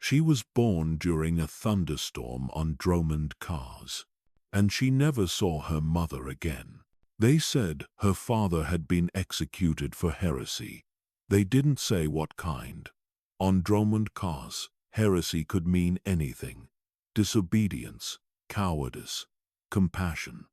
She was born during a thunderstorm on Dromund cars, and she never saw her mother again. They said her father had been executed for heresy. They didn't say what kind. On Dromund cars, heresy could mean anything: disobedience, cowardice, compassion.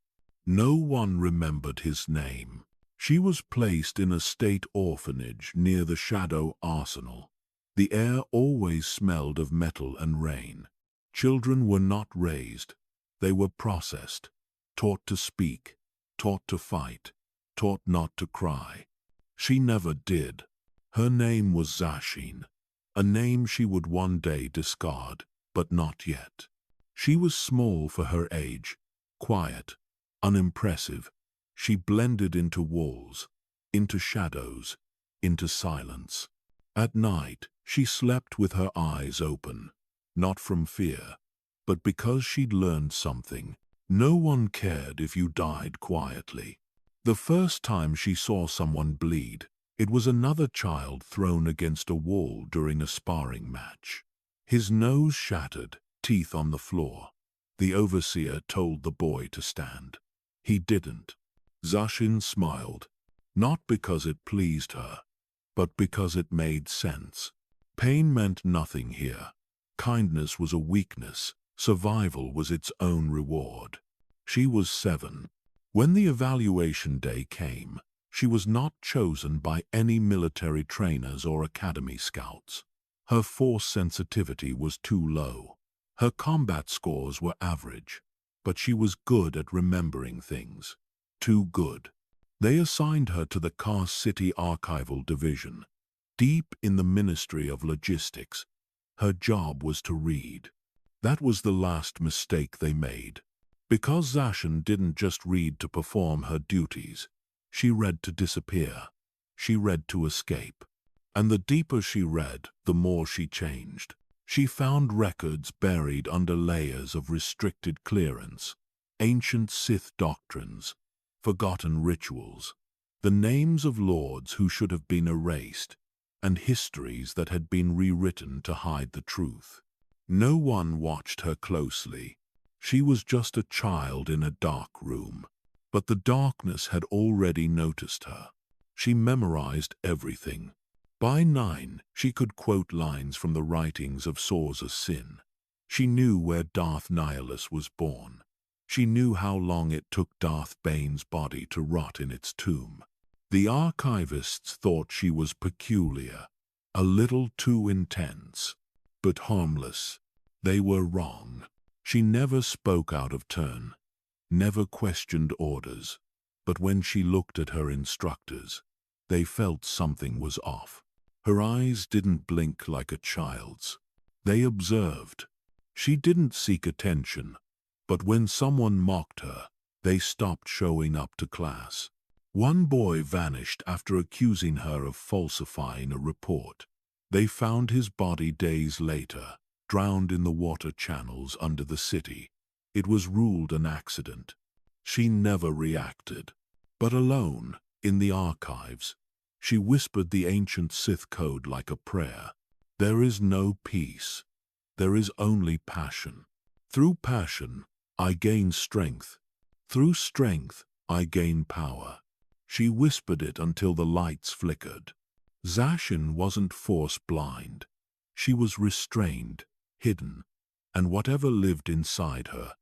No one remembered his name. She was placed in a state orphanage near the Shadow Arsenal. The air always smelled of metal and rain. Children were not raised. They were processed, taught to speak, taught to fight, taught not to cry. She never did. Her name was Zashin, a name she would one day discard, but not yet. She was small for her age, quiet, unimpressive. She blended into walls, into shadows, into silence. At night, she slept with her eyes open, not from fear, but because she'd learned something. No one cared if you died quietly. The first time she saw someone bleed, it was another child thrown against a wall during a sparring match. His nose shattered, teeth on the floor. The overseer told the boy to stand. He didn't. Zashin smiled, not because it pleased her, but because it made sense. Pain meant nothing here. Kindness was a weakness. Survival was its own reward. She was 7. When the evaluation day came, she was not chosen by any military trainers or academy scouts. Her force sensitivity was too low. Her combat scores were average, but she was good at remembering things. Too good. They assigned her to the Kars City Archival Division. Deep in the Ministry of Logistics, her job was to read. That was the last mistake they made. Because Zashin didn't just read to perform her duties, she read to disappear. She read to escape. And the deeper she read, the more she changed. She found records buried under layers of restricted clearance, ancient Sith doctrines, forgotten rituals, the names of lords who should have been erased, and histories that had been rewritten to hide the truth. No one watched her closely. She was just a child in a dark room, but the darkness had already noticed her. She memorized everything. By 9, she could quote lines from the writings of Sorza Sin. She knew where Darth Nihilus was born. She knew how long it took Darth Bane's body to rot in its tomb. The archivists thought she was peculiar, a little too intense, but harmless. They were wrong. She never spoke out of turn, never questioned orders, but when she looked at her instructors, they felt something was off. Her eyes didn't blink like a child's. They observed. She didn't seek attention, but when someone mocked her, they stopped showing up to class. One boy vanished after accusing her of falsifying a report. They found his body days later, drowned in the water channels under the city. It was ruled an accident. She never reacted. But alone, in the archives, she whispered the ancient Sith code like a prayer. There is no peace. There is only passion. Through passion, I gain strength. Through strength, I gain power. She whispered it until the lights flickered. Zashin wasn't force-blind. She was restrained, hidden, and whatever lived inside her,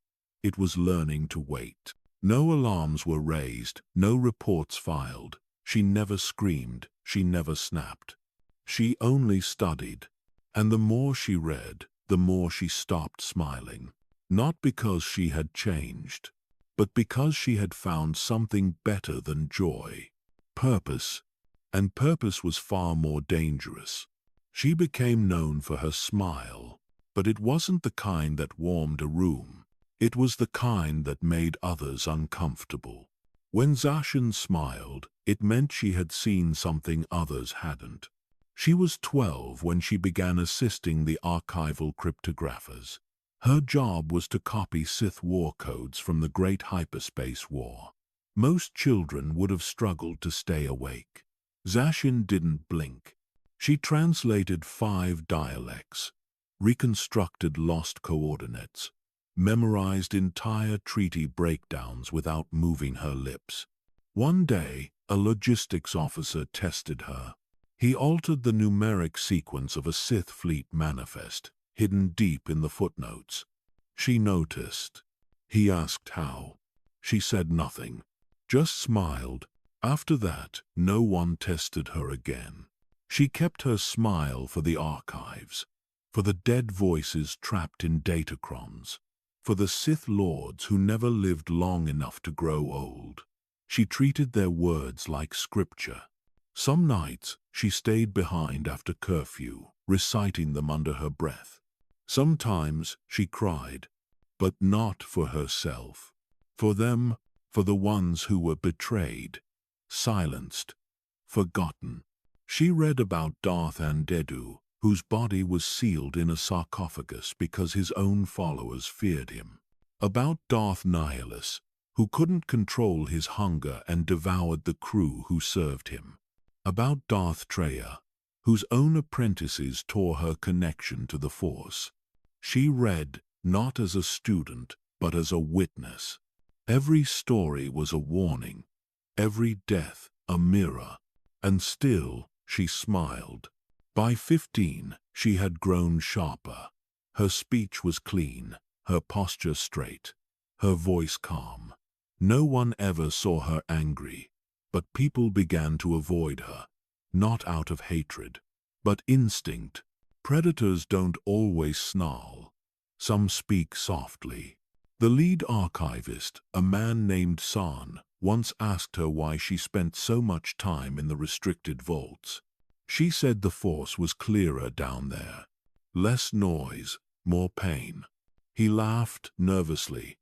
it was learning to wait. No alarms were raised, no reports filed. She never screamed, she never snapped. She only studied, and the more she read, the more she stopped smiling. Not because she had changed, but because she had found something better than joy. Purpose. And purpose was far more dangerous. She became known for her smile, but it wasn't the kind that warmed a room. It was the kind that made others uncomfortable. When Zashin smiled, it meant she had seen something others hadn't. She was 12 when she began assisting the archival cryptographers. Her job was to copy Sith war codes from the Great Hyperspace War. Most children would have struggled to stay awake. Zashin didn't blink. She translated 5 dialects, reconstructed lost coordinates, memorized entire treaty breakdowns without moving her lips. One day, a logistics officer tested her. He altered the numeric sequence of a Sith fleet manifest, hidden deep in the footnotes. She noticed. He asked how. She said nothing, just smiled. After that, no one tested her again. She kept her smile for the archives, for the dead voices trapped in datacrons, for the Sith lords who never lived long enough to grow old. She treated their words like scripture. Some nights, she stayed behind after curfew, reciting them under her breath. Sometimes she cried, but not for herself. For them, for the ones who were betrayed, silenced, forgotten. She read about Darth Zash, whose body was sealed in a sarcophagus because his own followers feared him. About Darth Nihilus, who couldn't control his hunger and devoured the crew who served him. About Darth Treya, whose own apprentices tore her connection to the Force. She read not as a student, but as a witness. Every story was a warning, every death a mirror, and still she smiled. By 15, she had grown sharper. Her speech was clean, her posture straight, her voice calm. No one ever saw her angry, but people began to avoid her, not out of hatred, but instinct. Predators don't always snarl. Some speak softly. The lead archivist, a man named San, once asked her why she spent so much time in the restricted vaults. She said the Force was clearer down there. Less noise, more pain. He laughed nervously.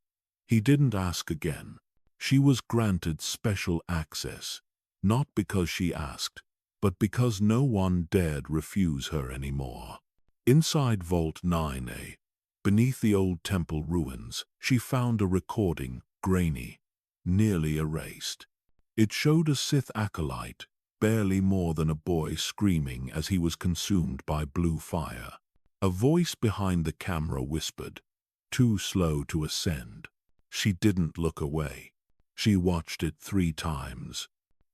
He didn't ask again. She was granted special access, not because she asked, but because no one dared refuse her anymore. Inside Vault 9A, beneath the old temple ruins, she found a recording, grainy, nearly erased. It showed a Sith acolyte, barely more than a boy, screaming as he was consumed by blue fire. A voice behind the camera whispered, "Too slow to ascend." She didn't look away. She watched it 3 times.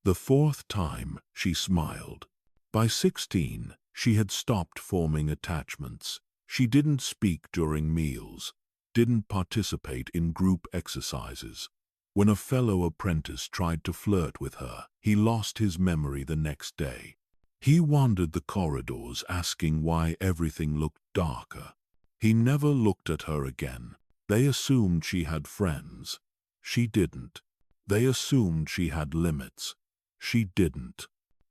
The 4th time, she smiled. By 16, she had stopped forming attachments. She didn't speak during meals, didn't participate in group exercises. When a fellow apprentice tried to flirt with her, he lost his memory the next day. He wandered the corridors asking why everything looked darker. He never looked at her again. They assumed she had friends. She didn't. They assumed she had limits. She didn't.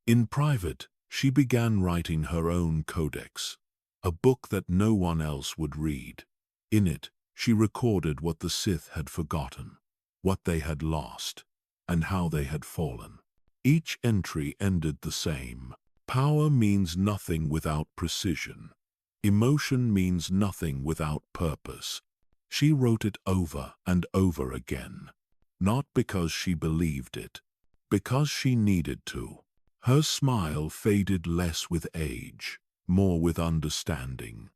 In private, she began writing her own codex, a book that no one else would read. In it, she recorded what the Sith had forgotten, what they had lost, and how they had fallen. Each entry ended the same. Power means nothing without precision. Emotion means nothing without purpose. She wrote it over and over again. Not because she believed it, because she needed to. Her smile faded less with age, more with understanding.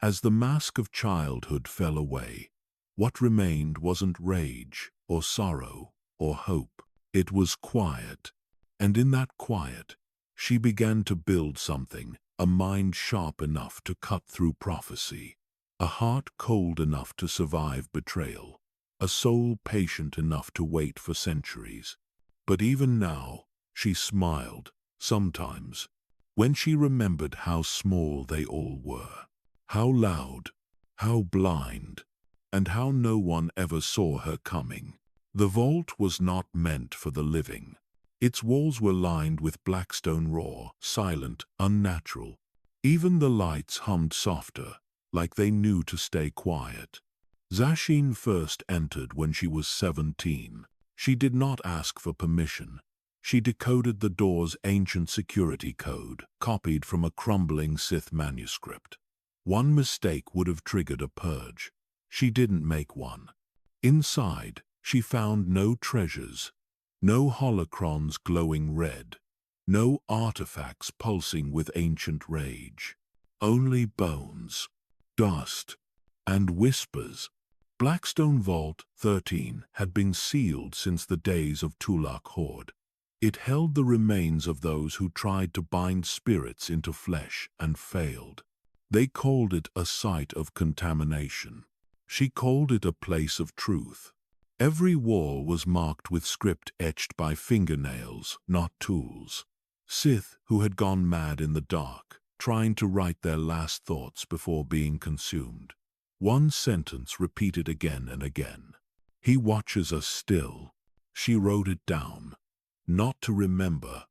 As the mask of childhood fell away, what remained wasn't rage or sorrow or hope. It was quiet. And in that quiet, she began to build something, a mind sharp enough to cut through prophecy, a heart cold enough to survive betrayal, a soul patient enough to wait for centuries. But even now, she smiled, sometimes, when she remembered how small they all were, how loud, how blind, and how no one ever saw her coming. The vault was not meant for the living. Its walls were lined with blackstone, raw, silent, unnatural. Even the lights hummed softer, like they knew to stay quiet. Zashin first entered when she was 17. She did not ask for permission. She decoded the door's ancient security code, copied from a crumbling Sith manuscript. One mistake would have triggered a purge. She didn't make one. Inside, she found no treasures, no holocrons glowing red, no artifacts pulsing with ancient rage. Only bones. dust, and whispers. Blackstone Vault 13 had been sealed since the days of Tulak Horde. It held the remains of those who tried to bind spirits into flesh and failed. They called it a site of contamination. She called it a place of truth. Every wall was marked with script etched by fingernails, not tools. Sith who had gone mad in the dark, trying to write their last thoughts before being consumed. One sentence repeated again and again. He watches us still. She wrote it down. Not to remember,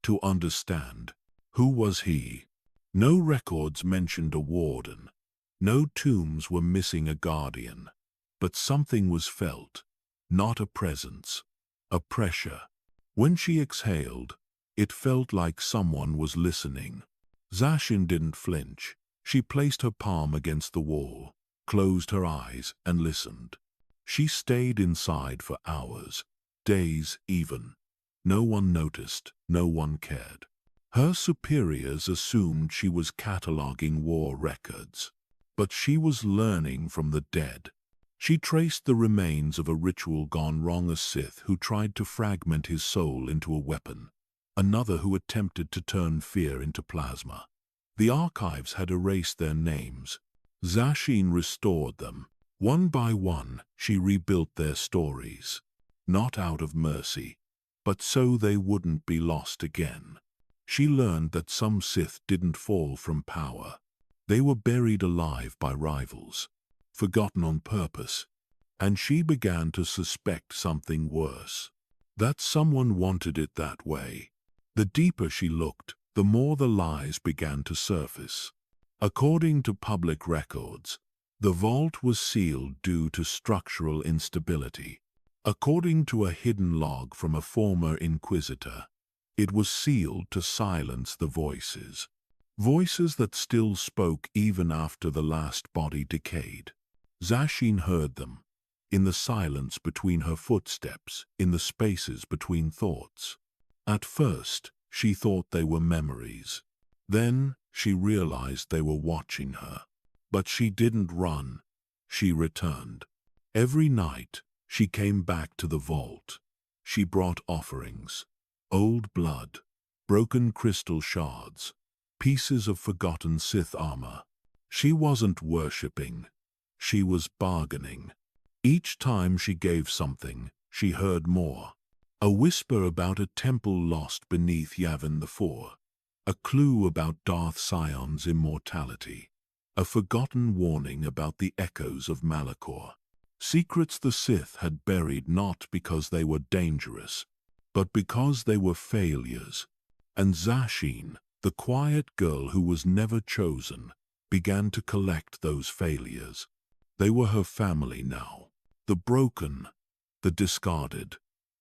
to understand. Who was he? No records mentioned a warden. No tombs were missing a guardian. But something was felt. Not a presence. A pressure. When she exhaled, it felt like someone was listening. Zashin didn't flinch. She placed her palm against the wall, closed her eyes, and listened. She stayed inside for hours, days even. No one noticed, no one cared. Her superiors assumed she was cataloging war records. But she was learning from the dead. She traced the remains of a ritual gone wrong, a Sith who tried to fragment his soul into a weapon, another who attempted to turn fear into plasma. The archives had erased their names. Zashin restored them. One by one, she rebuilt their stories. Not out of mercy, but so they wouldn't be lost again. She learned that some Sith didn't fall from power. They were buried alive by rivals, forgotten on purpose, and she began to suspect something worse. That someone wanted it that way. The deeper she looked, the more the lies began to surface. According to public records, the vault was sealed due to structural instability. According to a hidden log from a former inquisitor, it was sealed to silence the voices. Voices that still spoke even after the last body decayed. Zashin heard them, in the silence between her footsteps, in the spaces between thoughts. At first, she thought they were memories. Then, she realized they were watching her. But she didn't run. She returned. Every night, she came back to the vault. She brought offerings. Old blood, broken crystal shards, pieces of forgotten Sith armor. She wasn't worshipping. She was bargaining. Each time she gave something, she heard more. A whisper about a temple lost beneath Yavin IV. A clue about Darth Zash's immortality. A forgotten warning about the echoes of Malachor. Secrets the Sith had buried not because they were dangerous, but because they were failures. And Zashin, the quiet girl who was never chosen, began to collect those failures. They were her family now. The broken, the discarded,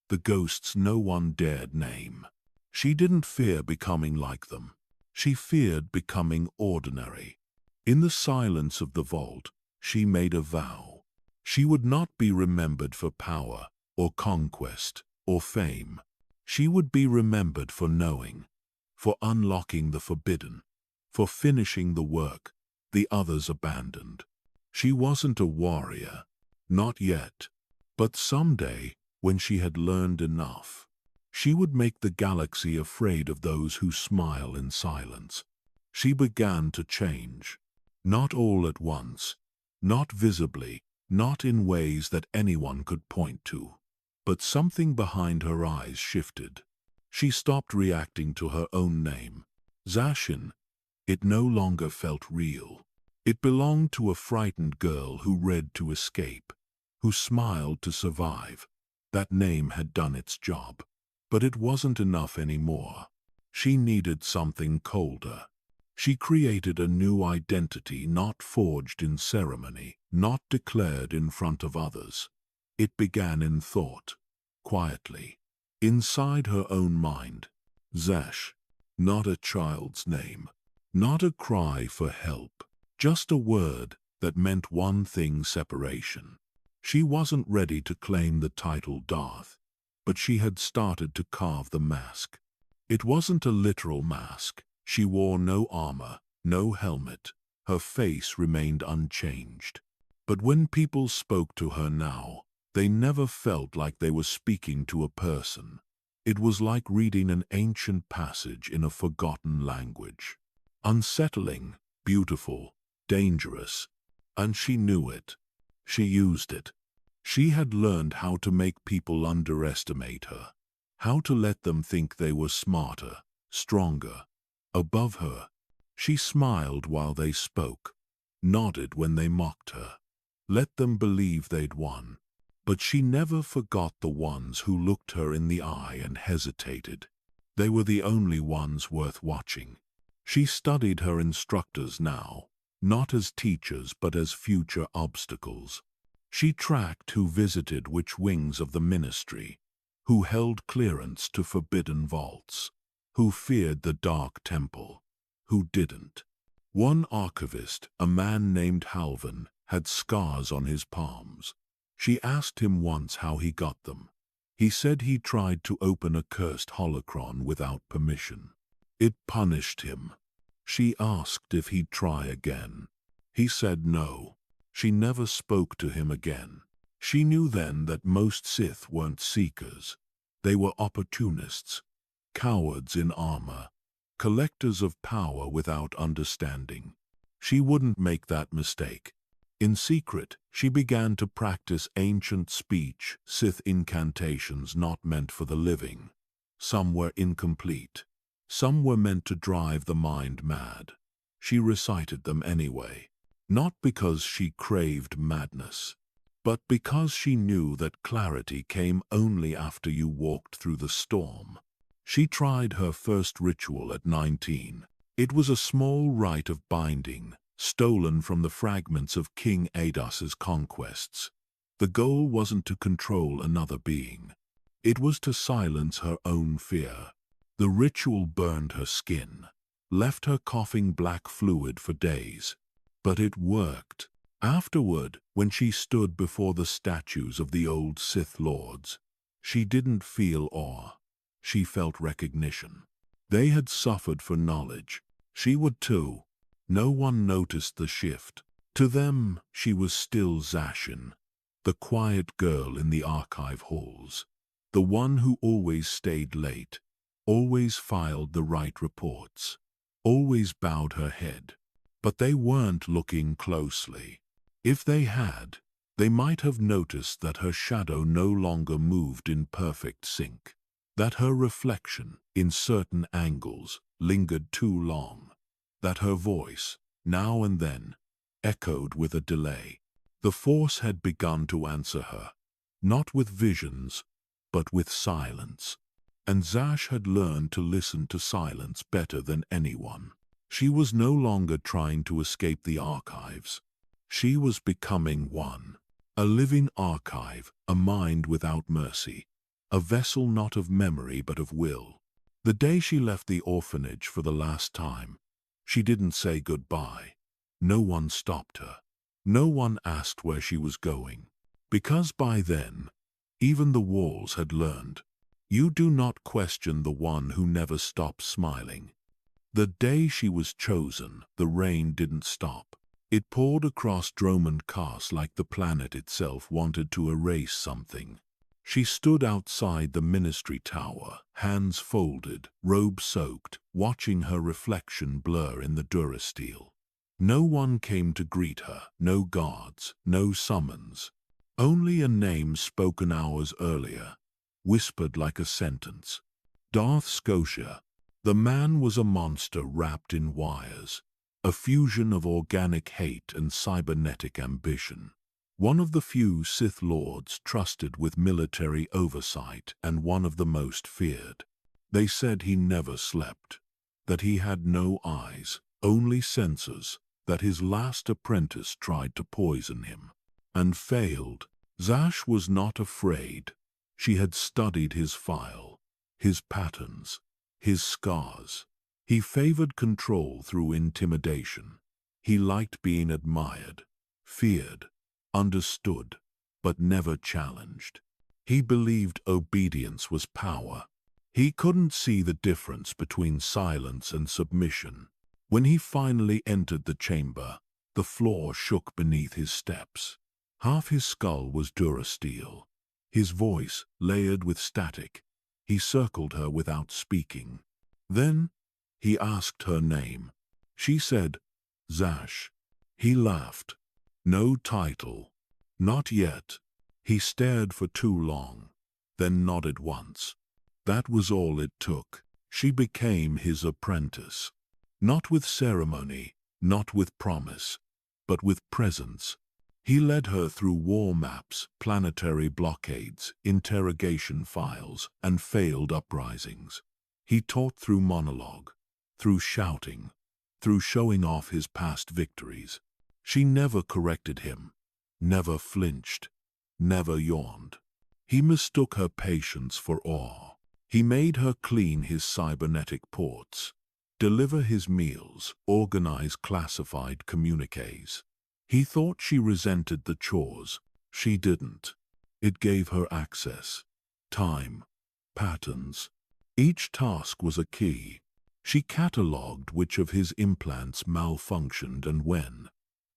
the ghosts no one dared name. She didn't fear becoming like them. She feared becoming ordinary. In the silence of the vault, she made a vow. She would not be remembered for power, or conquest, or fame. She would be remembered for knowing, for unlocking the forbidden, for finishing the work the others abandoned. She wasn't a warrior, not yet, but someday, when she had learned enough, she would make the galaxy afraid of those who smile in silence. She began to change. Not all at once, not visibly, not in ways that anyone could point to. But something behind her eyes shifted. She stopped reacting to her own name. Zashin. It no longer felt real. It belonged to a frightened girl who read to escape, who smiled to survive. That name had done its job. But it wasn't enough anymore. She needed something colder. She created a new identity not forged in ceremony, not declared in front of others. It began in thought, quietly, inside her own mind. Zash, not a child's name, not a cry for help, just a word that meant one thing: separation. She wasn't ready to claim the title Darth, but she had started to carve the mask. It wasn't a literal mask. She wore no armor, no helmet, Her face remained unchanged. But when people spoke to her now, they never felt like they were speaking to a person. It was like reading an ancient passage in a forgotten language. Unsettling, beautiful, dangerous. And she knew it. She used it. She had learned how to make people underestimate her, how to let them think they were smarter, stronger, above her. She smiled while they spoke, nodded when they mocked her, let them believe they'd won. But she never forgot the ones who looked her in the eye and hesitated. They were the only ones worth watching. She studied her instructors now, not as teachers but as future obstacles. She tracked who visited which wings of the ministry, who held clearance to forbidden vaults, who feared the dark temple, who didn't. One archivist, a man named Halvan, had scars on his palms. She asked him once how he got them. He said he tried to open a cursed holocron without permission. It punished him. She asked if he'd try again. He said no. She never spoke to him again. She knew then that most Sith weren't seekers. They were opportunists, cowards in armor, collectors of power without understanding. She wouldn't make that mistake. In secret, she began to practice ancient speech, Sith incantations not meant for the living. Some were incomplete. Some were meant to drive the mind mad. She recited them anyway, not because she craved madness, but because she knew that clarity came only after you walked through the storm. She tried her first ritual at 19. It was a small rite of binding, stolen from the fragments of King Adas's conquests. The goal wasn't to control another being. It was to silence her own fear. The ritual burned her skin, left her coughing black fluid for days. But it worked. Afterward, when she stood before the statues of the old Sith Lords, she didn't feel awe. She felt recognition. They had suffered for knowledge. She would too. No one noticed the shift. To them, she was still Zashin, the quiet girl in the archive halls, the one who always stayed late, always filed the right reports, always bowed her head. But they weren't looking closely. If they had, they might have noticed that her shadow no longer moved in perfect sync, that her reflection, in certain angles, lingered too long, that her voice, now and then, echoed with a delay. The Force had begun to answer her, not with visions, but with silence. And Zash had learned to listen to silence better than anyone. She was no longer trying to escape the archives. She was becoming one. A living archive, a mind without mercy, a vessel not of memory but of will. The day she left the orphanage for the last time, she didn't say goodbye. No one stopped her. No one asked where she was going. Because by then, even the walls had learned. You do not question the one who never stops smiling. The day she was chosen, the rain didn't stop. It poured across Dromund Kaas like the planet itself wanted to erase something. She stood outside the ministry tower, hands folded, robe soaked, watching her reflection blur in the durasteel. No one came to greet her, no guards, no summons. Only a name spoken hours earlier, whispered like a sentence. Darth Scosia. The man was a monster wrapped in wires, a fusion of organic hate and cybernetic ambition. One of the few Sith Lords trusted with military oversight and one of the most feared. They said he never slept, that he had no eyes, only senses, that his last apprentice tried to poison him, and failed. Zash was not afraid. She had studied his file, his patterns, his scars. He favored control through intimidation. He liked being admired, feared, understood, but never challenged. He believed obedience was power. He couldn't see the difference between silence and submission. When he finally entered the chamber, the floor shook beneath his steps. Half his skull was durasteel, his voice layered with static. He circled her without speaking. Then he asked her name. She said, "Zash." He laughed. "No title." "Not yet." He stared for too long, then nodded once. That was all it took. She became his apprentice. Not with ceremony, not with promise, but with presence. He led her through war maps, planetary blockades, interrogation files, and failed uprisings. He taught through monologue, through shouting, through showing off his past victories. She never corrected him, never flinched, never yawned. He mistook her patience for awe. He made her clean his cybernetic ports, deliver his meals, organize classified communiques. He thought she resented the chores. She didn't. It gave her access, time, patterns. Each task was a key. She catalogued which of his implants malfunctioned and when,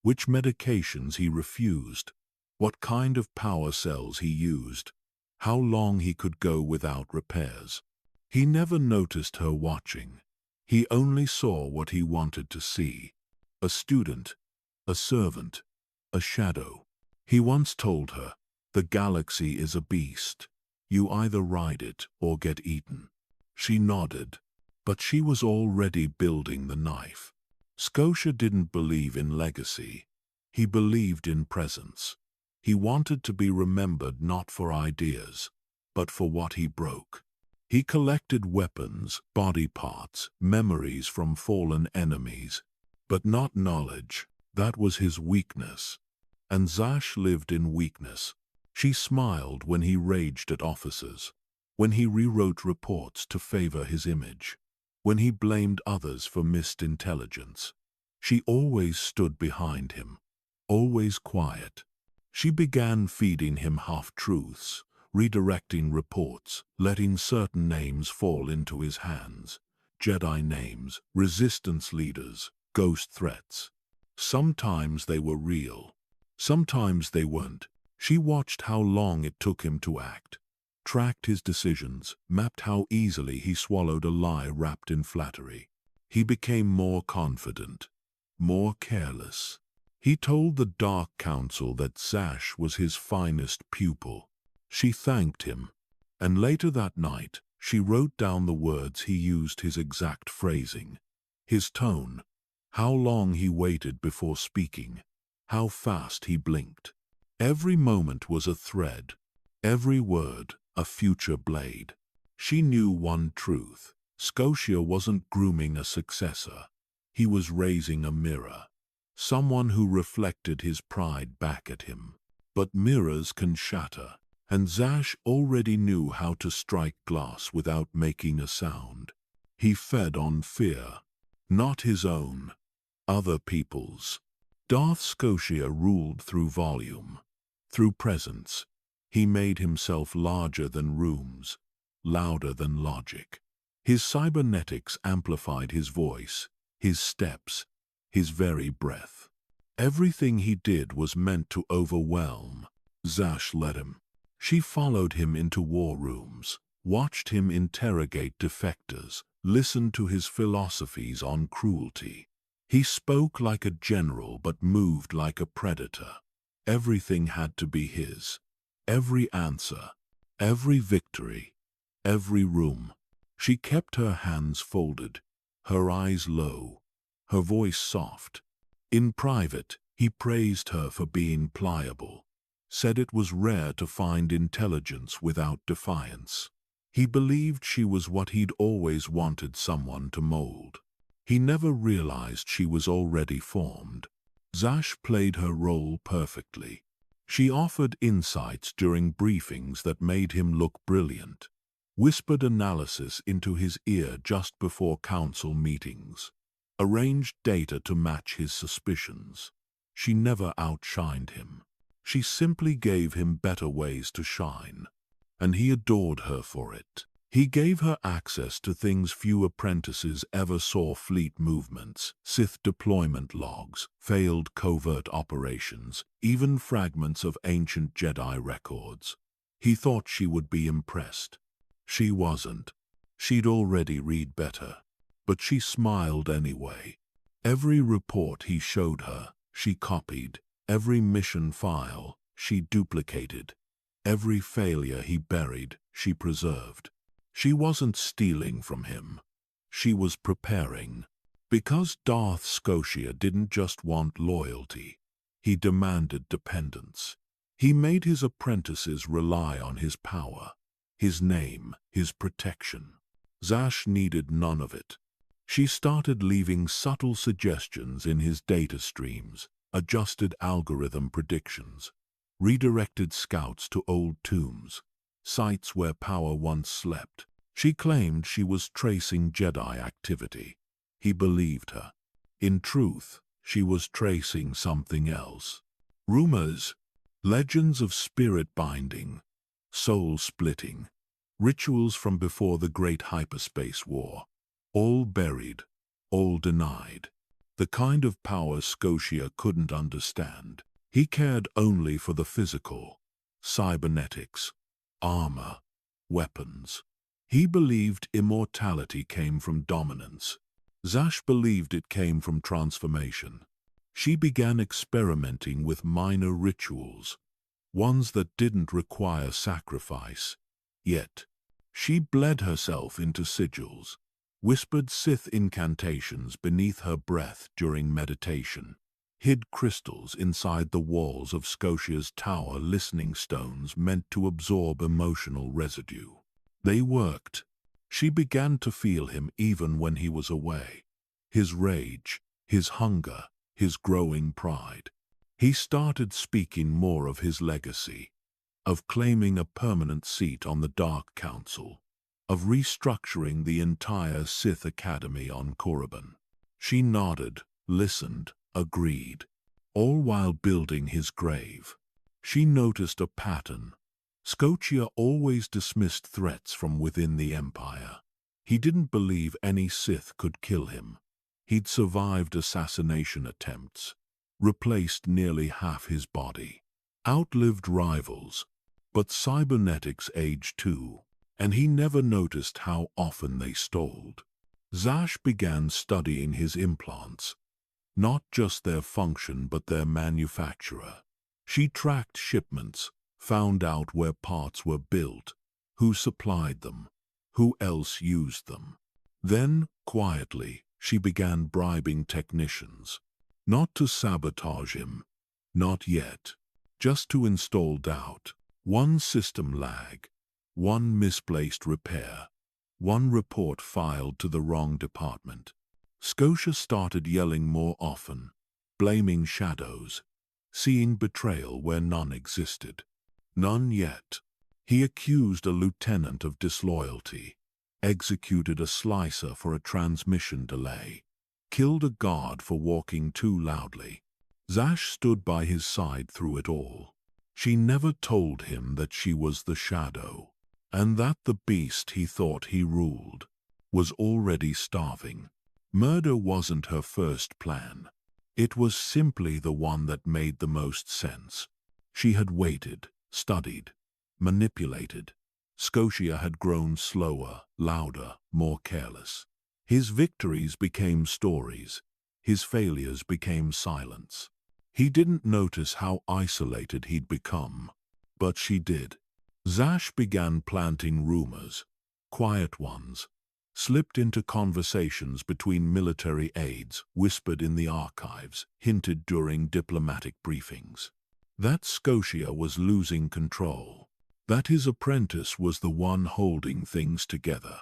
which medications he refused, what kind of power cells he used, how long he could go without repairs. He never noticed her watching. He only saw what he wanted to see. A student, a servant, a shadow. He once told her, "The galaxy is a beast. You either ride it or get eaten." She nodded, but she was already building the knife. Scosia didn't believe in legacy. He believed in presence. He wanted to be remembered not for ideas, but for what he broke. He collected weapons, body parts, memories from fallen enemies, but not knowledge. That was his weakness. And Zash lived in weakness. She smiled when he raged at officers, when he rewrote reports to favor his image, when he blamed others for missed intelligence. She always stood behind him, always quiet. She began feeding him half-truths, redirecting reports, letting certain names fall into his hands. Jedi names, resistance leaders, ghost threats. Sometimes they were real, sometimes they weren't. She watched how long it took him to act, tracked his decisions, mapped how easily he swallowed a lie wrapped in flattery. He became more confident, more careless. He told the Dark Council that Zash was his finest pupil. She thanked him, and later that night she wrote down the words he used, his exact phrasing, his tone, how long he waited before speaking, how fast he blinked. Every moment was a thread, every word a future blade. She knew one truth. Scosia wasn't grooming a successor. He was raising a mirror, someone who reflected his pride back at him. But mirrors can shatter, and Zash already knew how to strike glass without making a sound. He fed on fear, not his own, other people's. Darth Scosia ruled through volume, through presence. He made himself larger than rooms, louder than logic. His cybernetics amplified his voice, his steps, his very breath. Everything he did was meant to overwhelm. Zash led him. She followed him into war rooms, watched him interrogate defectors, listened to his philosophies on cruelty. He spoke like a general but moved like a predator. Everything had to be his. Every answer, every victory, every room. She kept her hands folded, her eyes low, her voice soft. In private, he praised her for being pliable, said it was rare to find intelligence without defiance. He believed she was what he'd always wanted someone to mold. He never realized she was already formed. Zash played her role perfectly. She offered insights during briefings that made him look brilliant, whispered analysis into his ear just before council meetings, arranged data to match his suspicions. She never outshined him. She simply gave him better ways to shine, and he adored her for it. He gave her access to things few apprentices ever saw: fleet movements, Sith deployment logs, failed covert operations, even fragments of ancient Jedi records. He thought she would be impressed. She wasn't. She'd already read better. But she smiled anyway. Every report he showed her, she copied. Every mission file, she duplicated. Every failure he buried, she preserved. She wasn't stealing from him. She was preparing. Because Darth Scosia didn't just want loyalty. He demanded dependence. He made his apprentices rely on his power, his name, his protection. Zash needed none of it. She started leaving subtle suggestions in his data streams, adjusted algorithm predictions, redirected scouts to old tombs, sites where power once slept. She claimed she was tracing Jedi activity. He believed her. In truth, she was tracing something else. Rumors, legends of spirit binding, soul splitting, rituals from before the Great Hyperspace War. All buried, all denied. The kind of power Scosia couldn't understand. He cared only for the physical, cybernetics, armor, weapons. He believed immortality came from dominance. Zash believed it came from transformation. She began experimenting with minor rituals, ones that didn't require sacrifice. Yet, she bled herself into sigils, whispered Sith incantations beneath her breath during meditation, hid crystals inside the walls of Scosia's tower, listening stones meant to absorb emotional residue. They worked. She began to feel him even when he was away. His rage, his hunger, his growing pride. He started speaking more of his legacy, of claiming a permanent seat on the Dark Council, of restructuring the entire Sith Academy on Korriban. She nodded, listened, agreed, all while building his grave. She noticed a pattern. Scosia always dismissed threats from within the Empire. He didn't believe any Sith could kill him. He'd survived assassination attempts, replaced nearly half his body, outlived rivals, but cybernetics age too, and he never noticed how often they stalled. Zash began studying his implants, not just their function but their manufacturer. She tracked shipments, found out where parts were built, who supplied them, who else used them. Then, quietly, she began bribing technicians, not to sabotage him, not yet, just to install doubt. One system lag, one misplaced repair, one report filed to the wrong department. Scosia started yelling more often, blaming shadows, seeing betrayal where none existed. None yet. He accused a lieutenant of disloyalty, executed a slicer for a transmission delay, killed a guard for walking too loudly. Zash stood by his side through it all. She never told him that she was the shadow, and that the beast he thought he ruled was already starving. Murder wasn't her first plan. It was simply the one that made the most sense. She had waited, studied, manipulated. Scosia had grown slower, louder, more careless. His victories became stories. His failures became silence. He didn't notice how isolated he'd become, but she did. Zash began planting rumors, quiet ones, slipped into conversations between military aides, whispered in the archives, hinted during diplomatic briefings. That Scosia was losing control, that his apprentice was the one holding things together.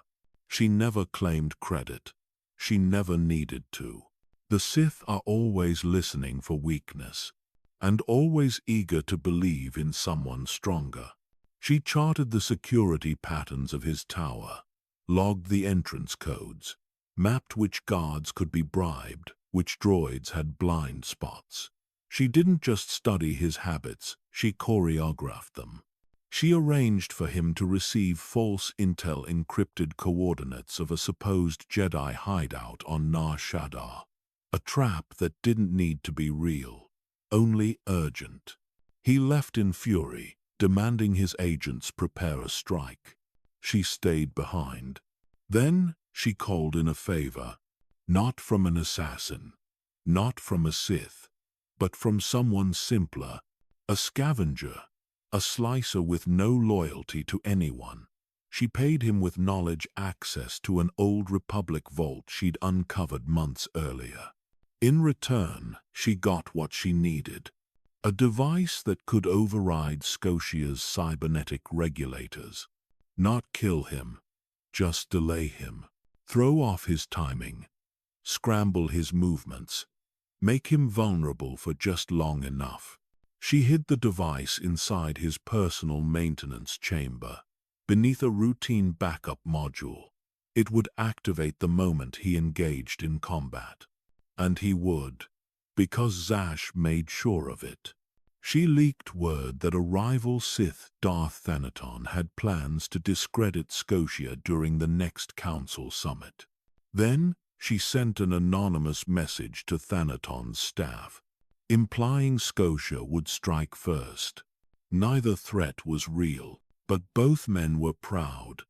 She never claimed credit. She never needed to. The Sith are always listening for weakness, and always eager to believe in someone stronger. She charted the security patterns of his tower, logged the entrance codes, mapped which guards could be bribed, which droids had blind spots. She didn't just study his habits, she choreographed them. She arranged for him to receive false intel encrypted coordinates of a supposed Jedi hideout on Nar Shaddaa, a trap that didn't need to be real, only urgent. He left in fury, demanding his agents prepare a strike. She stayed behind. Then she called in a favor, not from an assassin, not from a Sith, but from someone simpler, a scavenger, a slicer with no loyalty to anyone. She paid him with knowledge access to an old Republic vault she'd uncovered months earlier. In return, she got what she needed, a device that could override Scosia's cybernetic regulators. Not kill him, just delay him, throw off his timing, scramble his movements, make him vulnerable for just long enough. She hid the device inside his personal maintenance chamber, beneath a routine backup module. It would activate the moment he engaged in combat. And he would, because Zash made sure of it. She leaked word that a rival Sith, Darth Thanaton, had plans to discredit Scosia during the next Council summit. Then she sent an anonymous message to Thanaton's staff, implying Scosia would strike first. Neither threat was real, but both men were proud,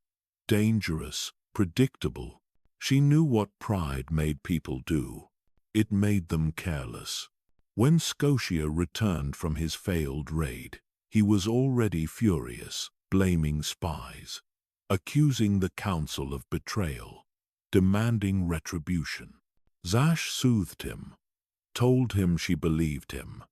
dangerous, predictable. She knew what pride made people do. It made them careless. When Scosia returned from his failed raid, he was already furious, blaming spies, accusing the Council of betrayal, demanding retribution. Zash soothed him, told him she believed him,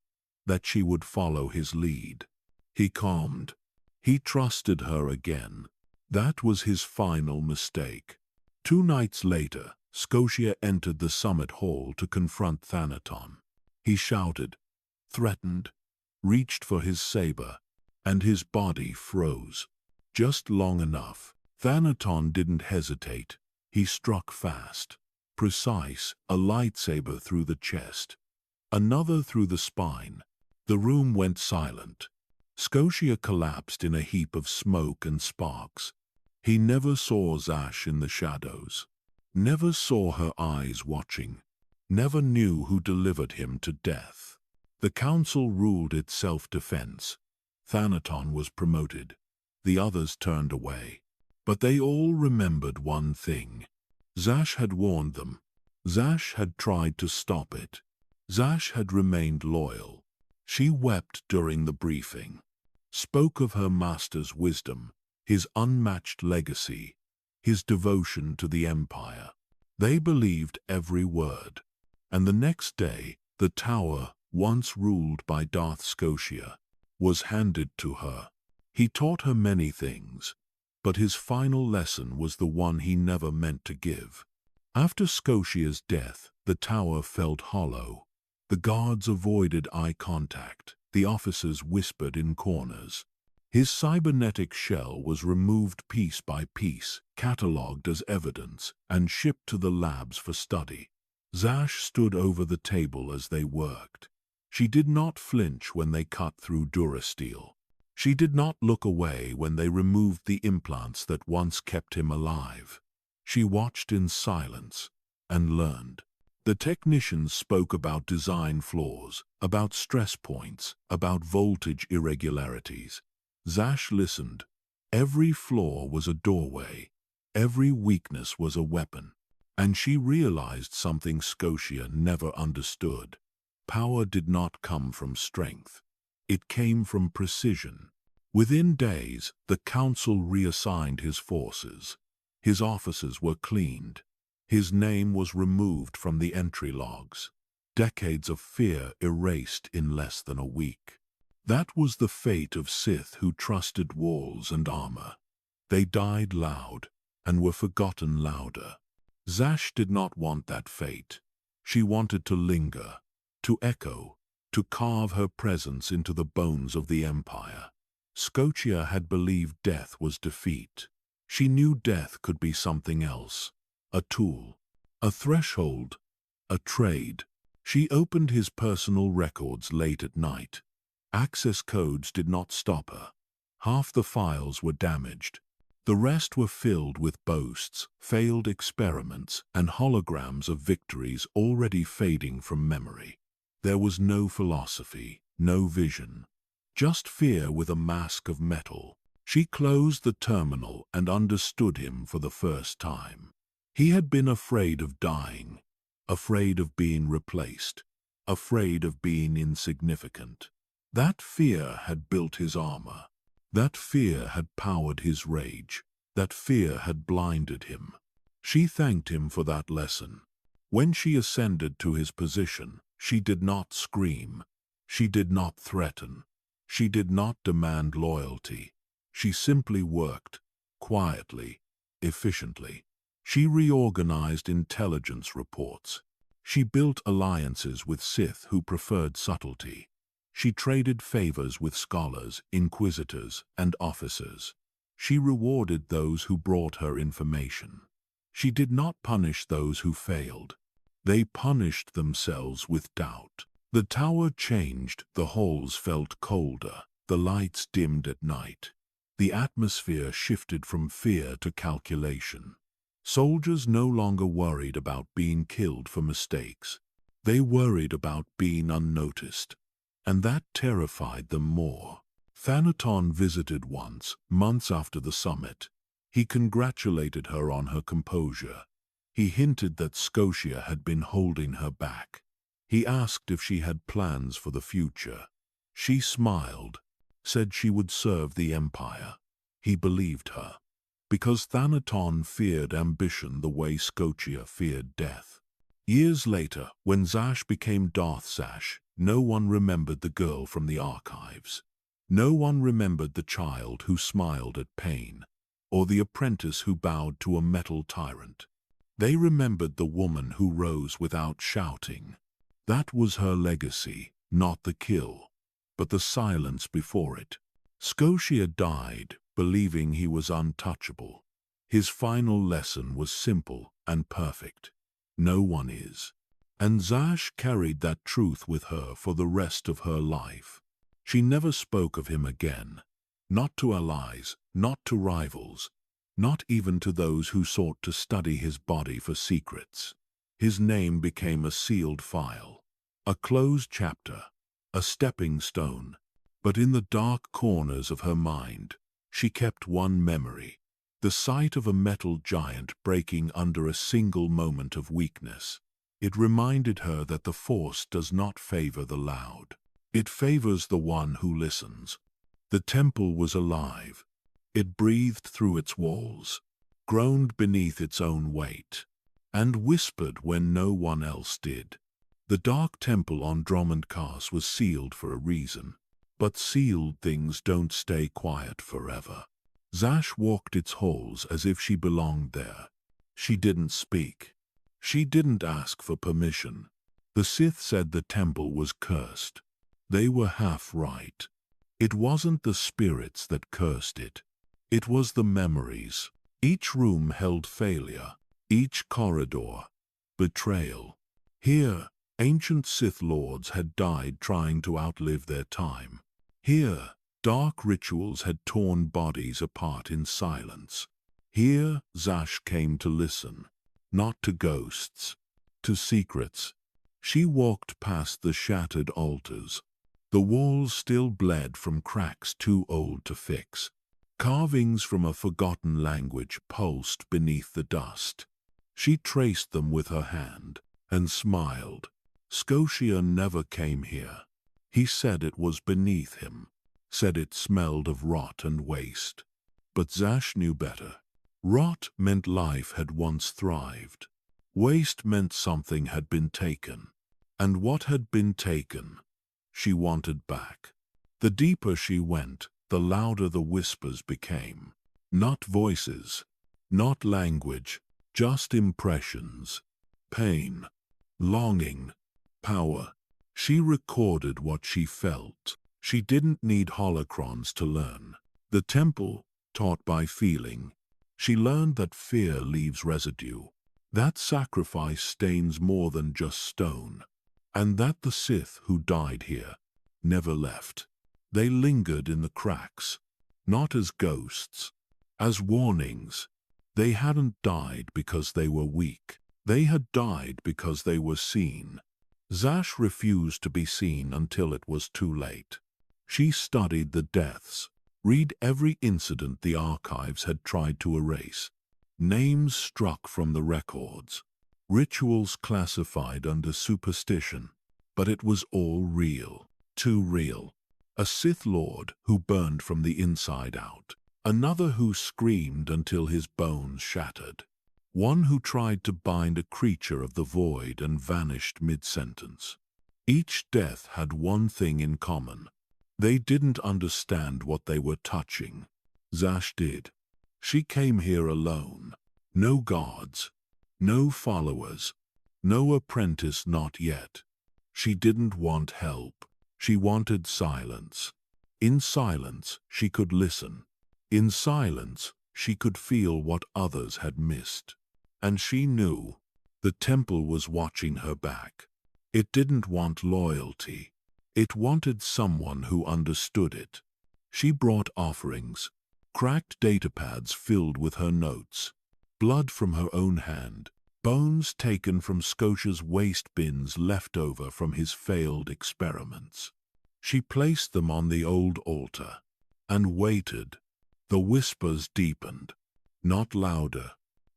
that she would follow his lead. He calmed. He trusted her again. That was his final mistake. 2 nights later, Scosia entered the summit hall to confront Thanaton. He shouted, threatened, reached for his saber, and his body froze. Just long enough. Thanaton didn't hesitate. He struck fast, precise, a lightsaber through the chest, another through the spine. The room went silent. Scosia collapsed in a heap of smoke and sparks. He never saw Zash in the shadows, never saw her eyes watching, never knew who delivered him to death. The Council ruled it self-defense. Thanaton was promoted. The others turned away. But they all remembered one thing. Zash had warned them. Zash had tried to stop it. Zash had remained loyal. She wept during the briefing, spoke of her master's wisdom, his unmatched legacy, his devotion to the Empire. They believed every word. And the next day, the tower, once ruled by Darth Scosia, was handed to her. He taught her many things, but his final lesson was the one he never meant to give. After Scosia's death, the tower felt hollow. The guards avoided eye contact. The officers whispered in corners. His cybernetic shell was removed piece by piece, catalogued as evidence, and shipped to the labs for study. Zash stood over the table as they worked. She did not flinch when they cut through durasteel. She did not look away when they removed the implants that once kept him alive. She watched in silence and learned. The technicians spoke about design flaws, about stress points, about voltage irregularities. Zash listened. Every flaw was a doorway. Every weakness was a weapon. And she realized something Scosia never understood. Power did not come from strength. It came from precision. Within days, the Council reassigned his forces. His officers were cleaned. His name was removed from the entry logs. Decades of fear erased in less than a week. That was the fate of Sith who trusted walls and armor. They died loud and were forgotten louder. Zash did not want that fate. She wanted to linger, to echo, to carve her presence into the bones of the Empire. Scosia had believed death was defeat. She knew death could be something else, a tool, a threshold, a trade. She opened his personal records late at night. Access codes did not stop her. Half the files were damaged. The rest were filled with boasts, failed experiments, and holograms of victories already fading from memory. There was no philosophy, no vision, just fear with a mask of metal. She closed the terminal and understood him for the first time. He had been afraid of dying, afraid of being replaced, afraid of being insignificant. That fear had built his armor. That fear had powered his rage. That fear had blinded him. She thanked him for that lesson. When she ascended to his position, she did not scream. She did not threaten. She did not demand loyalty. She simply worked, quietly, efficiently. She reorganized intelligence reports. She built alliances with Sith who preferred subtlety. She traded favors with scholars, inquisitors, and officers. She rewarded those who brought her information. She did not punish those who failed. They punished themselves with doubt. The tower changed, the halls felt colder, the lights dimmed at night. The atmosphere shifted from fear to calculation. Soldiers no longer worried about being killed for mistakes. They worried about being unnoticed. And that terrified them more. Thanaton visited once, months after the summit. He congratulated her on her composure. He hinted that Scosia had been holding her back. He asked if she had plans for the future. She smiled, said she would serve the Empire. He believed her, because Thanaton feared ambition the way Scosia feared death. Years later, when Zash became Darth Zash, no one remembered the girl from the archives. No one remembered the child who smiled at pain, or the apprentice who bowed to a metal tyrant. They remembered the woman who rose without shouting. That was her legacy, not the kill, but the silence before it. Scosia died, believing he was untouchable. His final lesson was simple and perfect. No one is. And Zash carried that truth with her for the rest of her life. She never spoke of him again. Not to allies, not to rivals, not even to those who sought to study his body for secrets. His name became a sealed file, a closed chapter, a stepping stone. But in the dark corners of her mind, she kept one memory: the sight of a metal giant breaking under a single moment of weakness. It reminded her that the Force does not favor the loud. It favors the one who listens. The temple was alive. It breathed through its walls, groaned beneath its own weight, and whispered when no one else did. The dark temple on Dromund was sealed for a reason. But sealed things don't stay quiet forever. Zash walked its halls as if she belonged there. She didn't speak. She didn't ask for permission. The Sith said the temple was cursed. They were half right. It wasn't the spirits that cursed it. It was the memories. Each room held failure. Each corridor, betrayal. Here, ancient Sith lords had died trying to outlive their time. Here, dark rituals had torn bodies apart in silence. Here, Zash came to listen, not to ghosts, to secrets. She walked past the shattered altars. The walls still bled from cracks too old to fix. Carvings from a forgotten language pulsed beneath the dust. She traced them with her hand and smiled. Scosia never came here. He said it was beneath him, said it smelled of rot and waste. But Zash knew better. Rot meant life had once thrived. Waste meant something had been taken. And what had been taken, she wanted back. The deeper she went, the louder the whispers became. Not voices, not language, just impressions. Pain, longing, power. She recorded what she felt. She didn't need holocrons to learn. The temple taught by feeling. She learned that fear leaves residue, that sacrifice stains more than just stone, and that the Sith who died here never left. They lingered in the cracks, not as ghosts, as warnings. They hadn't died because they were weak. They had died because they were seen. Zash refused to be seen until it was too late. She studied the deaths, read every incident the archives had tried to erase, names struck from the records, rituals classified under superstition. But it was all real, too real. A Sith Lord who burned from the inside out. Another who screamed until his bones shattered. One who tried to bind a creature of the void and vanished mid-sentence. Each death had one thing in common. They didn't understand what they were touching. Zash did. She came here alone. No guards. No followers. No apprentice, not yet. She didn't want help. She wanted silence. In silence, she could listen. In silence, she could feel what others had missed. And she knew the temple was watching her back. It didn't want loyalty. It wanted someone who understood it. She brought offerings, cracked datapads filled with her notes, blood from her own hand, bones taken from Scosia's waste bins left over from his failed experiments. She placed them on the old altar and waited. The whispers deepened, not louder,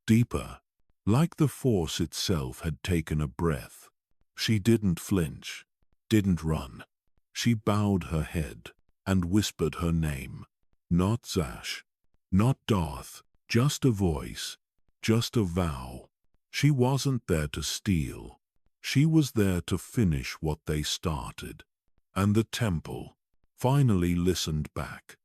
deeper, like the Force itself had taken a breath. She didn't flinch, didn't run. She bowed her head and whispered her name. Not Zash, not Darth, just a voice, just a vow. She wasn't there to steal. She was there to finish what they started. And the temple finally listened back.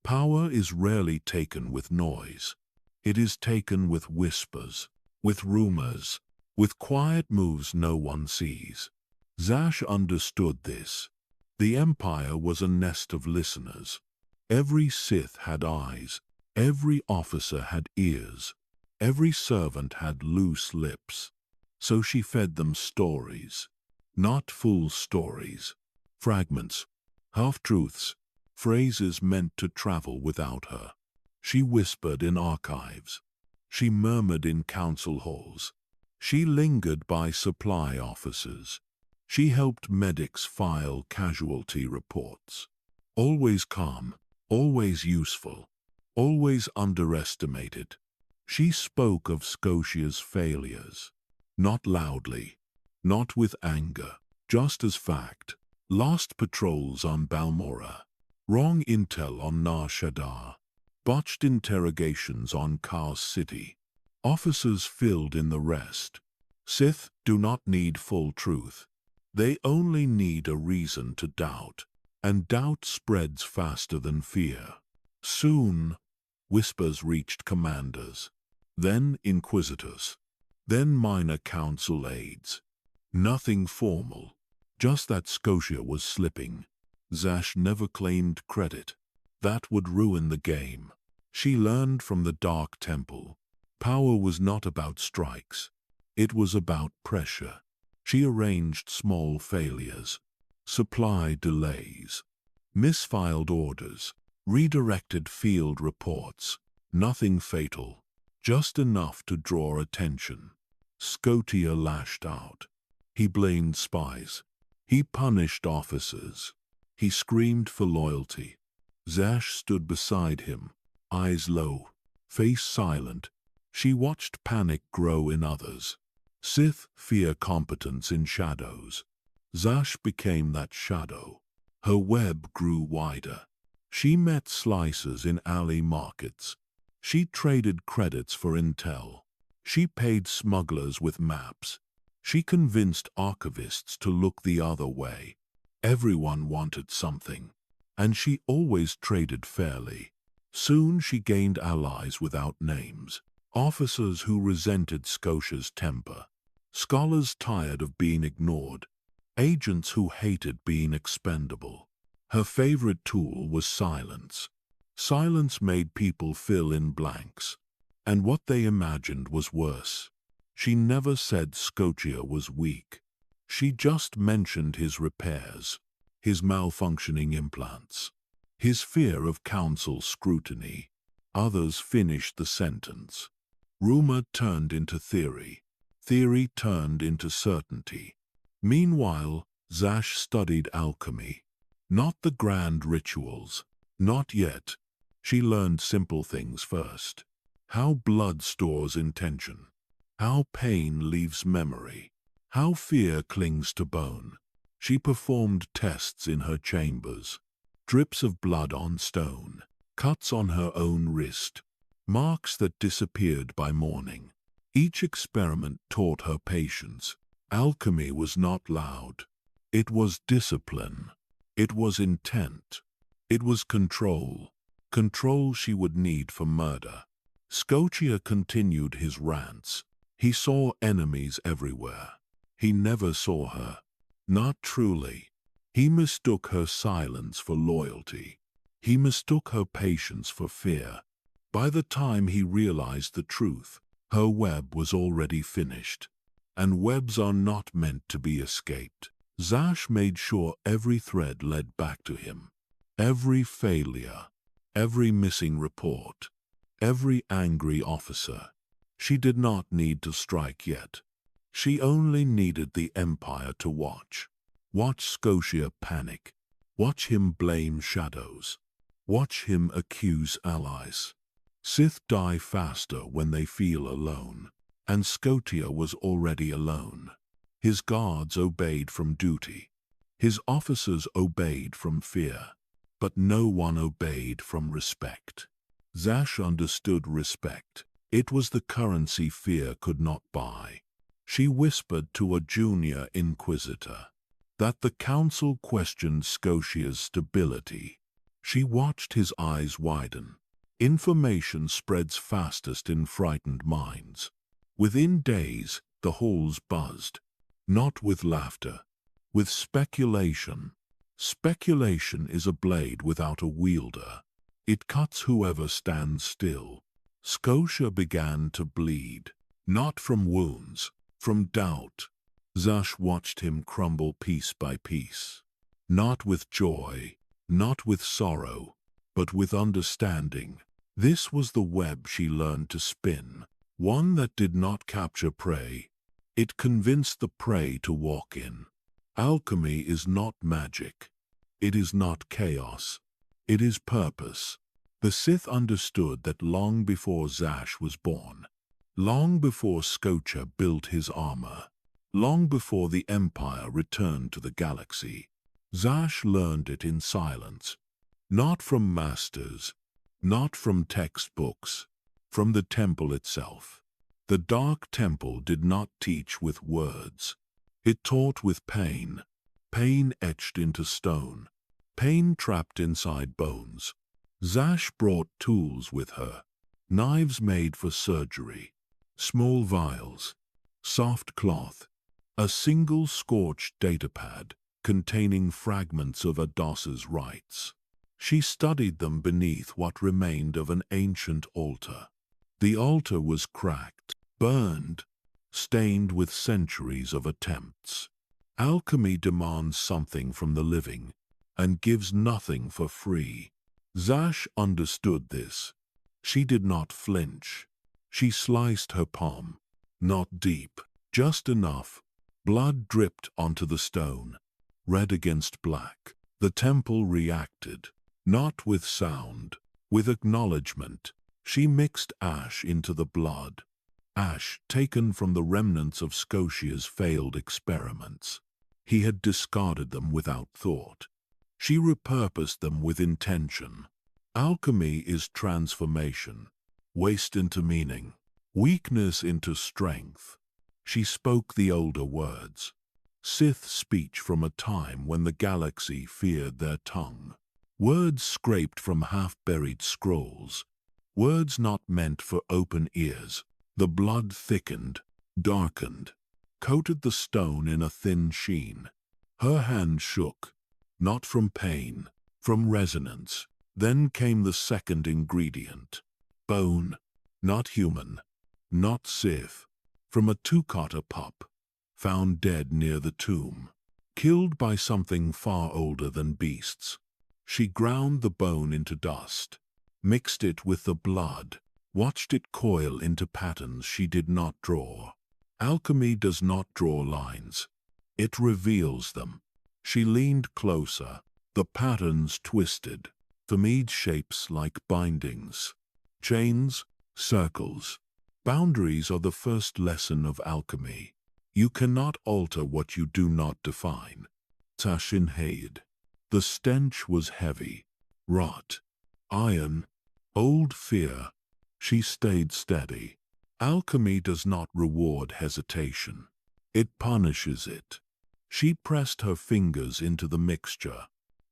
Power is rarely taken with noise. It is taken with whispers, with rumors, with quiet moves no one sees. Zash understood this. The Empire was a nest of listeners. Every Sith had eyes. Every officer had ears. Every servant had loose lips. So she fed them stories. Not full stories. Fragments, half-truths, phrases meant to travel without her. She whispered in archives. She murmured in council halls. She lingered by supply offices. She helped medics file casualty reports. Always calm, always useful, always underestimated. She spoke of Scosia's failures. Not loudly, not with anger, just as fact. Lost patrols on Balmora, wrong intel on Nar Shaddaa, botched interrogations on Kars City. Officers filled in the rest. Sith do not need full truth. They only need a reason to doubt, and doubt spreads faster than fear. Soon, whispers reached commanders, then inquisitors, then minor council aides. Nothing formal, just that Scosia was slipping. Zash never claimed credit. That would ruin the game. She learned from the Dark Temple. Power was not about strikes. It was about pressure. She arranged small failures, supply delays, misfiled orders, redirected field reports. Nothing fatal, just enough to draw attention. Scotia lashed out. He blamed spies. He punished officers. He screamed for loyalty. Zash stood beside him, eyes low, face silent. She watched panic grow in others. Sith fear competence in shadows. Zash became that shadow. Her web grew wider. She met slicers in alley markets. She traded credits for intel. She paid smugglers with maps. She convinced archivists to look the other way. Everyone wanted something, and she always traded fairly. Soon she gained allies without names, officers who resented Scosia's temper, scholars tired of being ignored, agents who hated being expendable. Her favorite tool was silence. Silence made people fill in blanks, and what they imagined was worse. She never said Scotia was weak. She just mentioned his repairs, his malfunctioning implants, his fear of council scrutiny. Others finished the sentence. Rumor turned into theory. Theory turned into certainty. Meanwhile, Zash studied alchemy. Not the grand rituals. Not yet. She learned simple things first. How blood stores intention. How pain leaves memory. How fear clings to bone. She performed tests in her chambers. Drips of blood on stone. Cuts on her own wrist. Marks that disappeared by morning. Each experiment taught her patience. Alchemy was not loud. It was discipline. It was intent. It was control. Control she would need for murder. Scosia continued his rants. He saw enemies everywhere. He never saw her. Not truly. He mistook her silence for loyalty. He mistook her patience for fear. By the time he realized the truth, her web was already finished. And webs are not meant to be escaped. Zash made sure every thread led back to him. Every failure, every missing report, every angry officer. She did not need to strike yet. She only needed the Empire to watch. Watch Scosia panic. Watch him blame shadows. Watch him accuse allies. Sith die faster when they feel alone. And Scosia was already alone. His guards obeyed from duty. His officers obeyed from fear. But no one obeyed from respect. Zash understood respect. It was the currency fear could not buy. She whispered to a junior inquisitor that the council questioned Scosia's stability. She watched his eyes widen. Information spreads fastest in frightened minds. Within days, the halls buzzed. Not with laughter, with speculation. Speculation is a blade without a wielder. It cuts whoever stands still. Scosia began to bleed, not from wounds, from doubt. Zash watched him crumble piece by piece. Not with joy, not with sorrow, but with understanding. This was the web she learned to spin, one that did not capture prey. It convinced the prey to walk in. Alchemy is not magic. It is not chaos. It is purpose. The Sith understood that long before Zash was born, long before Scotia built his armor, long before the Empire returned to the galaxy. Zash learned it in silence, not from masters, not from textbooks, from the temple itself. The Dark Temple did not teach with words. It taught with pain, pain etched into stone, pain trapped inside bones. Zash brought tools with her, knives made for surgery, small vials, soft cloth, a single scorched datapad containing fragments of Ados's rites. She studied them beneath what remained of an ancient altar. The altar was cracked, burned, stained with centuries of attempts. Alchemy demands something from the living and gives nothing for free. Zash understood this. She did not flinch. She sliced her palm, not deep, just enough. Blood dripped onto the stone, red against black. The temple reacted, not with sound, with acknowledgement. She mixed ash into the blood, ash taken from the remnants of Scosia's failed experiments. He had discarded them without thought. She repurposed them with intention. Alchemy is transformation, waste into meaning, weakness into strength. She spoke the older words, Sith speech from a time when the galaxy feared their tongue. Words scraped from half-buried scrolls, words not meant for open ears. The blood thickened, darkened, coated the stone in a thin sheen. Her hand shook, not from pain, from resonance. Then came the second ingredient. Bone, not human, not Sith. From a two-cotter pup, found dead near the tomb, killed by something far older than beasts. She ground the bone into dust, mixed it with the blood, watched it coil into patterns she did not draw. Alchemy does not draw lines. It reveals them. She leaned closer. The patterns twisted, formed shapes like bindings. Chains, circles. Boundaries are the first lesson of alchemy. You cannot alter what you do not define. Zash inhaled. The stench was heavy. Rot. Iron. Old fear. She stayed steady. Alchemy does not reward hesitation. It punishes it. She pressed her fingers into the mixture.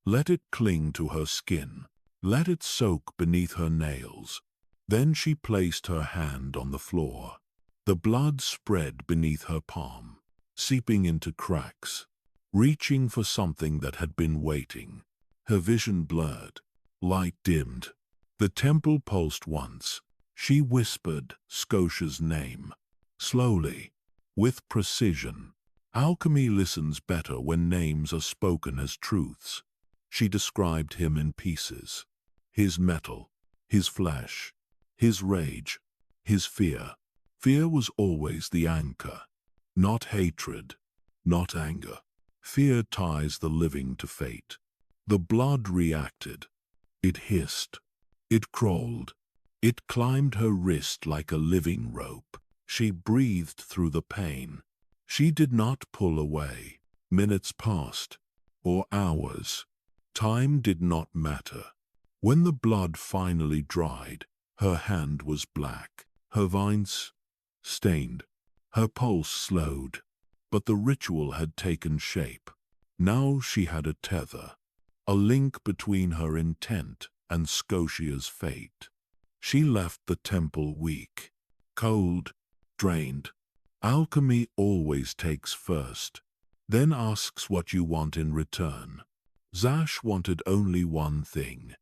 Let it cling to her skin. Let it soak beneath her nails. Then she placed her hand on the floor. The blood spread beneath her palm, seeping into cracks, reaching for something that had been waiting. Her vision blurred. Light dimmed. The temple pulsed once. She whispered Scosia's name. Slowly, with precision. Alchemy listens better when names are spoken as truths. She described him in pieces. His metal, his flesh, his rage, his fear. Fear was always the anchor. Not hatred, not anger. Fear ties the living to fate. The blood reacted. It hissed. It crawled. It climbed her wrist like a living rope. She breathed through the pain. She did not pull away. Minutes passed, or hours. Time did not matter. When the blood finally dried, her hand was black, her veins stained, her pulse slowed. But the ritual had taken shape. Now she had a tether, a link between her intent and Scosia's fate. She left the temple weak, cold, drained. Alchemy always takes first, then asks what you want in return. Zash wanted only one thing,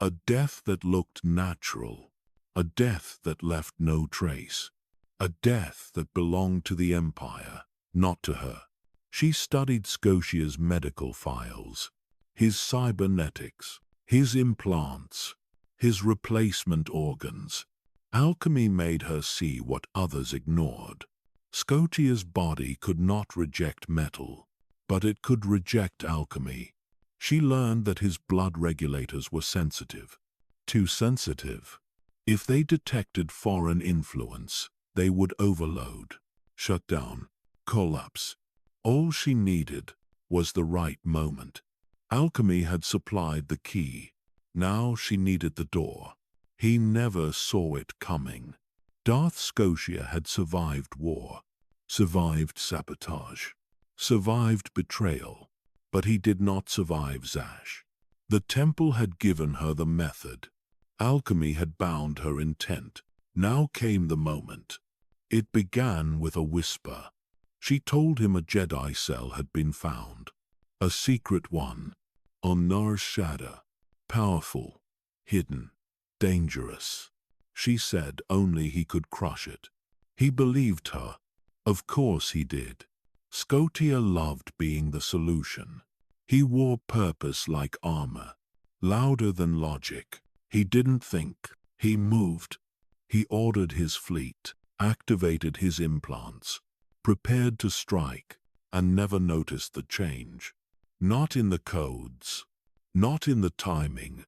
a death that looked natural, a death that left no trace, a death that belonged to the Empire, not to her. She studied Scosia's medical files, his cybernetics, his implants, his replacement organs. Alchemy made her see what others ignored. Scosia's body could not reject metal, but it could reject alchemy. She learned that his blood regulators were sensitive. Too sensitive. If they detected foreign influence, they would overload, shut down, collapse. All she needed was the right moment. Alchemy had supplied the key. Now she needed the door. He never saw it coming. Darth Scosia had survived war, survived sabotage, survived betrayal, but he did not survive Zash. The temple had given her the method. Alchemy had bound her intent. Now came the moment. It began with a whisper. She told him a Jedi cell had been found. A secret one, on Nar's shadow. Powerful, hidden, dangerous. She said only he could crush it. He believed her. Of course he did. Scotia loved being the solution. He wore purpose like armor, louder than logic. He didn't think. He moved. He ordered his fleet, activated his implants, prepared to strike, and never noticed the change. Not in the codes, not in the timing,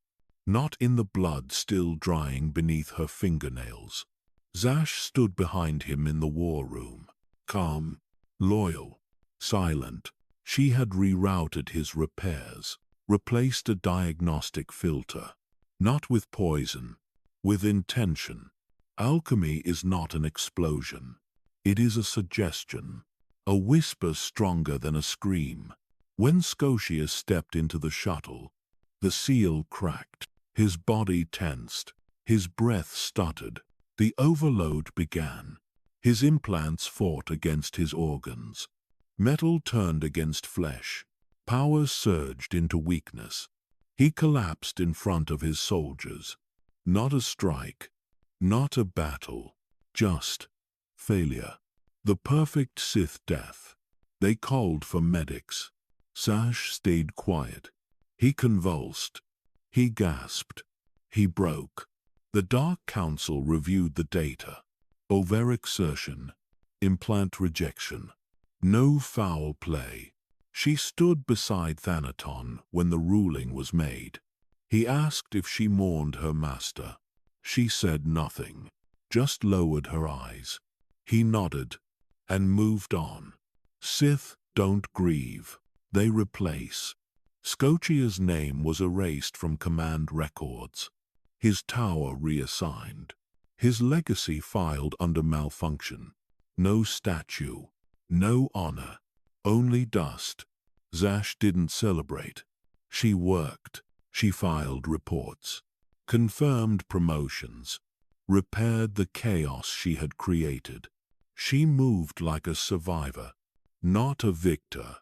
not in the blood still drying beneath her fingernails. Zash stood behind him in the war room, calm, loyal, silent. She had rerouted his repairs, replaced a diagnostic filter. Not with poison, with intention. Alchemy is not an explosion. It is a suggestion, a whisper stronger than a scream. When Scosia stepped into the shuttle, the seal cracked, his body tensed, his breath stuttered. The overload began. His implants fought against his organs. Metal turned against flesh. Power surged into weakness. He collapsed in front of his soldiers. Not a strike, not a battle, just failure. The perfect Sith death. They called for medics. Zash stayed quiet. He convulsed, He gasped. He broke. The Dark Council reviewed the data. Overexertion. Implant rejection. No foul play. She stood beside Thanaton when the ruling was made. He asked if she mourned her master. She said nothing, just lowered her eyes. He nodded and moved on. Sith don't grieve, they replace. Scocia's name was erased from command records. His tower reassigned. His legacy filed under malfunction. No statue, no honor, only dust. Zash didn't celebrate. She worked. She filed reports, confirmed promotions, repaired the chaos she had created. She moved like a survivor, not a victor.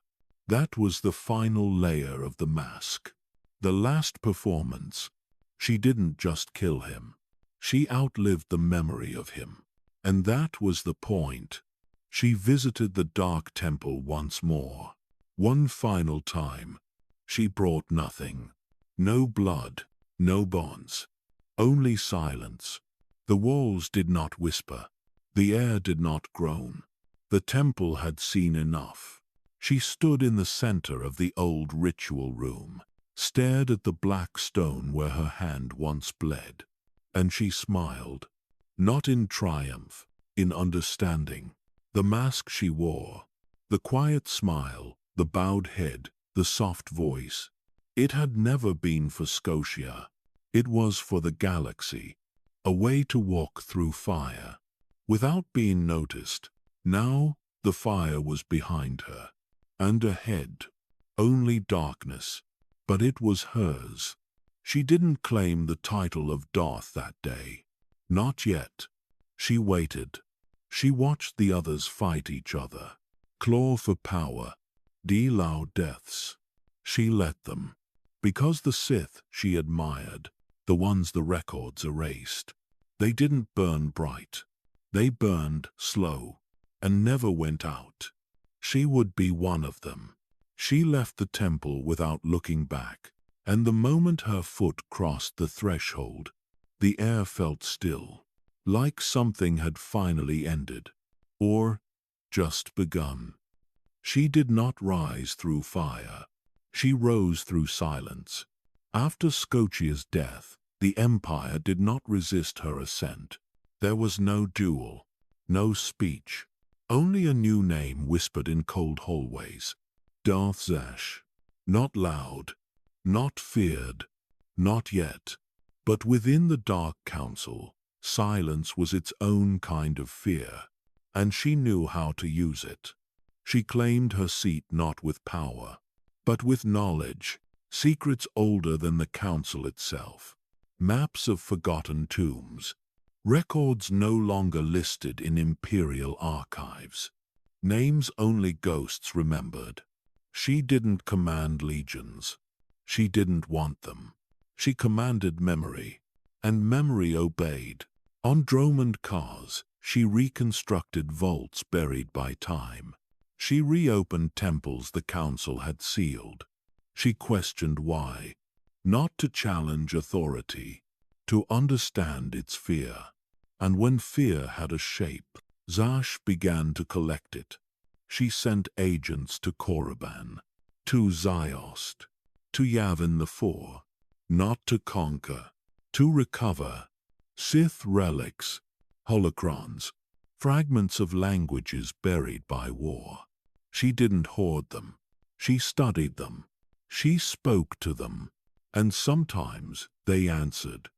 That was the final layer of the mask. The last performance. She didn't just kill him. She outlived the memory of him. And that was the point. She visited the Dark Temple once more. One final time. She brought nothing. No blood, no bonds. Only silence. The walls did not whisper. The air did not groan. The temple had seen enough. She stood in the center of the old ritual room, stared at the black stone where her hand once bled. And she smiled. Not in triumph, in understanding. The mask she wore, the quiet smile, the bowed head, the soft voice. It had never been for Scosia. It was for the galaxy. A way to walk through fire, without being noticed. Now, the fire was behind her. And ahead, only darkness. But it was hers. She didn't claim the title of Darth that day. Not yet. She waited. She watched the others fight each other. Claw for power. Deal out deaths. She let them. Because the Sith she admired, the ones the records erased, they didn't burn bright. They burned slow and never went out. She would be one of them. She left the temple without looking back, and the moment her foot crossed the threshold, the air felt still, like something had finally ended, or just begun. She did not rise through fire. She rose through silence. After Scocia's death, the Empire did not resist her ascent. There was no duel, no speech, only a new name whispered in cold hallways. Darth Zash. Not loud, not feared, not yet. But within the Dark Council, silence was its own kind of fear, and she knew how to use it. She claimed her seat not with power, but with knowledge, secrets older than the Council itself, maps of forgotten tombs, records no longer listed in imperial archives, names only ghosts remembered. She didn't command legions. She didn't want them. She commanded memory, and memory obeyed. On Dromund cars, she reconstructed vaults buried by time. She reopened temples the Council had sealed. She questioned why, not to challenge authority, to understand its fear. And when fear had a shape, Zash began to collect it. She sent agents to Korriban, to Ziost, to Yavin the Four, not to conquer, to recover. Sith relics, holocrons, fragments of languages buried by war. She didn't hoard them. She studied them. She spoke to them. And sometimes they answered.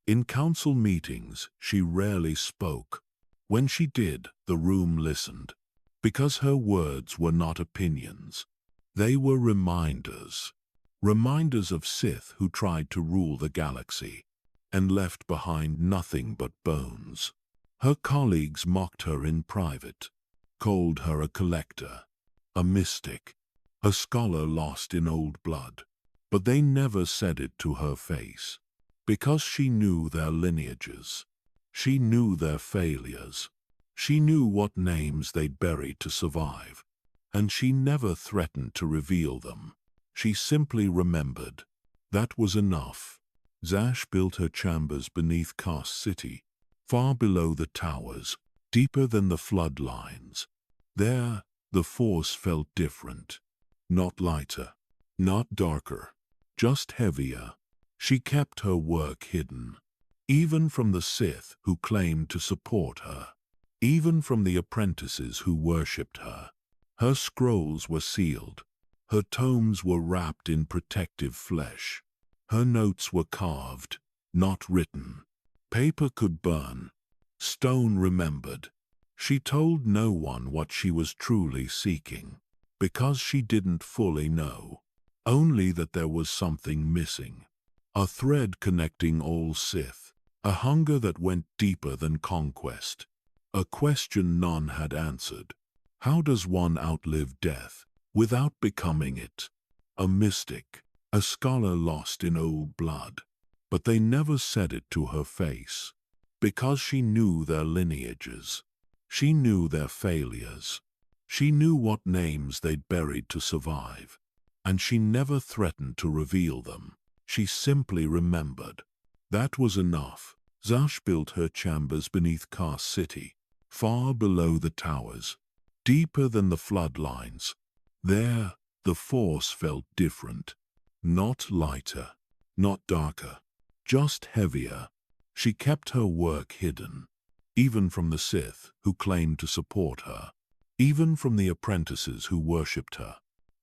In council meetings, she rarely spoke. When she did, the room listened. Because her words were not opinions. They were reminders. Reminders of Sith who tried to rule the galaxy and left behind nothing but bones. Her colleagues mocked her in private, called her a collector, a mystic, a scholar lost in old blood. But they never said it to her face, because she knew their lineages. She knew their failures. She knew what names they'd buried to survive, and she never threatened to reveal them. She simply remembered. That was enough. Zash built her chambers beneath Karst City, far below the towers, deeper than the flood lines. There, the force felt different. Not lighter, not darker, just heavier. She kept her work hidden, even from the Sith who claimed to support her, even from the apprentices who worshipped her. Her scrolls were sealed. Her tomes were wrapped in protective flesh. Her notes were carved, not written. Paper could burn. Stone remembered. She told no one what she was truly seeking, because she didn't fully know. Only that there was something missing. A thread connecting all Sith. A hunger that went deeper than conquest. A question none had answered. How does one outlive death without becoming it? A mystic, a scholar lost in old blood. But they never said it to her face, because she knew their lineages. She knew their failures. She knew what names they'd buried to survive. And she never threatened to reveal them. She simply remembered. That was enough. Zash built her chambers beneath Karst City, far below the towers, deeper than the flood lines. There, the force felt different. Not lighter, not darker, just heavier. She kept her work hidden, even from the Sith who claimed to support her, even from the apprentices who worshipped her.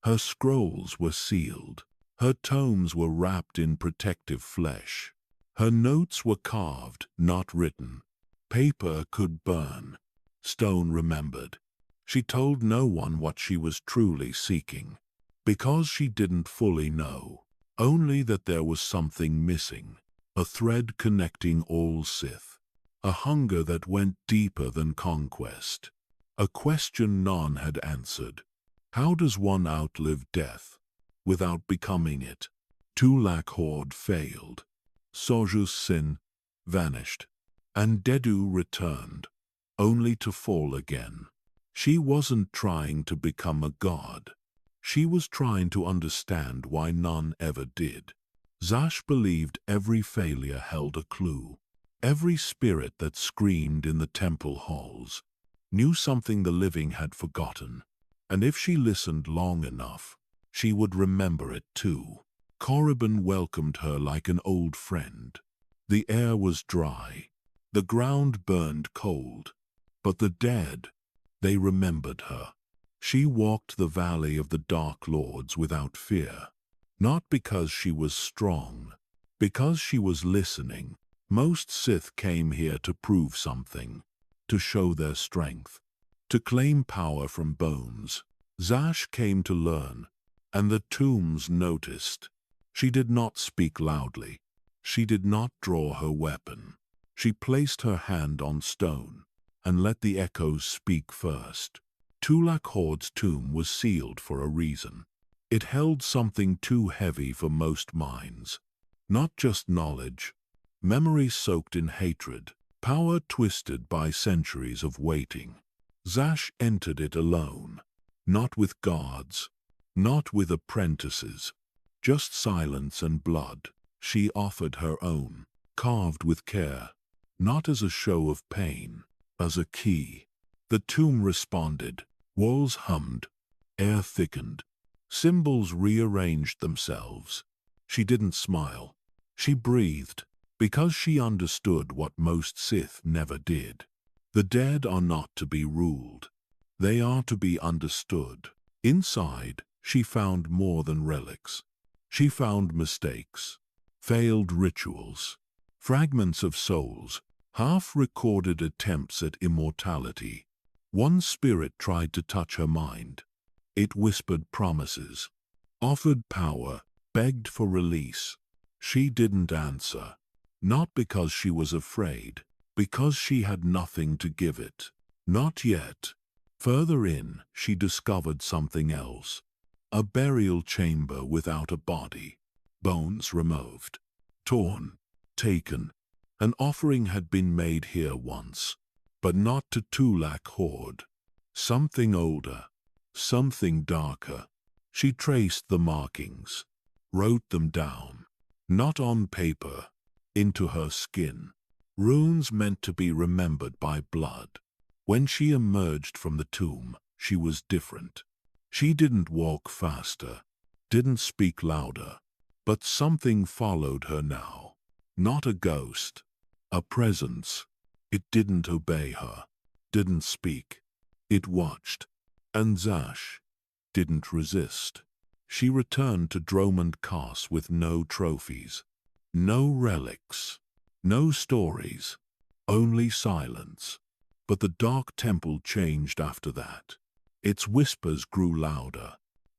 Her scrolls were sealed. Her tomes were wrapped in protective flesh. Her notes were carved, not written. Paper could burn. Stone remembered. She told no one what she was truly seeking, because she didn't fully know. Only that there was something missing. A thread connecting all Sith. A hunger that went deeper than conquest. A question none had answered. How does one outlive death without becoming it? Tulak Horde failed. Soju's sin vanished. And Dedu returned, only to fall again. She wasn't trying to become a god. She was trying to understand why none ever did. Zash believed every failure held a clue. Every spirit that screamed in the temple halls knew something the living had forgotten. And if she listened long enough, she would remember it too. Korriban welcomed her like an old friend. The air was dry. The ground burned cold. But the dead, they remembered her. She walked the valley of the Dark Lords without fear. Not because she was strong, because she was listening. Most Sith came here to prove something, to show their strength, to claim power from bones. Zash came to learn, and the tombs noticed. She did not speak loudly. She did not draw her weapon. She placed her hand on stone and let the echoes speak first. Tulak Horde's tomb was sealed for a reason. It held something too heavy for most minds. Not just knowledge, memory soaked in hatred, power twisted by centuries of waiting. Zash entered it alone, not with guards, not with apprentices, just silence and blood. She offered her own, carved with care, not as a show of pain, as a key. The tomb responded. Walls hummed, air thickened, symbols rearranged themselves. She didn't smile. She breathed, because she understood what most Sith never did. The dead are not to be ruled. They are to be understood. Inside, she found more than relics. She found mistakes, failed rituals, fragments of souls, half-recorded attempts at immortality. One spirit tried to touch her mind. It whispered promises, offered power, begged for release. She didn't answer, not because she was afraid, because she had nothing to give it. Not yet. Further in, she discovered something else. A burial chamber without a body. Bones removed, torn, taken. An offering had been made here once, but not to Tulak Horde. Something older, something darker. She traced the markings, wrote them down. Not on paper, into her skin. Runes meant to be remembered by blood. When she emerged from the tomb, she was different. She didn't walk faster, didn't speak louder, but something followed her now. Not a ghost, a presence. It didn't obey her, didn't speak. It watched. And Zash didn't resist. She returned to Dromund Kaas with no trophies, no relics, no stories, only silence. But the dark temple changed after that. Its whispers grew louder,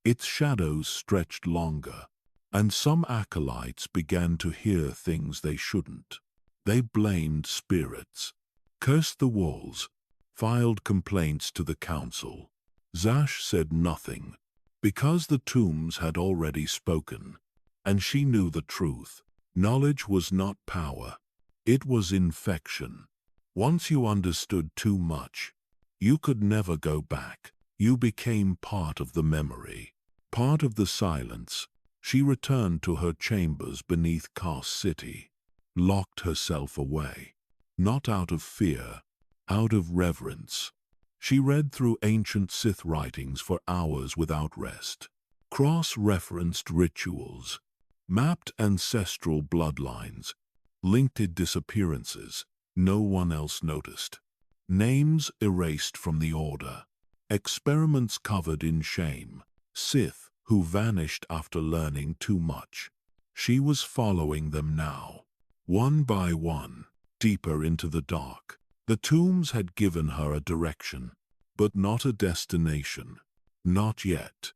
its shadows stretched longer, and some acolytes began to hear things they shouldn't. They blamed spirits, cursed the walls, filed complaints to the council. Zash said nothing, because the tombs had already spoken, and she knew the truth. Knowledge was not power, it was infection. Once you understood too much, you could never go back. You became part of the memory, part of the silence. She returned to her chambers beneath Kaas City, locked herself away, not out of fear, out of reverence. She read through ancient Sith writings for hours without rest, cross-referenced rituals, mapped ancestral bloodlines, linked disappearances no one else noticed, names erased from the Order, experiments covered in shame, Sith who vanished after learning too much. She was following them now, one by one, deeper into the dark. The tombs had given her a direction, but not a destination. Not yet.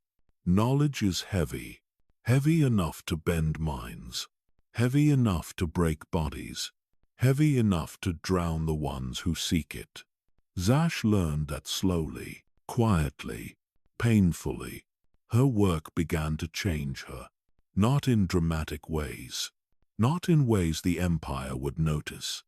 Knowledge is heavy, heavy enough to bend minds, heavy enough to break bodies, heavy enough to drown the ones who seek it. Zash learned that slowly, quietly, painfully. Her work began to change her, not in dramatic ways, not in ways the Empire would notice.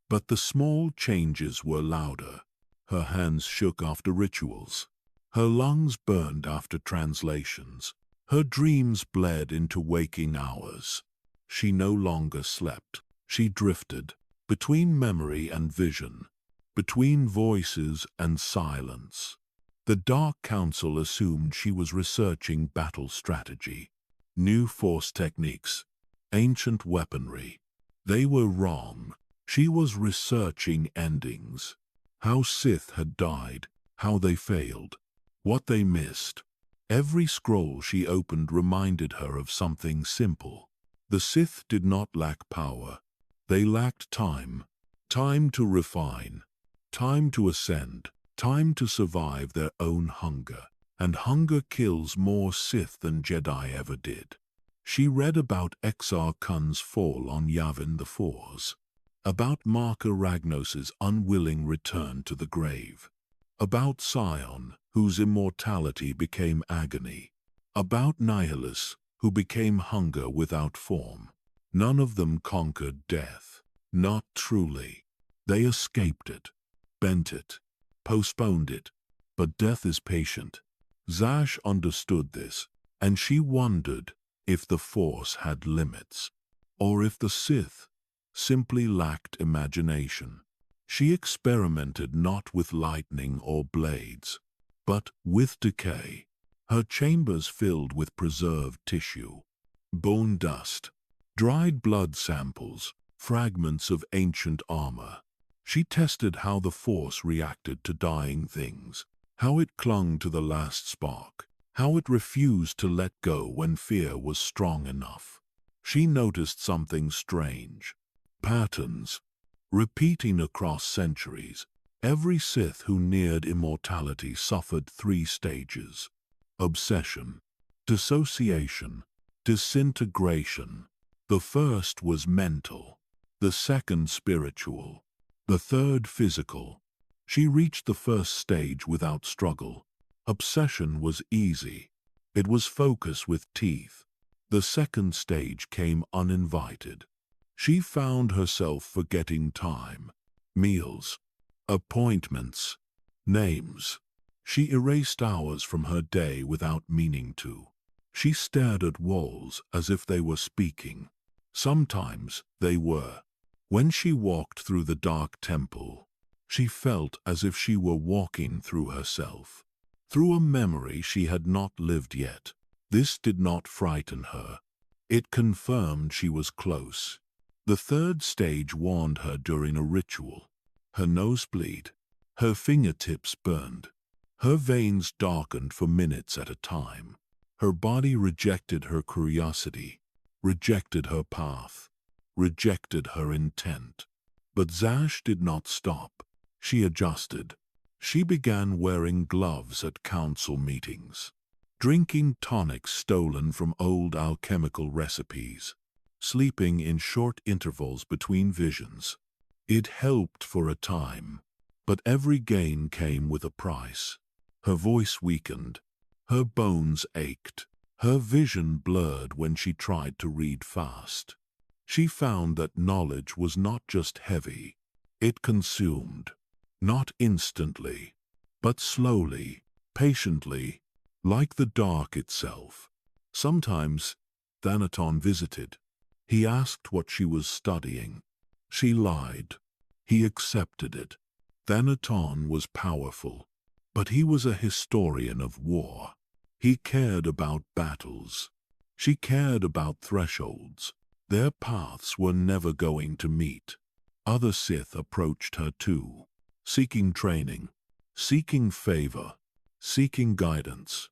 But the small changes were louder. Her hands shook after rituals. Her lungs burned after translations. Her dreams bled into waking hours. She no longer slept. She drifted between memory and vision, between voices and silence. The Dark Council assumed she was researching battle strategy, new force techniques, ancient weaponry. They were wrong. She was researching endings. How Sith had died, how they failed, what they missed. Every scroll she opened reminded her of something simple. The Sith did not lack power. They lacked time. Time to refine. Time to ascend. Time to survive their own hunger. And hunger kills more Sith than Jedi ever did. She read about Exar Kun's fall on Yavin the Fours, about Marka Ragnos's unwilling return to the grave, about Sion, whose immortality became agony, about Nihilus, who became hunger without form. None of them conquered death. Not truly. They escaped it, bent it, postponed it. But death is patient. Zash understood this, and she wondered if the Force had limits, or if the Sith simply lacked imagination. She experimented not with lightning or blades, but with decay. Her chambers filled with preserved tissue, bone dust, dried blood samples, fragments of ancient armor. She tested how the Force reacted to dying things, how it clung to the last spark, how it refused to let go when fear was strong enough. She noticed something strange. Patterns, repeating across centuries. Every Sith who neared immortality suffered 3 stages: obsession, dissociation, disintegration. The first was mental, the second spiritual, the third physical. She reached the first stage without struggle. Obsession was easy. It was focus with teeth. The second stage came uninvited. She found herself forgetting time, meals, appointments, names. She erased hours from her day without meaning to. She stared at walls as if they were speaking. Sometimes they were. When she walked through the dark temple, she felt as if she were walking through herself, through a memory she had not lived yet. This did not frighten her. It confirmed she was close. The third stage warned her during a ritual. Her nose bled. Her fingertips burned. Her veins darkened for minutes at a time. Her body rejected her curiosity, rejected her path, rejected her intent. But Zash did not stop. She adjusted. She began wearing gloves at council meetings, drinking tonics stolen from old alchemical recipes, sleeping in short intervals between visions. It helped for a time, but every gain came with a price. Her voice weakened. Her bones ached. Her vision blurred when she tried to read fast. She found that knowledge was not just heavy. It consumed. Not instantly, but slowly, patiently, like the dark itself. Sometimes Thanaton visited. He asked what she was studying. She lied. He accepted it. Thanaton was powerful, but he was a historian of war. He cared about battles. She cared about thresholds. Their paths were never going to meet. Other Sith approached her too, seeking training, seeking favor, seeking guidance.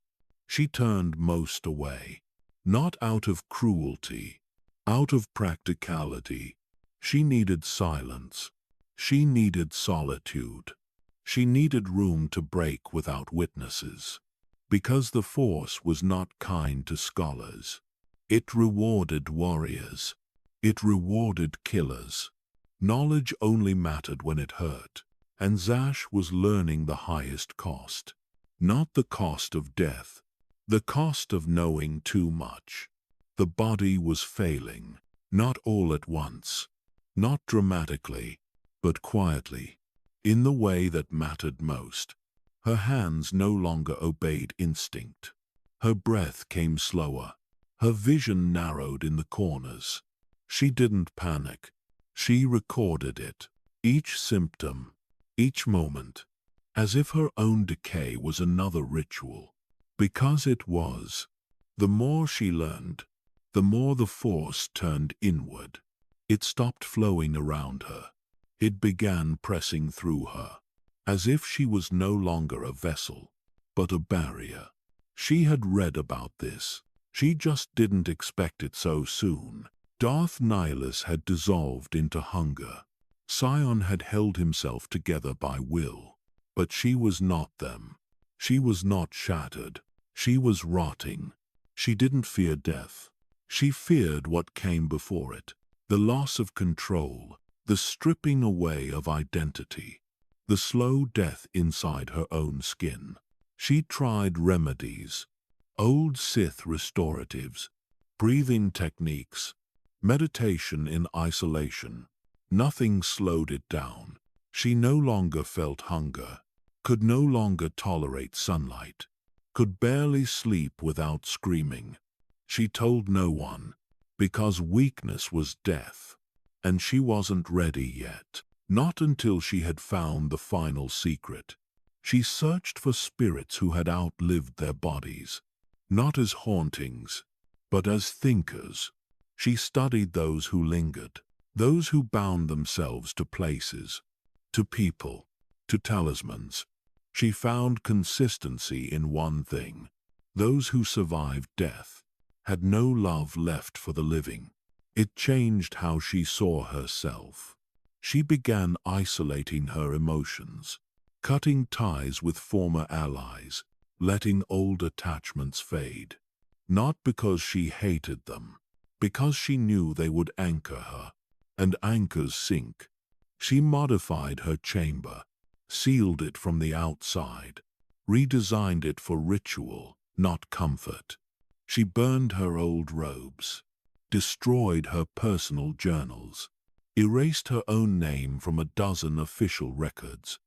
She turned most away, not out of cruelty, out of practicality. She needed silence. She needed solitude. She needed room to break without witnesses. Because the Force was not kind to scholars. It rewarded warriors. It rewarded killers. Knowledge only mattered when it hurt. And Zash was learning the highest cost. Not the cost of death. The cost of knowing too much. The body was failing. Not all at once. Not dramatically, but quietly. In the way that mattered most. Her hands no longer obeyed instinct. Her breath came slower. Her vision narrowed in the corners. She didn't panic. She recorded it. Each symptom, each moment, as if her own decay was another ritual. Because it was. The more she learned, the more the Force turned inward. It stopped flowing around her. It began pressing through her, as if she was no longer a vessel, but a barrier. She had read about this. She just didn't expect it so soon. Darth Nihilus had dissolved into hunger. Sion had held himself together by will. But she was not them. She was not shattered. She was rotting. She didn't fear death. She feared what came before it. The loss of control, the stripping away of identity, the slow death inside her own skin. She tried remedies, old Sith restoratives, breathing techniques, meditation in isolation. Nothing slowed it down. She no longer felt hunger, could no longer tolerate sunlight, could barely sleep without screaming. She told no one, because weakness was death, and she wasn't ready yet. Not until she had found the final secret. She searched for spirits who had outlived their bodies, not as hauntings, but as thinkers. She studied those who lingered, those who bound themselves to places, to people, to talismans. She found consistency in one thing. Those who survived death had no love left for the living. It changed how she saw herself. She began isolating her emotions, cutting ties with former allies, letting old attachments fade. Not because she hated them, because she knew they would anchor her, and anchors sink. She modified her chamber, sealed it from the outside, redesigned it for ritual, not comfort. She burned her old robes, destroyed her personal journals, erased her own name from a dozen official records.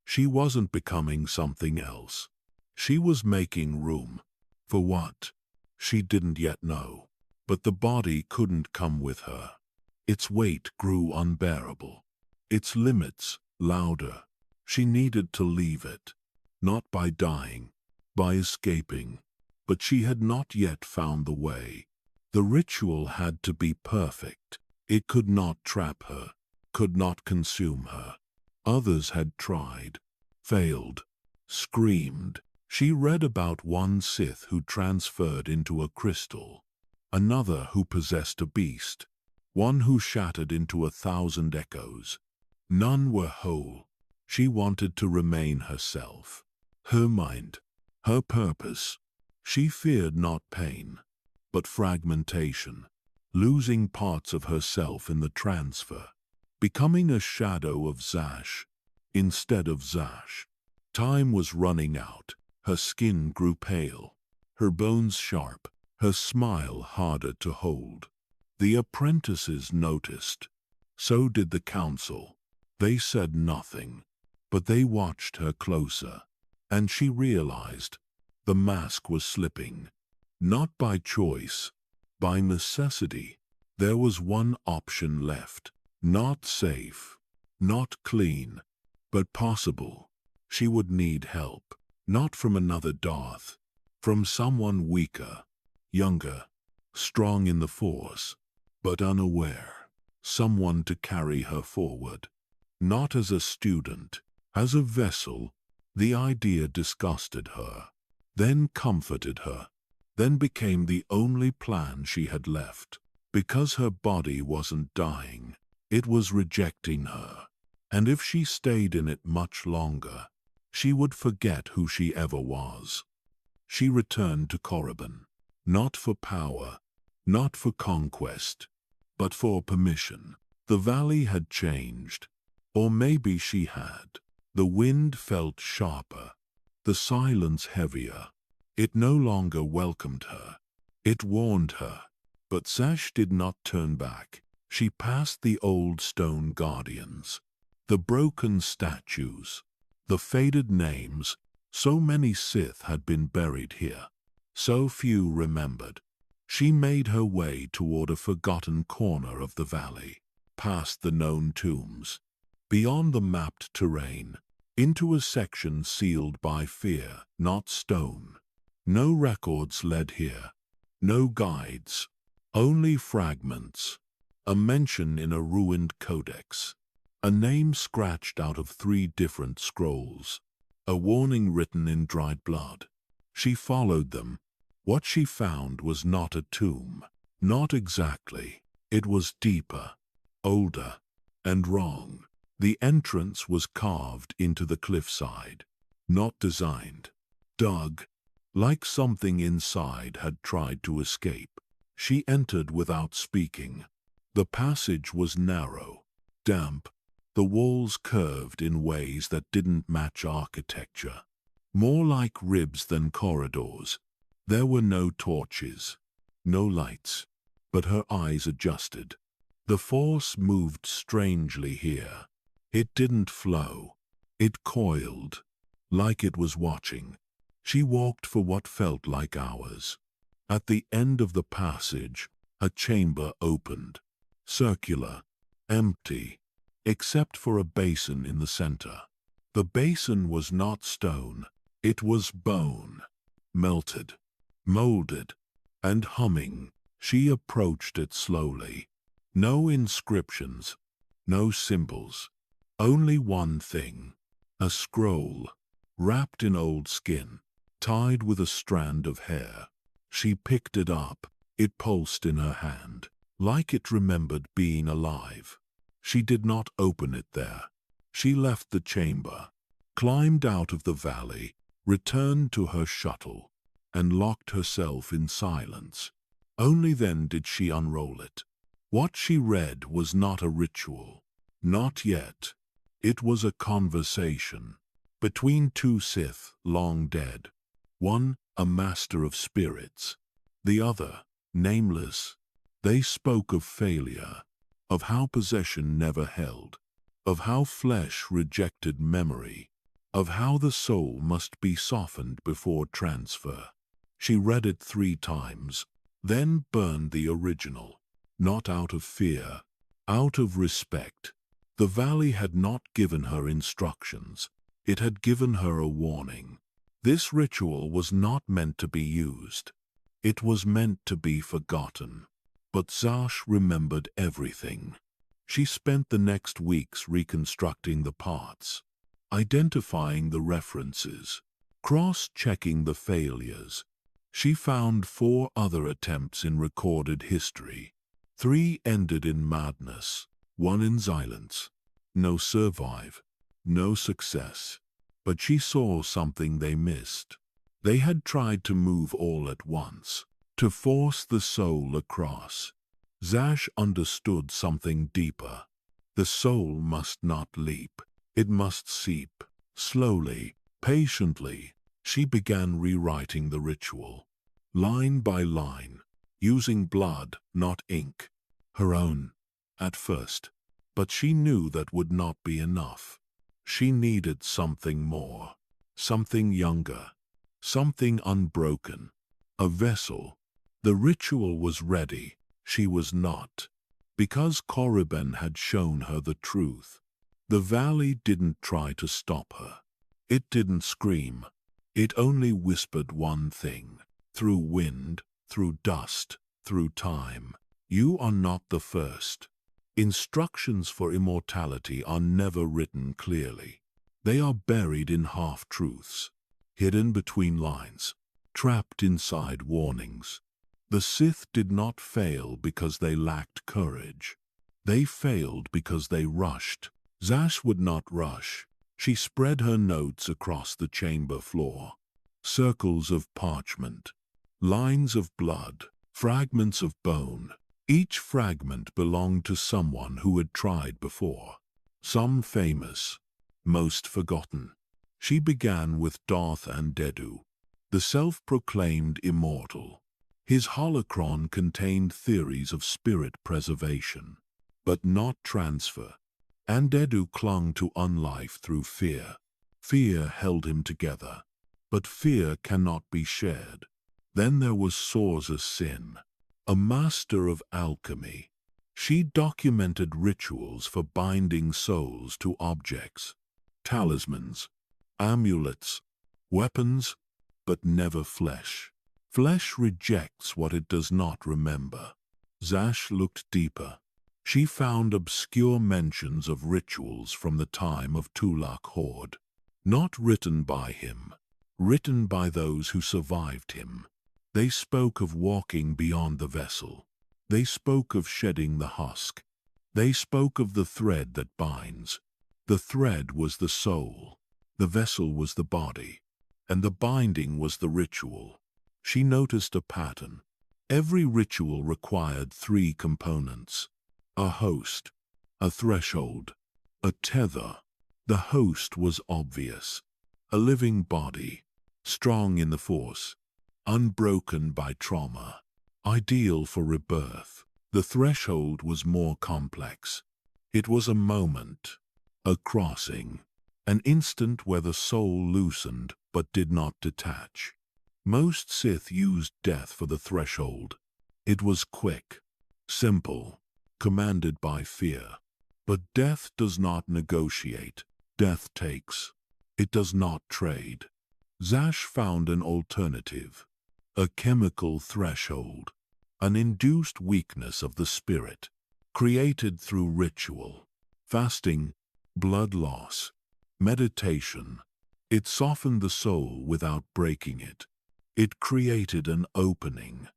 She wasn't becoming something else. She was making room. For what? She didn't yet know. But the body couldn't come with her. Its weight grew unbearable. Its limits louder. She needed to leave it, not by dying, by escaping. But she had not yet found the way. The ritual had to be perfect. It could not trap her, could not consume her. Others had tried, failed, screamed. She read about one Sith who transferred into a crystal, another who possessed a beast, one who shattered into 1,000 echoes. None were whole. She wanted to remain herself, her mind, her purpose. She feared not pain, but fragmentation, losing parts of herself in the transfer, becoming a shadow of Zash instead of Zash. Time was running out. Her skin grew pale, her bones sharp, her smile harder to hold. The apprentices noticed. So did the council. They said nothing, but they watched her closer, and she realized the mask was slipping. Not by choice, by necessity. There was one option left. Not safe, not clean, but possible. She would need help. Not from another Darth, from someone weaker, younger, strong in the Force, but unaware. Someone to carry her forward. Not as a student, as a vessel. The idea disgusted her, then comforted her, then became the only plan she had left. Because her body wasn't dying, it was rejecting her. And if she stayed in it much longer, she would forget who she ever was. She returned to Korriban, not for power, not for conquest, but for permission. The valley had changed, or maybe she had. The wind felt sharper, the silence heavier. It no longer welcomed her. It warned her. But Zash did not turn back. She passed the old stone guardians, the broken statues, the faded names. So many Sith had been buried here. So few remembered. She made her way toward a forgotten corner of the valley, past the known tombs, beyond the mapped terrain, into a section sealed by fear, not stone. No records led here, no guides, only fragments, a mention in a ruined codex, a name scratched out of 3 different scrolls, a warning written in dried blood. She followed them. What she found was not a tomb. Not exactly. It was deeper, older, and wrong. The entrance was carved into the cliffside, not designed. Dug, like something inside had tried to escape. She entered without speaking. The passage was narrow, damp. The walls curved in ways that didn't match architecture. More like ribs than corridors. There were no torches, no lights, but her eyes adjusted. The Force moved strangely here. It didn't flow. It coiled, like it was watching. She walked for what felt like hours. At the end of the passage, a chamber opened. Circular, empty, except for a basin in the center. The basin was not stone. It was bone, melted, molded, and humming. She approached it slowly. No inscriptions, no symbols. Only one thing, a scroll, wrapped in old skin, tied with a strand of hair. She picked it up. It pulsed in her hand, like it remembered being alive. She did not open it there. She left the chamber, climbed out of the valley, returned to her shuttle, and locked herself in silence. Only then did she unroll it. What she read was not a ritual. Not yet. It was a conversation between 2 Sith long dead. One, a master of spirits. The other, nameless. They spoke of failure, of how possession never held, of how flesh rejected memory, of how the soul must be softened before transfer. She read it 3 times, then burned the original, not out of fear, out of respect. The valley had not given her instructions, it had given her a warning. This ritual was not meant to be used. It was meant to be forgotten. But Zash remembered everything. She spent the next weeks reconstructing the parts, identifying the references, cross-checking the failures. She found 4 other attempts in recorded history. 3 ended in madness, 1 in silence. No survive, no success. But she saw something they missed. They had tried to move all at once, to force the soul across. Zash understood something deeper. The soul must not leap. It must seep. Slowly, patiently, she began rewriting the ritual. Line by line, using blood, not ink. Her own, at first. But she knew that would not be enough. She needed something more. Something younger. Something unbroken. A vessel. The ritual was ready. She was not. Because Korriban had shown her the truth. The valley didn't try to stop her. It didn't scream. It only whispered one thing. Through wind, through dust, through time. You are not the first. Instructions for immortality are never written clearly. They are buried in half-truths, hidden between lines, trapped inside warnings. The Sith did not fail because they lacked courage. They failed because they rushed. Zash would not rush. She spread her notes across the chamber floor. Circles of parchment, lines of blood, fragments of bone. Each fragment belonged to someone who had tried before. Some famous, most forgotten. She began with Darth Zash, the self-proclaimed immortal. His holocron contained theories of spirit preservation, but not transfer. Zash clung to unlife through fear. Fear held him together, but fear cannot be shared. Then there was Scosia Sin, a master of alchemy. She documented rituals for binding souls to objects, talismans, amulets, weapons, but never flesh. Flesh rejects what it does not remember. Zash looked deeper. She found obscure mentions of rituals from the time of Tulak Horde, not written by him, written by those who survived him. They spoke of walking beyond the vessel. They spoke of shedding the husk. They spoke of the thread that binds. The thread was the soul. The vessel was the body. And the binding was the ritual. She noticed a pattern. Every ritual required 3 components. A host, a threshold, a tether. The host was obvious. A living body, strong in the force, unbroken by trauma, ideal for rebirth. The threshold was more complex. It was a moment, a crossing, an instant where the soul loosened but did not detach. Most Sith used death for the threshold. It was quick, simple, commanded by fear. But death does not negotiate. Death takes. It does not trade. Zash found an alternative. A chemical threshold, an induced weakness of the spirit, created through ritual, fasting, blood loss, meditation. It softened the soul without breaking it. It created an opening.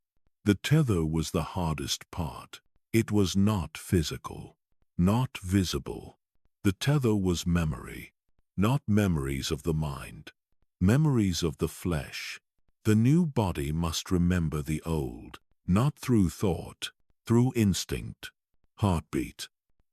The tether was the hardest part. It was not physical, not visible. The tether was memory, not memories of the mind, memories of the flesh. The new body must remember the old, not through thought, through instinct, heartbeat,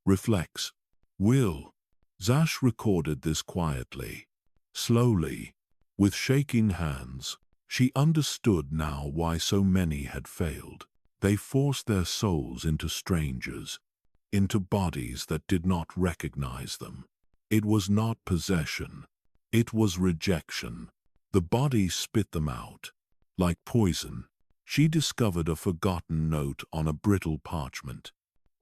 reflex, will. Zash recorded this quietly, slowly, with shaking hands. She understood now why so many had failed. They forced their souls into strangers, into bodies that did not recognize them. It was not possession. It was rejection. The body spit them out, like poison. she discovered a forgotten note on a brittle parchment,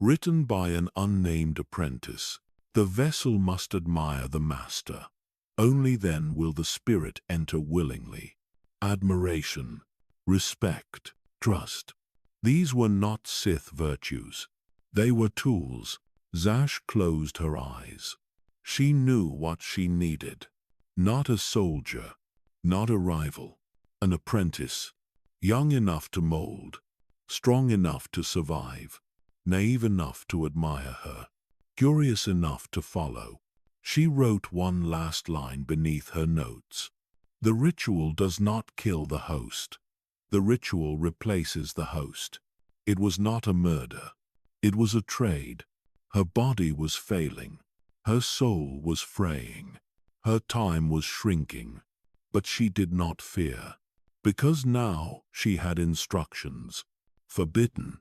written by an unnamed apprentice. The vessel must admire the master. Only then will the spirit enter willingly. Admiration, respect, trust. These were not Sith virtues. They were tools. Zash closed her eyes. She knew what she needed. Not a soldier, not a rival, an apprentice, young enough to mold, strong enough to survive, naive enough to admire her, curious enough to follow. She wrote one last line beneath her notes. The ritual does not kill the host. The ritual replaces the host. It was not a murder. It was a trade. Her body was failing. Her soul was fraying. Her time was shrinking. But she did not fear, because now she had instructions. Forbidden,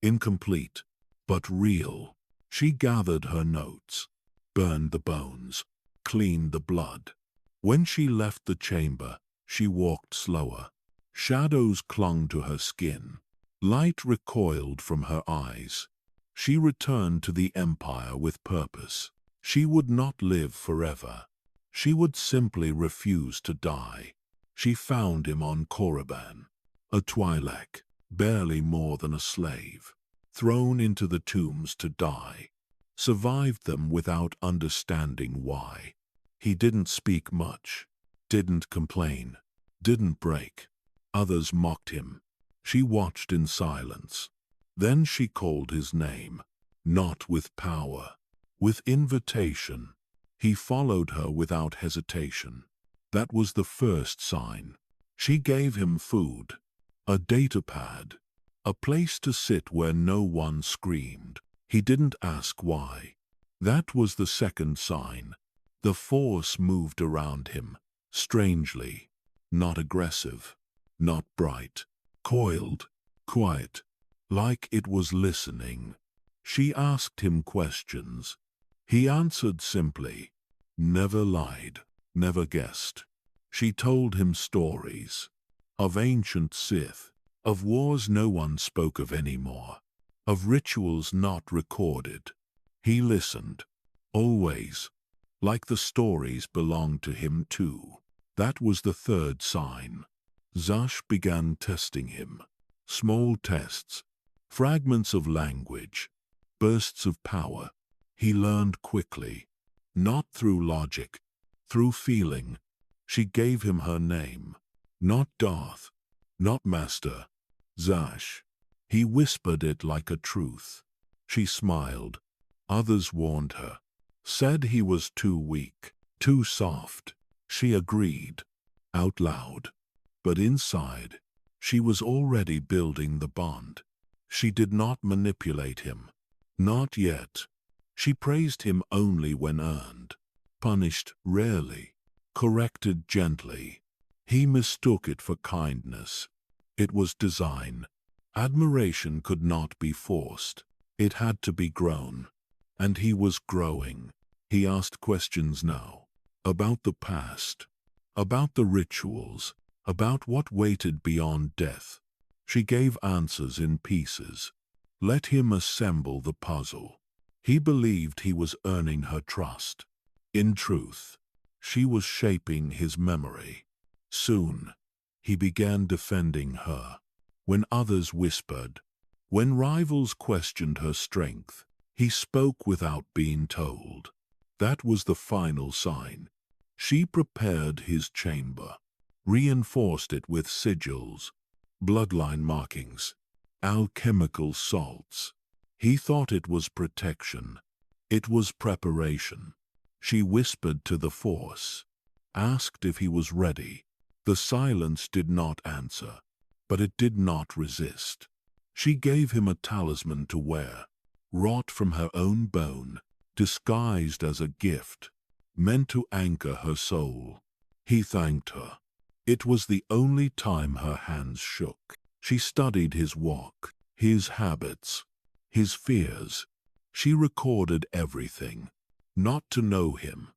incomplete, but real. She gathered her notes, burned the bones, cleaned the blood. When she left the chamber, she walked slower. Shadows clung to her skin. Light recoiled from her eyes. She returned to the Empire with purpose. She would not live forever. She would simply refuse to die. She found him on Korriban, a Twi'lek, barely more than a slave, thrown into the tombs to die. Survived them without understanding why. He didn't speak much, didn't complain, didn't break. Others mocked him. She watched in silence. Then she called his name, not with power, with invitation. He followed her without hesitation. That was the first sign. She gave him food, a datapad, a place to sit where no one screamed. He didn't ask why. That was the second sign. The force moved around him, strangely, not aggressive, not bright, coiled, quiet, like it was listening. She asked him questions. He answered simply, never lied, never guessed. She told him stories of ancient Sith, of wars no one spoke of anymore, of rituals not recorded. He listened, always, like the stories belonged to him too. That was the third sign. Zash began testing him. Small tests, fragments of language, bursts of power. He learned quickly, not through logic, through feeling. She gave him her name. Not Darth, not Master, Zash. He whispered it like a truth. She smiled. Others warned her, said he was too weak, too soft. She agreed, out loud. But inside, she was already building the bond. She did not manipulate him. Not yet. She praised him only when earned, punished rarely, corrected gently. He mistook it for kindness. It was design. Admiration could not be forced. It had to be grown. And he was growing. He asked questions now, about the past, about the rituals, about what waited beyond death. She gave answers in pieces. Let him assemble the puzzle. He believed he was earning her trust. In truth, she was shaping his memory. Soon, he began defending her. When others whispered, when rivals questioned her strength, he spoke without being told. That was the final sign. She prepared his chamber, reinforced it with sigils, bloodline markings, alchemical salts. He thought it was protection. It was preparation. She whispered to the Force, asked if he was ready. The silence did not answer, but it did not resist. She gave him a talisman to wear, wrought from her own bone, disguised as a gift, meant to anchor her soul. He thanked her. It was the only time her hands shook. She studied his walk, his habits, his fears. She recorded everything, not to know him,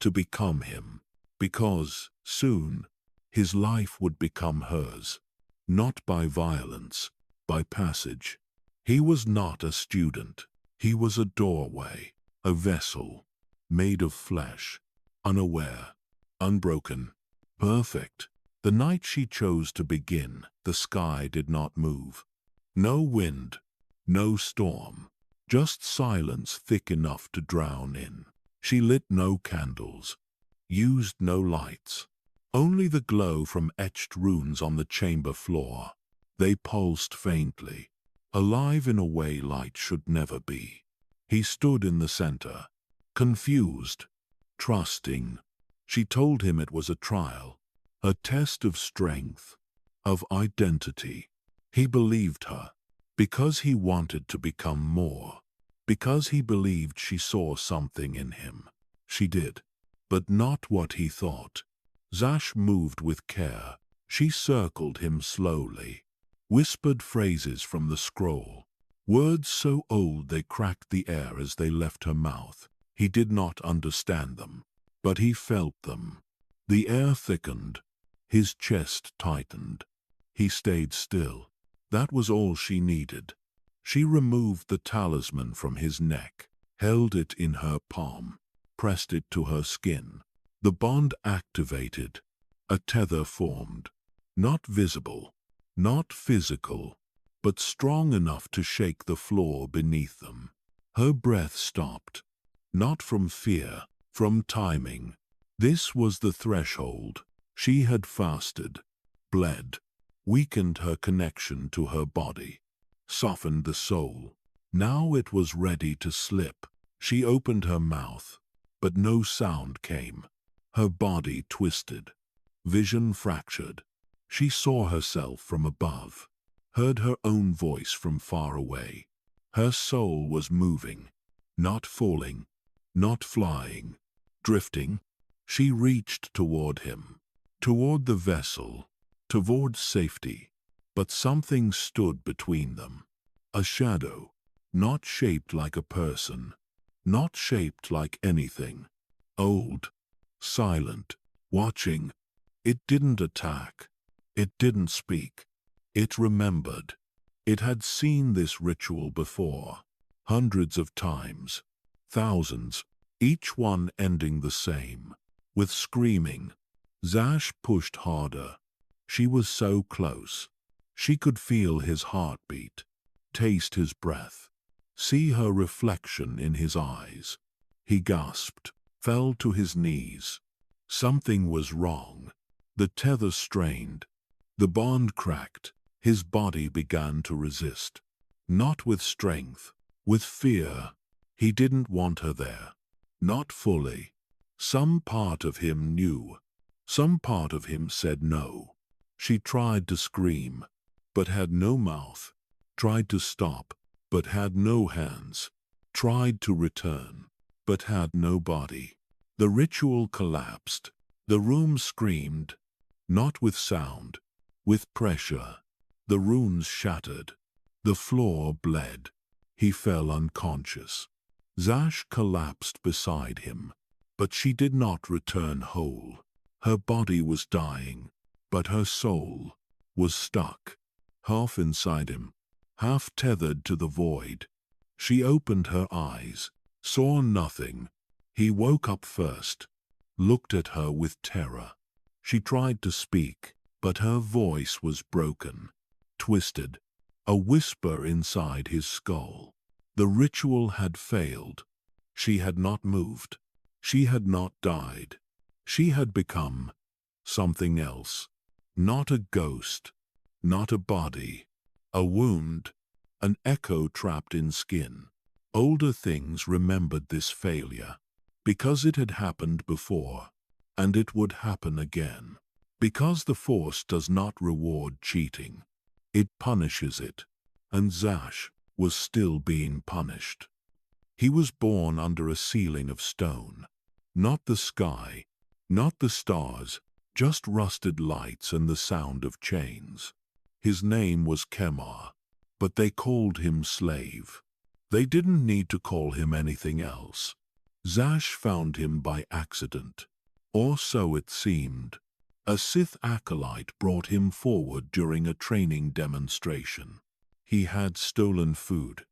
to become him, because, soon, his life would become hers. not by violence, by passage. He was not a student. He was a doorway, a vessel, made of flesh, unaware, unbroken, perfect. The night she chose to begin, the sky did not move. No wind, no storm, just silence thick enough to drown in. She lit no candles, used no lights, only the glow from etched runes on the chamber floor. They pulsed faintly, alive in a way light should never be. He stood in the center, confused, trusting. She told him it was a trial, a test of strength, of identity. He believed her, because he wanted to become more, because he believed she saw something in him. She did, but not what he thought. Zash moved with care. She circled him slowly, whispered phrases from the scroll, words so old they cracked the air as they left her mouth. He did not understand them, but he felt them. The air thickened, his chest tightened. He stayed still. That was all she needed. She removed the talisman from his neck, held it in her palm, pressed it to her skin. The bond activated. A tether formed, not visible, not physical, but strong enough to shake the floor beneath them. Her breath stopped, not from fear, from timing. This was the threshold. She had fasted, bled, weakened her connection to her body, softened the soul. Now it was ready to slip. She opened her mouth, but no sound came. Her body twisted, vision fractured. She saw herself from above, heard her own voice from far away. Her soul was moving, not falling, not flying, drifting. She reached toward him, toward the vessel, toward safety. But something stood between them. A shadow, not shaped like a person, not shaped like anything. Old, silent, watching. It didn't attack. It didn't speak. It remembered. It had seen this ritual before, hundreds of times, thousands, each one ending the same, with screaming. Zash pushed harder. She was so close. She could feel his heartbeat, taste his breath, see her reflection in his eyes. He gasped, fell to his knees. Something was wrong. The tether strained. The bond cracked. His body began to resist. Not with strength, with fear. He didn't want her there. Not fully. Some part of him knew. Some part of him said no. She tried to scream, but had no mouth. Tried to stop, but had no hands. Tried to return, but had no body. The ritual collapsed. The room screamed, not with sound, with pressure. The runes shattered. The floor bled. He fell unconscious. Zash collapsed beside him, but she did not return whole. Her body was dying, but her soul was stuck, half inside him, half tethered to the void. She opened her eyes, saw nothing. He woke up first, looked at her with terror. She tried to speak, but her voice was broken, twisted, a whisper inside his skull. The ritual had failed. She had not moved. She had not died. She had become something else. Not a ghost, not a body, a wound, an echo trapped in skin. Older things remembered this failure, because it had happened before, and it would happen again. Because the Force does not reward cheating, it punishes it, and Zash was still being punished. He was born under a ceiling of stone, not the sky, not the stars, just rusted lights and the sound of chains. His name was Kamar, but they called him slave. They didn't need to call him anything else. Zash found him by accident, or so it seemed. A Sith acolyte brought him forward during a training demonstration. He had stolen food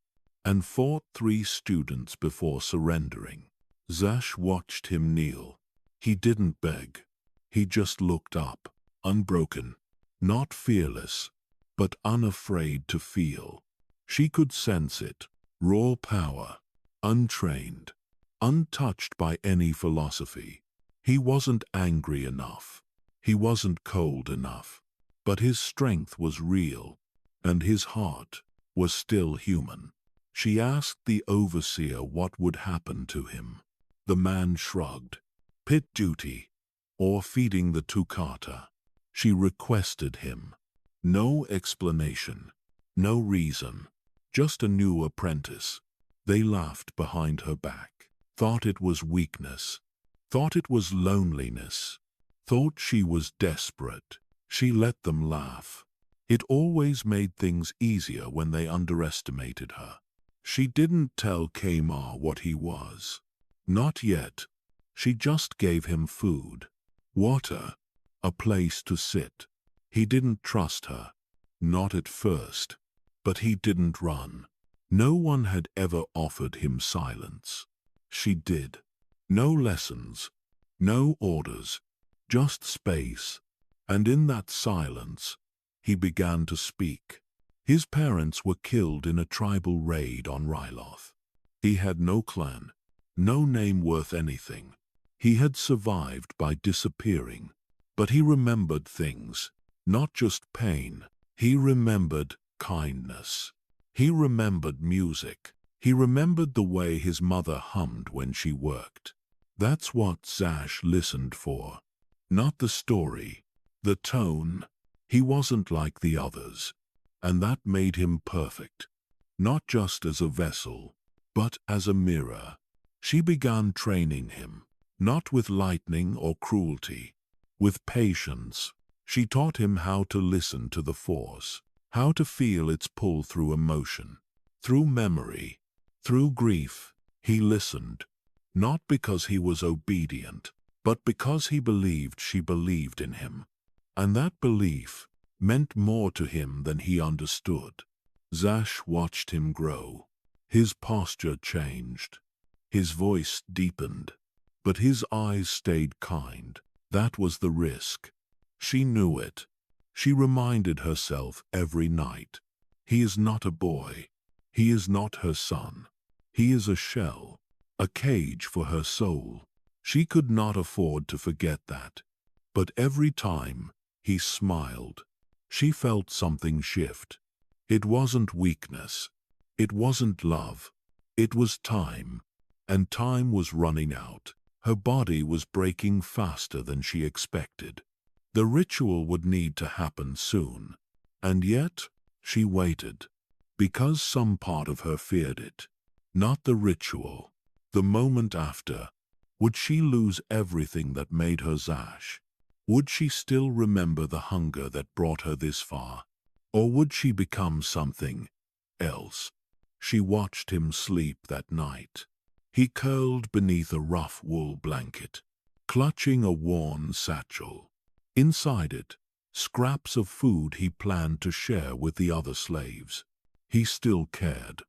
and fought 3 students before surrendering. Zash watched him kneel. He didn't beg. He just looked up, unbroken, not fearless, but unafraid to feel. She could sense it, raw power, untrained, untouched by any philosophy. He wasn't angry enough. He wasn't cold enough. But his strength was real, and his heart was still human. She asked the overseer what would happen to him. The man shrugged. Pit duty, or feeding the Tukata. She requested him. No explanation, no reason, just a new apprentice. They laughed behind her back, thought it was weakness, thought it was loneliness, thought she was desperate. She let them laugh. It always made things easier when they underestimated her. She didn't tell Kamar what he was. Not yet. She just gave him food, water, a place to sit. He didn't trust her. Not at first. But he didn't run. No one had ever offered him silence. She did. No lessons, no orders, just space. And in that silence, he began to speak. His parents were killed in a tribal raid on Ryloth. He had no clan, no name worth anything. He had survived by disappearing. But he remembered things, not just pain. He remembered kindness. He remembered music. He remembered the way his mother hummed when she worked. That's what Zash listened for. Not the story, the tone. He wasn't like the others. And that made him perfect. Not just as a vessel, but as a mirror. She began training him, not with lightning or cruelty, with patience. She taught him how to listen to the Force, how to feel its pull through emotion, through memory, through grief. He listened, not because he was obedient, but because he believed she believed in him. And that belief meant more to him than he understood. Zash watched him grow. His posture changed. His voice deepened. But his eyes stayed kind. That was the risk. She knew it. She reminded herself every night. He is not a boy. He is not her son. He is a shell, a cage for her soul. She could not afford to forget that. But every time he smiled, she felt something shift. It wasn't weakness. It wasn't love. It was time. And time was running out. Her body was breaking faster than she expected. The ritual would need to happen soon. And yet, she waited. Because some part of her feared it. Not the ritual. The moment after. Would she lose everything that made her Zash? Would she still remember the hunger that brought her this far? Or would she become something else? She watched him sleep that night. He curled beneath a rough wool blanket, clutching a worn satchel. Inside it, scraps of food he planned to share with the other slaves. He still cared.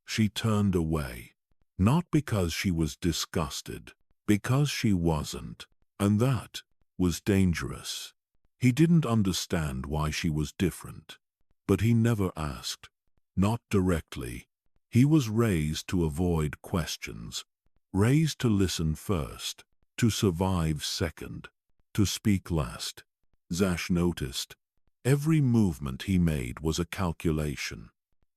She turned away. Not because she was disgusted, because she wasn't. And that was dangerous. He didn't understand why she was different. But he never asked. Not directly. He was raised to avoid questions, raised to listen first, to survive second, to speak last. Zash noticed. Every movement he made was a calculation.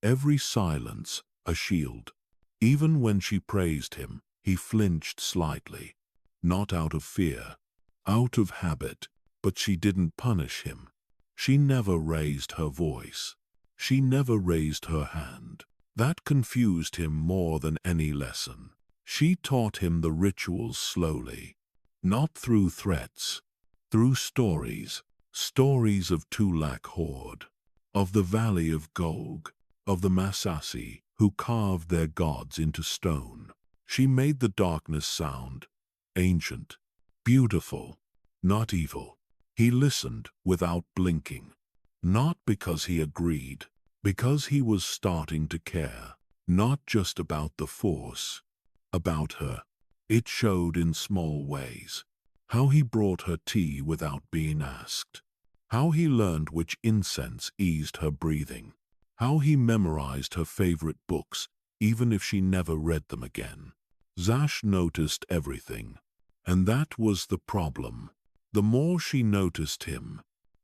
Every silence, a shield. Even when she praised him, he flinched slightly. Not out of fear, out of habit, but she didn't punish him. She never raised her voice. She never raised her hand. That confused him more than any lesson. She taught him the rituals slowly, not through threats, through stories. Stories of Tulak Horde, of the Valley of Golg, of the Masasi who carved their gods into stone. She made the darkness sound ancient, beautiful, not evil. He listened without blinking. Not because he agreed, because he was starting to care. Not just about the Force, about her. It showed in small ways. How he brought her tea without being asked. How he learned which incense eased her breathing. How he memorized her favorite books, even if she never read them again. Zash noticed everything. And that was the problem. The more she noticed him,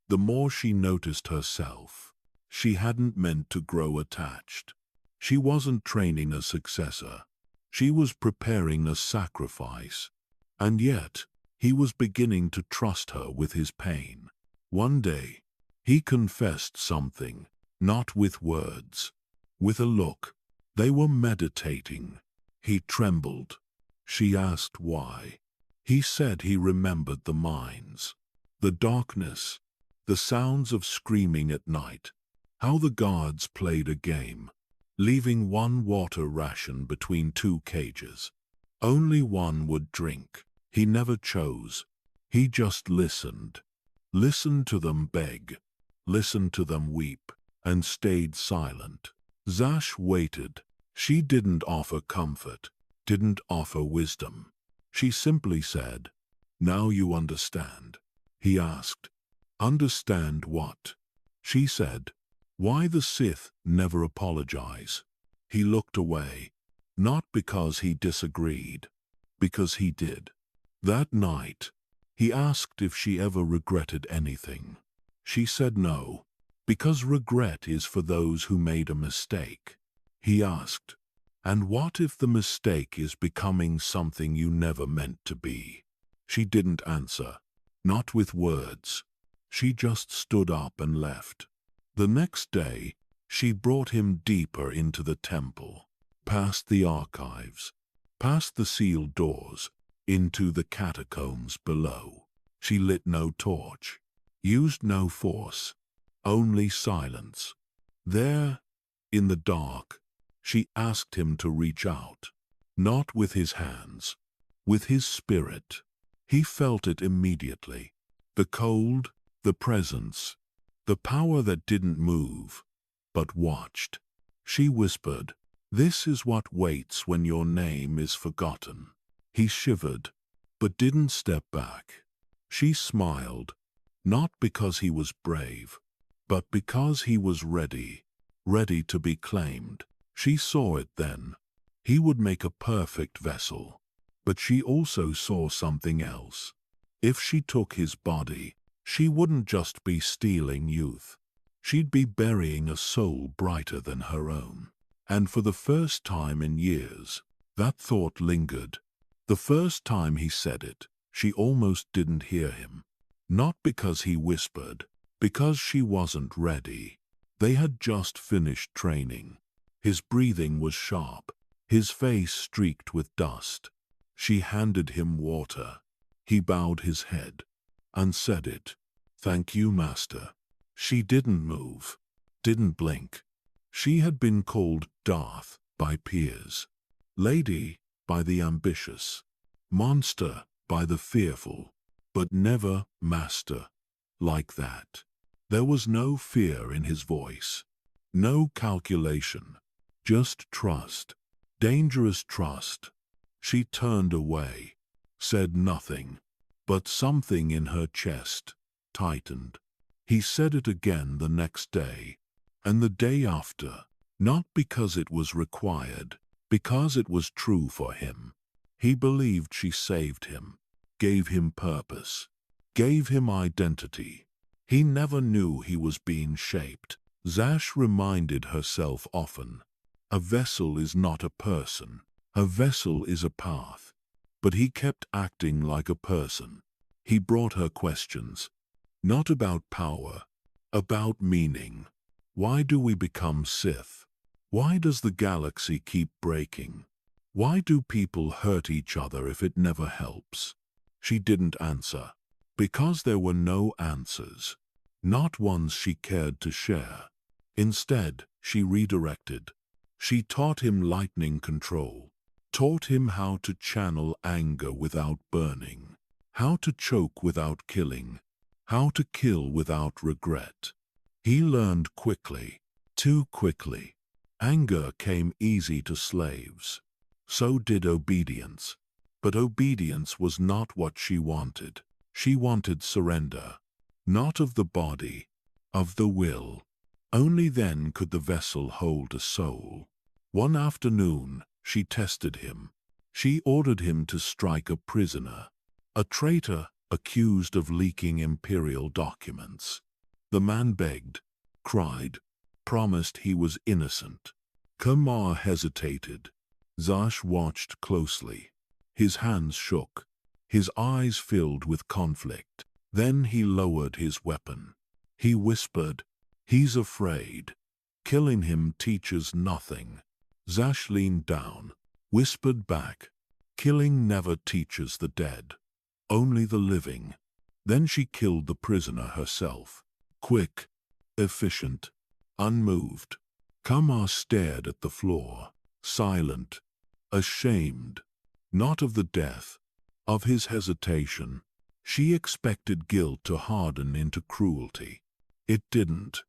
the more she noticed herself. She hadn't meant to grow attached. She wasn't training a successor. She was preparing a sacrifice. And yet, he was beginning to trust her with his pain. One day, he confessed something, not with words, with a look. They were meditating. He trembled. She asked why. He said he remembered the mines, the darkness, the sounds of screaming at night, how the guards played a game, leaving one water ration between two cages. Only one would drink. He never chose. He just listened. Listened to them beg, listened to them weep, and stayed silent. Zash waited. She didn't offer comfort, didn't offer wisdom. She simply said, "Now you understand." He asked, "Understand what?" She said, "Why the Sith never apologize." He looked away, not because he disagreed, because he did. That night, he asked if she ever regretted anything. She said no, because regret is for those who made a mistake. He asked, "And what if the mistake is becoming something you never meant to be?" She didn't answer, not with words. She just stood up and left. The next day, she brought him deeper into the temple, past the archives, past the sealed doors, into the catacombs below. She lit no torch, used no force, only silence. There, in the dark, she asked him to reach out, not with his hands, with his spirit. He felt it immediately. The cold, the presence, the power that didn't move, but watched. She whispered, "This is what waits when your name is forgotten." He shivered, but didn't step back. She smiled, not because he was brave, but because he was ready, ready to be claimed. She saw it then. He would make a perfect vessel. But she also saw something else. If she took his body, she wouldn't just be stealing youth. She'd be burying a soul brighter than her own. And for the first time in years, that thought lingered. The first time he said it, she almost didn't hear him. Not because he whispered, because she wasn't ready. They had just finished training. His breathing was sharp, his face streaked with dust. She handed him water. He bowed his head and said it. "Thank you, Master." She didn't move, didn't blink. She had been called Darth by peers, Lady by the ambitious, Monster by the fearful, but never Master like that. There was no fear in his voice, no calculation, just trust, dangerous trust. She turned away, said nothing, but something in her chest tightened. He said it again the next day, and the day after, not because it was required, because it was true for him. He believed she saved him, gave him purpose, gave him identity. He never knew he was being shaped. Zash reminded herself often, a vessel is not a person, a vessel is a path. But he kept acting like a person. He brought her questions, not about power, about meaning. Why do we become Sith? Why does the galaxy keep breaking? Why do people hurt each other if it never helps? She didn't answer, because there were no answers, not ones she cared to share. Instead, she redirected. She taught him lightning control, taught him how to channel anger without burning, how to choke without killing, how to kill without regret. He learned quickly, too quickly. Anger came easy to slaves. So did obedience. But obedience was not what she wanted. She wanted surrender. Not of the body, of the will. Only then could the vessel hold a soul. One afternoon, she tested him. She ordered him to strike a prisoner, a traitor accused of leaking imperial documents. The man begged, cried, promised he was innocent. Kamar hesitated. Zash watched closely. His hands shook. His eyes filled with conflict. Then he lowered his weapon. He whispered, "He's afraid. Killing him teaches nothing." Zash leaned down, whispered back, "Killing never teaches the dead, only the living." Then she killed the prisoner herself. Quick, efficient, unmoved. Kamar stared at the floor, silent, ashamed, not of the death, of his hesitation. She expected guilt to harden into cruelty. It didn't.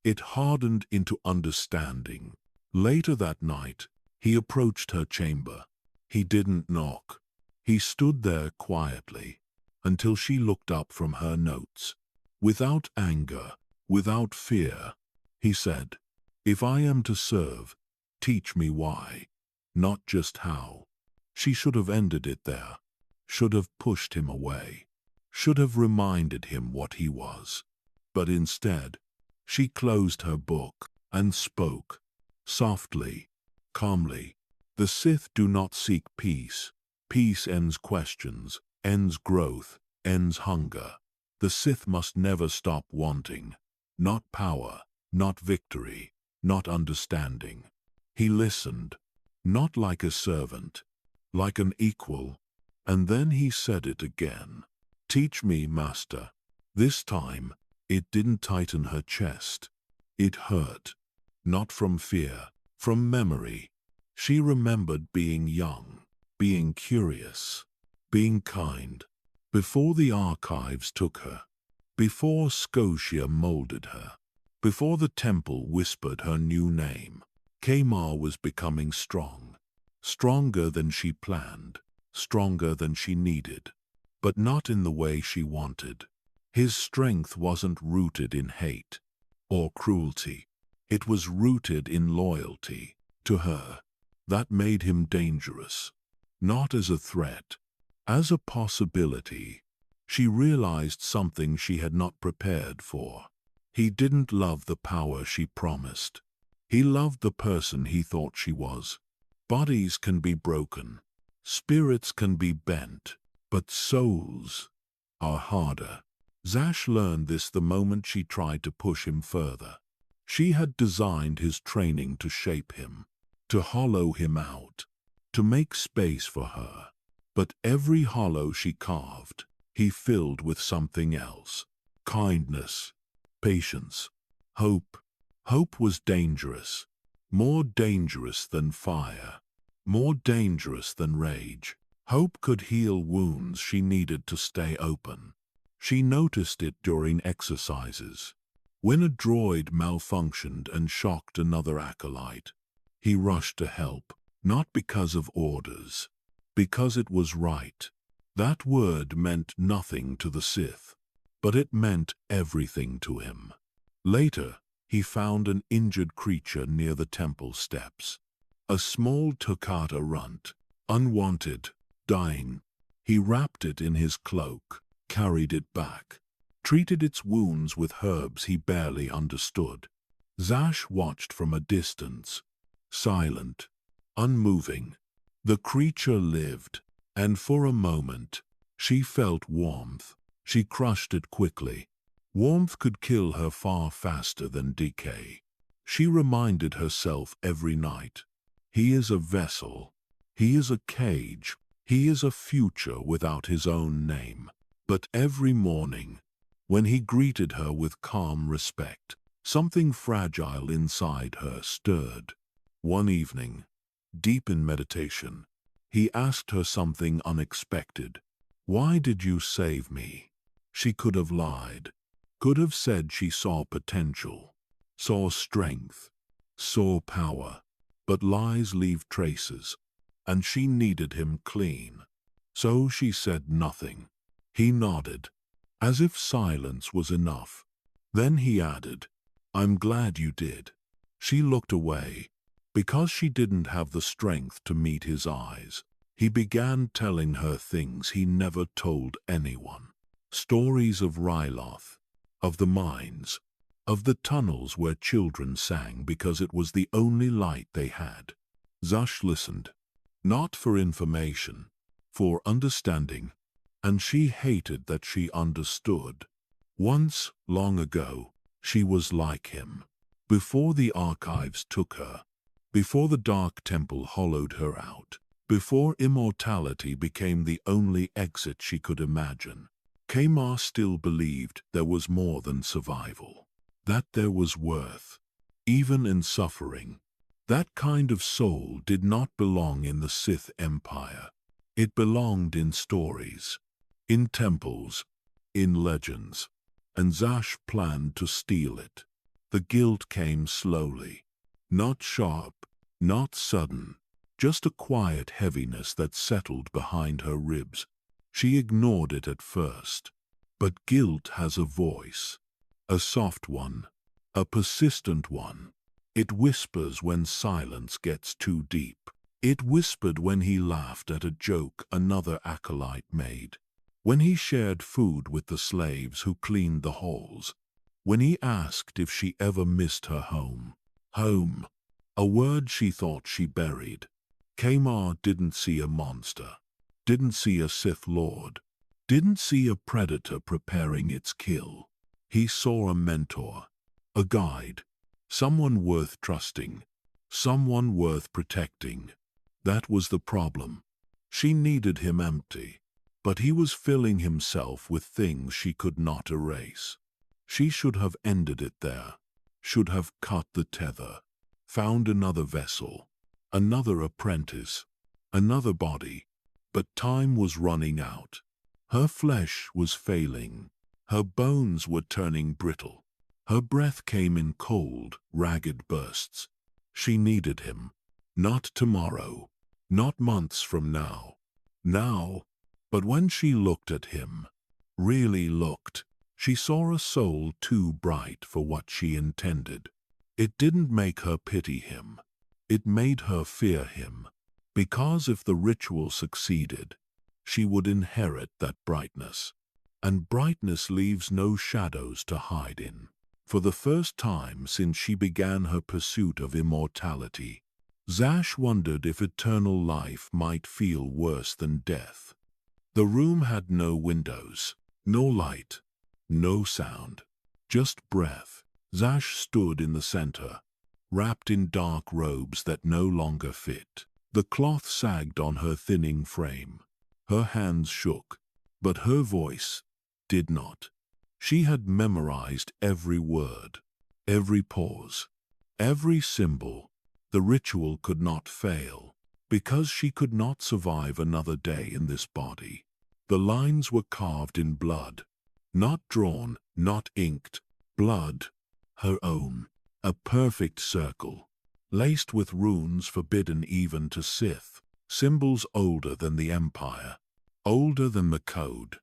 It hardened into understanding. Later that night, he approached her chamber. He didn't knock. He stood there quietly, until she looked up from her notes. Without anger, without fear, he said, "If I am to serve, teach me why, not just how." She should have ended it there, should have pushed him away, should have reminded him what he was. But instead, she closed her book and spoke, softly, calmly. The Sith do not seek peace. Peace ends questions, ends growth, ends hunger. The Sith must never stop wanting. Not power, not victory, not understanding. He listened, not like a servant, like an equal, and then he said it again. "Teach me, Master." This time, it didn't tighten her chest. It hurt, not from fear, from memory. She remembered being young, being curious, being kind, before the archives took her, before Scosia molded her, before the temple whispered her new name. Kamar was becoming strong, stronger than she planned, stronger than she needed, but not in the way she wanted. His strength wasn't rooted in hate or cruelty. It was rooted in loyalty to her. That made him dangerous, not as a threat, as a possibility. She realized something she had not prepared for. He didn't love the power she promised. He loved the person he thought she was. Bodies can be broken, spirits can be bent, but souls are harder. Zash learned this the moment she tried to push him further. She had designed his training to shape him, to hollow him out, to make space for her. But every hollow she carved, he filled with something else. Kindness, patience, hope. Hope was dangerous, more dangerous than fire, more dangerous than rage. Hope could heal wounds she needed to stay open. She noticed it during exercises. When a droid malfunctioned and shocked another acolyte, he rushed to help, not because of orders, because it was right. That word meant nothing to the Sith, but it meant everything to him. Later, he found an injured creature near the temple steps. A small toccata runt, unwanted, dying. He wrapped it in his cloak, carried it back, treated its wounds with herbs he barely understood. Zash watched from a distance, silent, unmoving. The creature lived, and for a moment, she felt warmth. She crushed it quickly. Warmth could kill her far faster than decay. She reminded herself every night, he is a vessel, he is a cage, he is a future without his own name. But every morning, when he greeted her with calm respect, something fragile inside her stirred. One evening, deep in meditation, he asked her something unexpected. "Why did you save me?" She could have lied, could have said she saw potential, saw strength, saw power, but lies leave traces, and she needed him clean. So she said nothing. He nodded, as if silence was enough. Then he added, "I'm glad you did." She looked away, because she didn't have the strength to meet his eyes. He began telling her things he never told anyone. Stories of Ryloth, of the mines, of the tunnels where children sang because it was the only light they had. Zash listened, not for information, for understanding, and she hated that she understood. Once, long ago, she was like him. Before the archives took her, before the Dark Temple hollowed her out, before immortality became the only exit she could imagine, Kamar still believed there was more than survival, that there was worth, even in suffering. That kind of soul did not belong in the Sith Empire. It belonged in stories, in temples, in legends, and Zash planned to steal it. The guilt came slowly, not sharp, not sudden, just a quiet heaviness that settled behind her ribs. She ignored it at first. But guilt has a voice, a soft one, a persistent one. It whispers when silence gets too deep. It whispered when he laughed at a joke another acolyte made, when he shared food with the slaves who cleaned the halls, when he asked if she ever missed her home. Home, a word she thought she buried. Kamar didn't see a monster, didn't see a Sith Lord, didn't see a predator preparing its kill. He saw a mentor, a guide, someone worth trusting, someone worth protecting. That was the problem. She needed him empty, but he was filling himself with things she could not erase. She should have ended it there, should have cut the tether, found another vessel, another apprentice, another body. But time was running out. Her flesh was failing. Her bones were turning brittle. Her breath came in cold, ragged bursts. She needed him. Not tomorrow, not months from now. Now. But when she looked at him, really looked, she saw a soul too bright for what she intended. It didn't make her pity him. It made her fear him. Because if the ritual succeeded, she would inherit that brightness. And brightness leaves no shadows to hide in. For the first time since she began her pursuit of immortality, Zash wondered if eternal life might feel worse than death. The room had no windows, no light, no sound, just breath. Zash stood in the center, wrapped in dark robes that no longer fit. The cloth sagged on her thinning frame. Her hands shook, but her voice did not. She had memorized every word, every pause, every symbol. The ritual could not fail, because she could not survive another day in this body. The lines were carved in blood, not drawn, not inked, blood, her own, a perfect circle, laced with runes forbidden even to Sith, symbols older than the Empire, older than the code,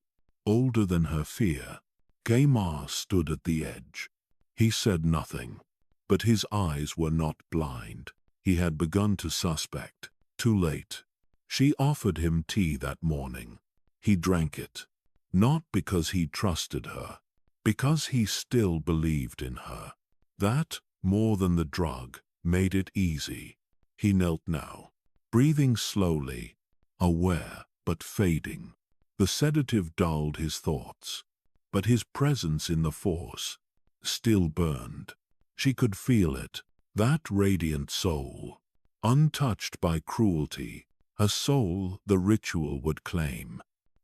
older than her fear. Kamar stood at the edge. He said nothing, but his eyes were not blind. He had begun to suspect. Too late. She offered him tea that morning. He drank it, not because he trusted her, because he still believed in her. That, more than the drug, made it easy. He knelt now, breathing slowly, aware but fading. The sedative dulled his thoughts, but his presence in the Force still burned. She could feel it, that radiant soul, untouched by cruelty, a soul the ritual would claim,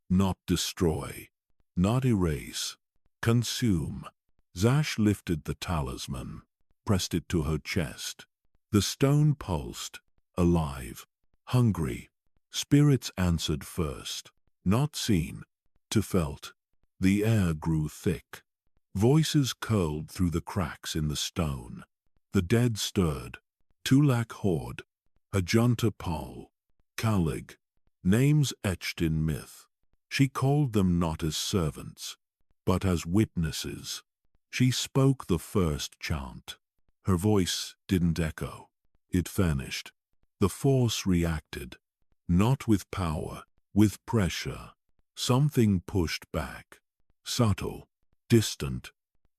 not destroy, not erase, consume. Zash lifted the talisman, pressed it to her chest. The stone pulsed, alive, hungry. Spirits answered first, not seen, to felt. The air grew thick. Voices curled through the cracks in the stone. The dead stirred. Tulak Horde, Ajunta Pal, Kalig, names etched in myth. She called them not as servants, but as witnesses. She spoke the first chant. Her voice didn't echo. It vanished. The force reacted, not with power, with pressure. Something pushed back, subtle, distant,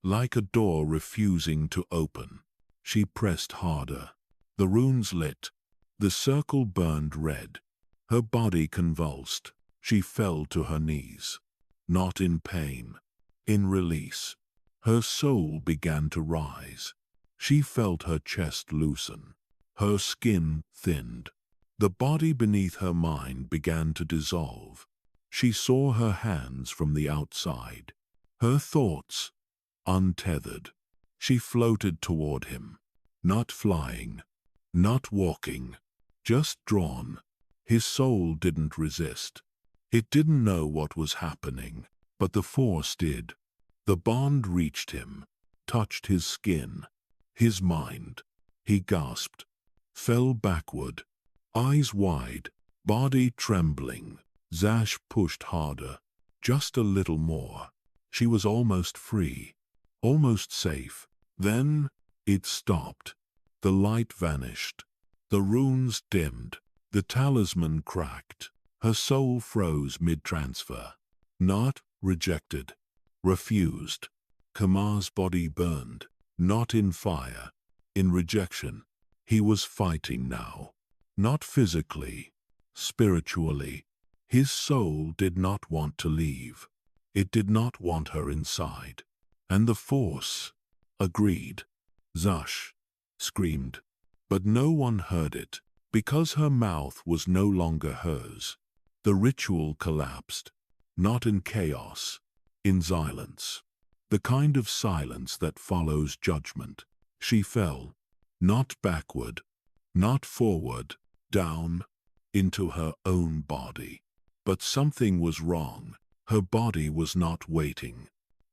like a door refusing to open. She pressed harder. The runes lit. The circle burned red. Her body convulsed. She fell to her knees. Not in pain, in release. Her soul began to rise. She felt her chest loosen. Her skin thinned. The body beneath her mind began to dissolve. She saw her hands from the outside. Her thoughts, untethered. She floated toward him. Not flying, not walking, just drawn. His soul didn't resist. It didn't know what was happening, but the force did. The bond reached him, touched his skin, his mind. He gasped, fell backward, eyes wide, body trembling. Zash pushed harder, just a little more. She was almost free, almost safe. Then it stopped. The light vanished. The runes dimmed. The talisman cracked. Her soul froze mid-transfer. Not rejected, refused. Kamar's body burned, not in fire, in rejection. He was fighting now, not physically, spiritually. His soul did not want to leave. It did not want her inside. And the force agreed. Zash screamed, but no one heard it, because her mouth was no longer hers. The ritual collapsed, not in chaos, in silence. The kind of silence that follows judgment. She fell, not backward, not forward, down, into her own body. But something was wrong. Her body was not waiting.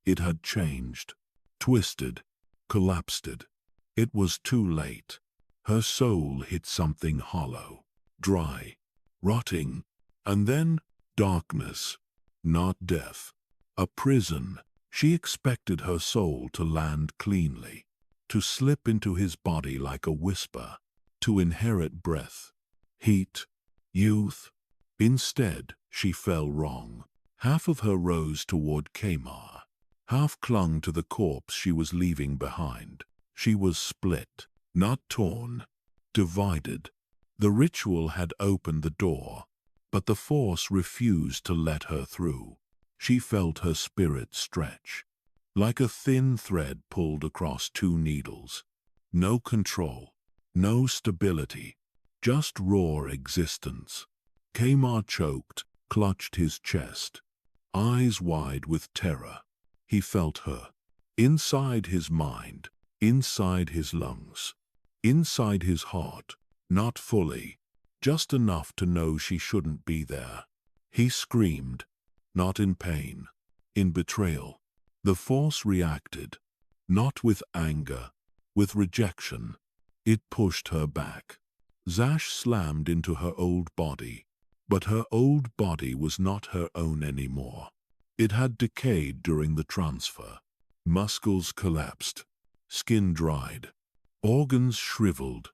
It had changed, twisted, collapsed. It was too late. Her soul hit something hollow, dry, rotting, and then darkness, not death. A prison. She expected her soul to land cleanly, to slip into his body like a whisper, to inherit breath, heat, youth. Instead, she fell wrong. Half of her rose toward Kamar. Half clung to the corpse she was leaving behind. She was split, not torn, divided. The ritual had opened the door, but the force refused to let her through. She felt her spirit stretch, like a thin thread pulled across two needles. No control, no stability, just raw existence. Kamar choked, clutched his chest, eyes wide with terror. He felt her, inside his mind, inside his lungs, inside his heart, not fully, just enough to know she shouldn't be there. He screamed, not in pain, in betrayal. The force reacted, not with anger, with rejection. It pushed her back. Zash slammed into her old body. But her old body was not her own anymore. It had decayed during the transfer. Muscles collapsed, skin dried, organs shriveled.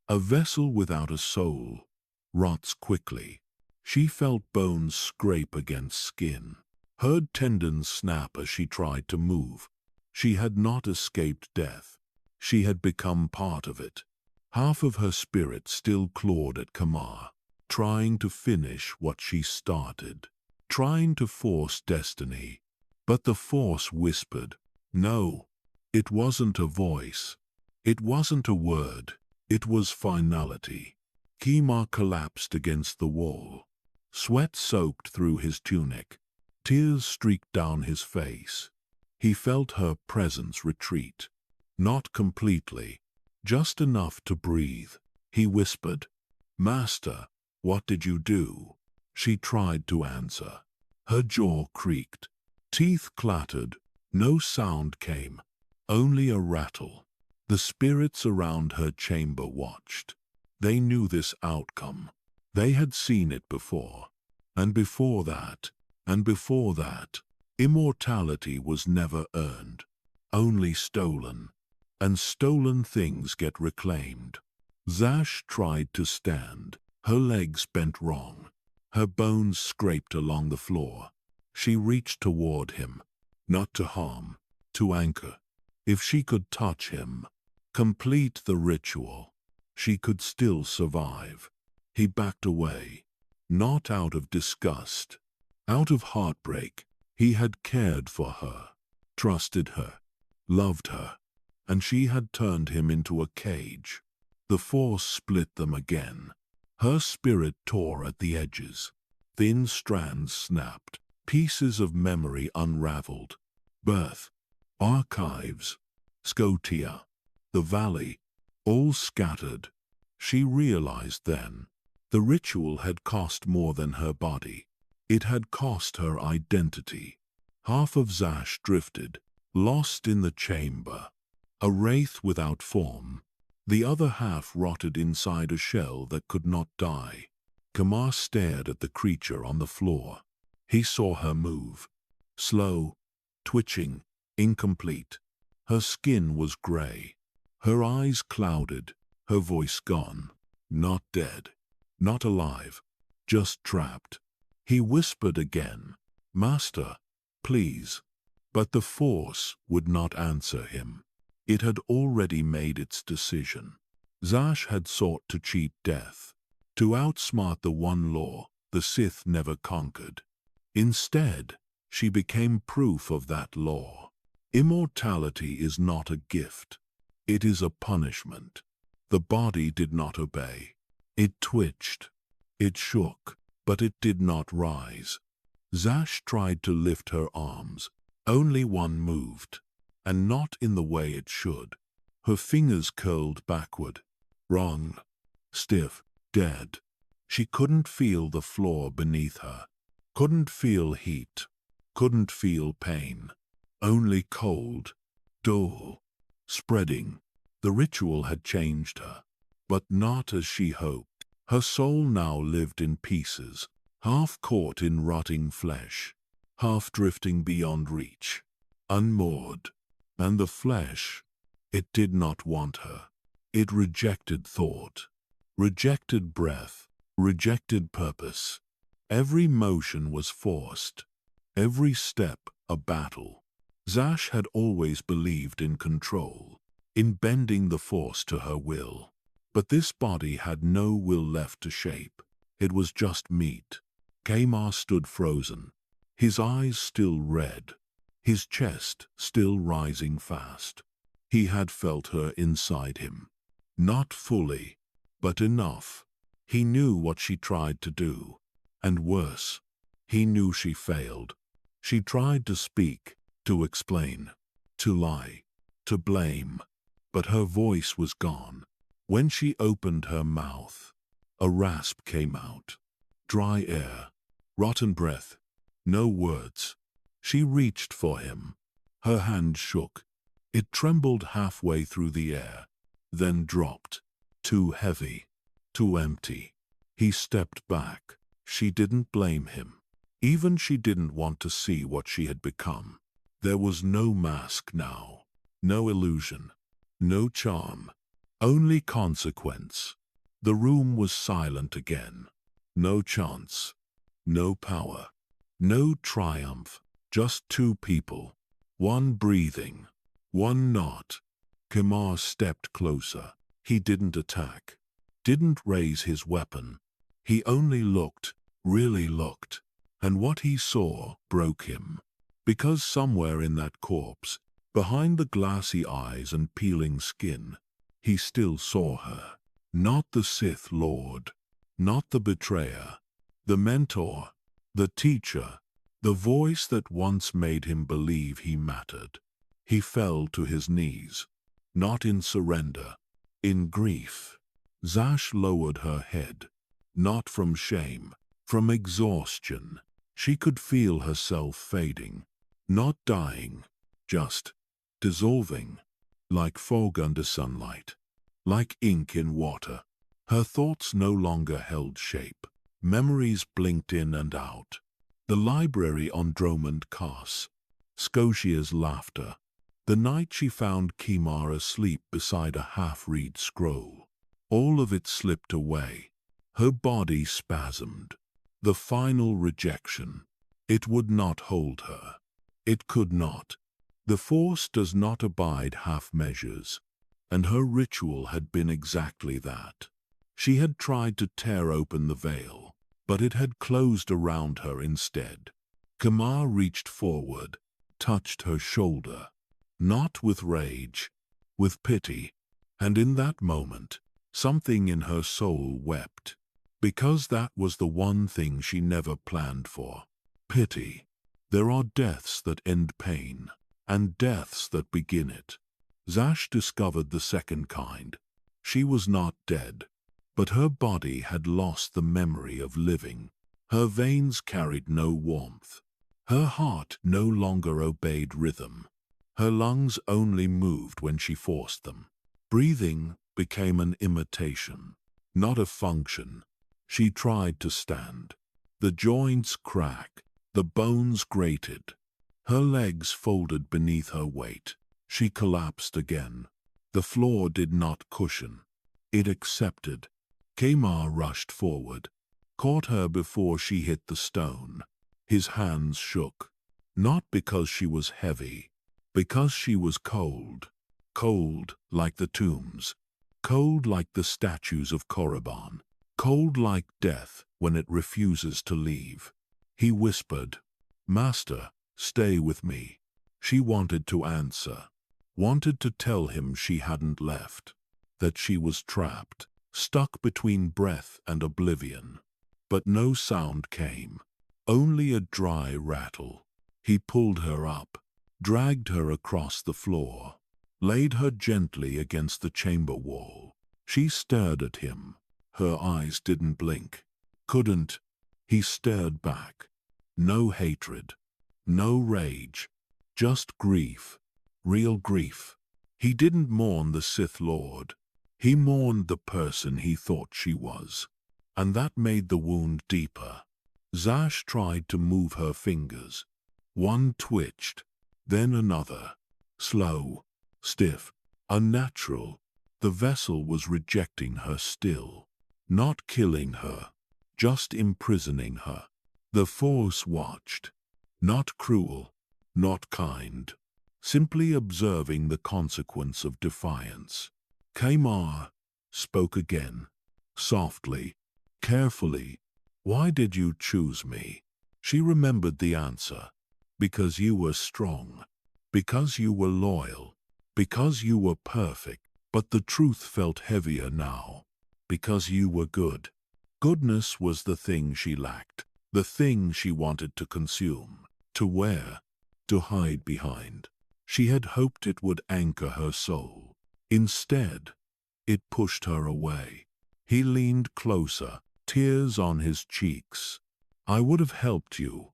A vessel without a soul rots quickly. She felt bones scrape against skin, heard tendons snap as she tried to move. She had not escaped death. She had become part of it. Half of her spirit still clawed at Kamar, trying to finish what she started, trying to force destiny. But the force whispered, no. It wasn't a voice. It wasn't a word. It was finality. Kamar collapsed against the wall. Sweat soaked through his tunic. Tears streaked down his face. He felt her presence retreat. Not completely, just enough to breathe. He whispered, Master, what did you do? She tried to answer. Her jaw creaked. Teeth clattered, no sound came, only a rattle. The spirits around her chamber watched. They knew this outcome. They had seen it before. And before that, and before that. Immortality was never earned, only stolen. And stolen things get reclaimed. Zash tried to stand. Her legs bent wrong. Her bones scraped along the floor. She reached toward him, not to harm, to anchor. If she could touch him, complete the ritual, she could still survive. He backed away, not out of disgust, out of heartbreak. He had cared for her, trusted her, loved her, and she had turned him into a cage. The force split them again. Her spirit tore at the edges. Thin strands snapped, pieces of memory unraveled. Birth, archives, Scosia, the valley, all scattered. She realized then, the ritual had cost more than her body. It had cost her identity. Half of Zash drifted, lost in the chamber, a wraith without form. The other half rotted inside a shell that could not die. Kamar stared at the creature on the floor. He saw her move. Slow, twitching, incomplete. Her skin was gray. Her eyes clouded, her voice gone. Not dead, not alive, just trapped. He whispered again, "Master, please." But the force would not answer him. It had already made its decision. Zash had sought to cheat death, to outsmart the one law the Sith never conquered. Instead, she became proof of that law. Immortality is not a gift. It is a punishment. The body did not obey. It twitched. It shook, but it did not rise. Zash tried to lift her arms. Only one moved, and not in the way it should. Her fingers curled backward. Wrong. Stiff. Dead. She couldn't feel the floor beneath her. Couldn't feel heat. Couldn't feel pain. Only cold. Dull. Spreading. The ritual had changed her, but not as she hoped. Her soul now lived in pieces, half caught in rotting flesh, half drifting beyond reach, unmoored. And the flesh, it did not want her. It rejected thought, rejected breath, rejected purpose. Every motion was forced, every step a battle. Zash had always believed in control, in bending the force to her will. But this body had no will left to shape. It was just meat. Kamar stood frozen, his eyes still red, his chest still rising fast. He had felt her inside him. Not fully, but enough. He knew what she tried to do. And worse, he knew she failed. She tried to speak, to explain, to lie, to blame. But her voice was gone. When she opened her mouth, a rasp came out. Dry air, rotten breath, no words. She reached for him. Her hand shook. It trembled halfway through the air, then dropped. Too heavy, too empty. He stepped back. She didn't blame him. Even she didn't want to see what she had become. There was no mask now, no illusion, no charm, only consequence. The room was silent again. No chance, no power, no triumph, just two people, one breathing, one not. Kamar stepped closer. He didn't attack, didn't raise his weapon. He only looked, really looked, and what he saw broke him. Because somewhere in that corpse, behind the glassy eyes and peeling skin, he still saw her. Not the Sith Lord, not the betrayer, the mentor, the teacher, the voice that once made him believe he mattered. He fell to his knees, not in surrender, in grief. Zash lowered her head, not from shame, from exhaustion. She could feel herself fading. Not dying, just dissolving, like fog under sunlight, like ink in water. Her thoughts no longer held shape. Memories blinked in and out. The library on Dromund Kaas, Scosia's laughter, the night she found Kamar asleep beside a half-read scroll. All of it slipped away. Her body spasmed. The final rejection. It would not hold her. It could not. The Force does not abide half measures, and her ritual had been exactly that. She had tried to tear open the veil, but it had closed around her instead. Kamar reached forward, touched her shoulder, not with rage, with pity, and in that moment, something in her soul wept, because that was the one thing she never planned for. Pity. There are deaths that end pain, and deaths that begin it. Zash discovered the second kind. She was not dead, but her body had lost the memory of living. Her veins carried no warmth. Her heart no longer obeyed rhythm. Her lungs only moved when she forced them. Breathing became an imitation, not a function. She tried to stand. The joints cracked, the bones grated. Her legs folded beneath her weight. She collapsed again. The floor did not cushion. It accepted. Kamar rushed forward, caught her before she hit the stone. His hands shook, not because she was heavy, because she was cold. Cold like the tombs, cold like the statues of Korriban, cold like death when it refuses to leave. He whispered, "Master, stay with me." She wanted to answer, wanted to tell him she hadn't left, that she was trapped, stuck between breath and oblivion. But no sound came, only a dry rattle. He pulled her up, dragged her across the floor, laid her gently against the chamber wall. She stared at him. Her eyes didn't blink. Couldn't. He stared back. No hatred, no rage, just grief, real grief. He didn't mourn the Sith Lord. He mourned the person he thought she was. And that made the wound deeper. Zash tried to move her fingers. One twitched, then another. Slow, stiff, unnatural. The vessel was rejecting her still. Not killing her, just imprisoning her. The Force watched. Not cruel, not kind. Simply observing the consequence of defiance. Kamar spoke again, softly, carefully. "Why did you choose me?" She remembered the answer. "Because you were strong. Because you were loyal. Because you were perfect." But the truth felt heavier now. Because you were good. Goodness was the thing she lacked. The thing she wanted to consume, to wear, to hide behind. She had hoped it would anchor her soul. Instead, it pushed her away. He leaned closer, tears on his cheeks. "I would have helped you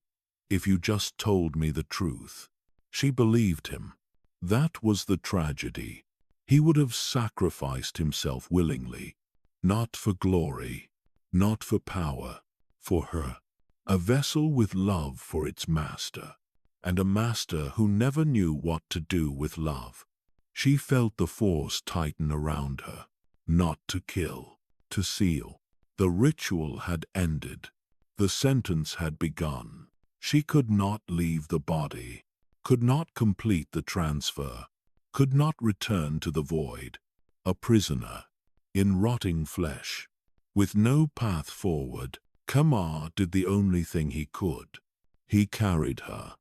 if you just told me the truth." She believed him. That was the tragedy. He would have sacrificed himself willingly, not for glory, not for power, for her. A vessel with love for its master, and a master who never knew what to do with love. She felt the Force tighten around her, not to kill, to seal. The ritual had ended. The sentence had begun. She could not leave the body, could not complete the transfer, could not return to the void, a prisoner, in rotting flesh, with no path forward. Kamar did the only thing he could. He carried her,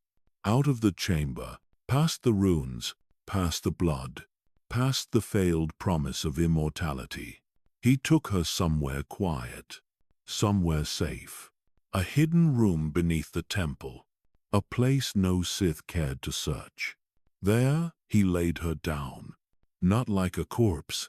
out of the chamber, past the runes, past the blood, past the failed promise of immortality. He took her somewhere quiet, somewhere safe. A hidden room beneath the temple, a place no Sith cared to search. There, he laid her down, not like a corpse,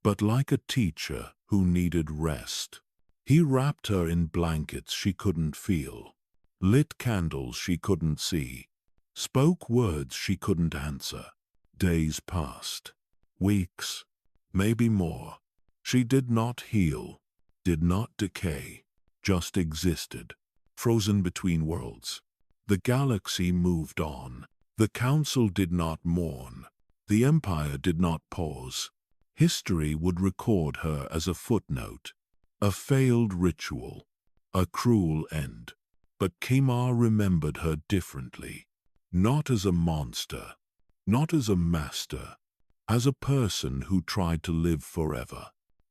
but like a teacher who needed rest. He wrapped her in blankets she couldn't feel, lit candles she couldn't see, spoke words she couldn't answer. Days passed. Weeks. Maybe more. She did not heal, did not decay, just existed, frozen between worlds. The galaxy moved on. The Council did not mourn. The Empire did not pause. History would record her as a footnote, a failed ritual, a cruel end. But Kamar remembered her differently, not as a monster, not as a master, as a person who tried to live forever,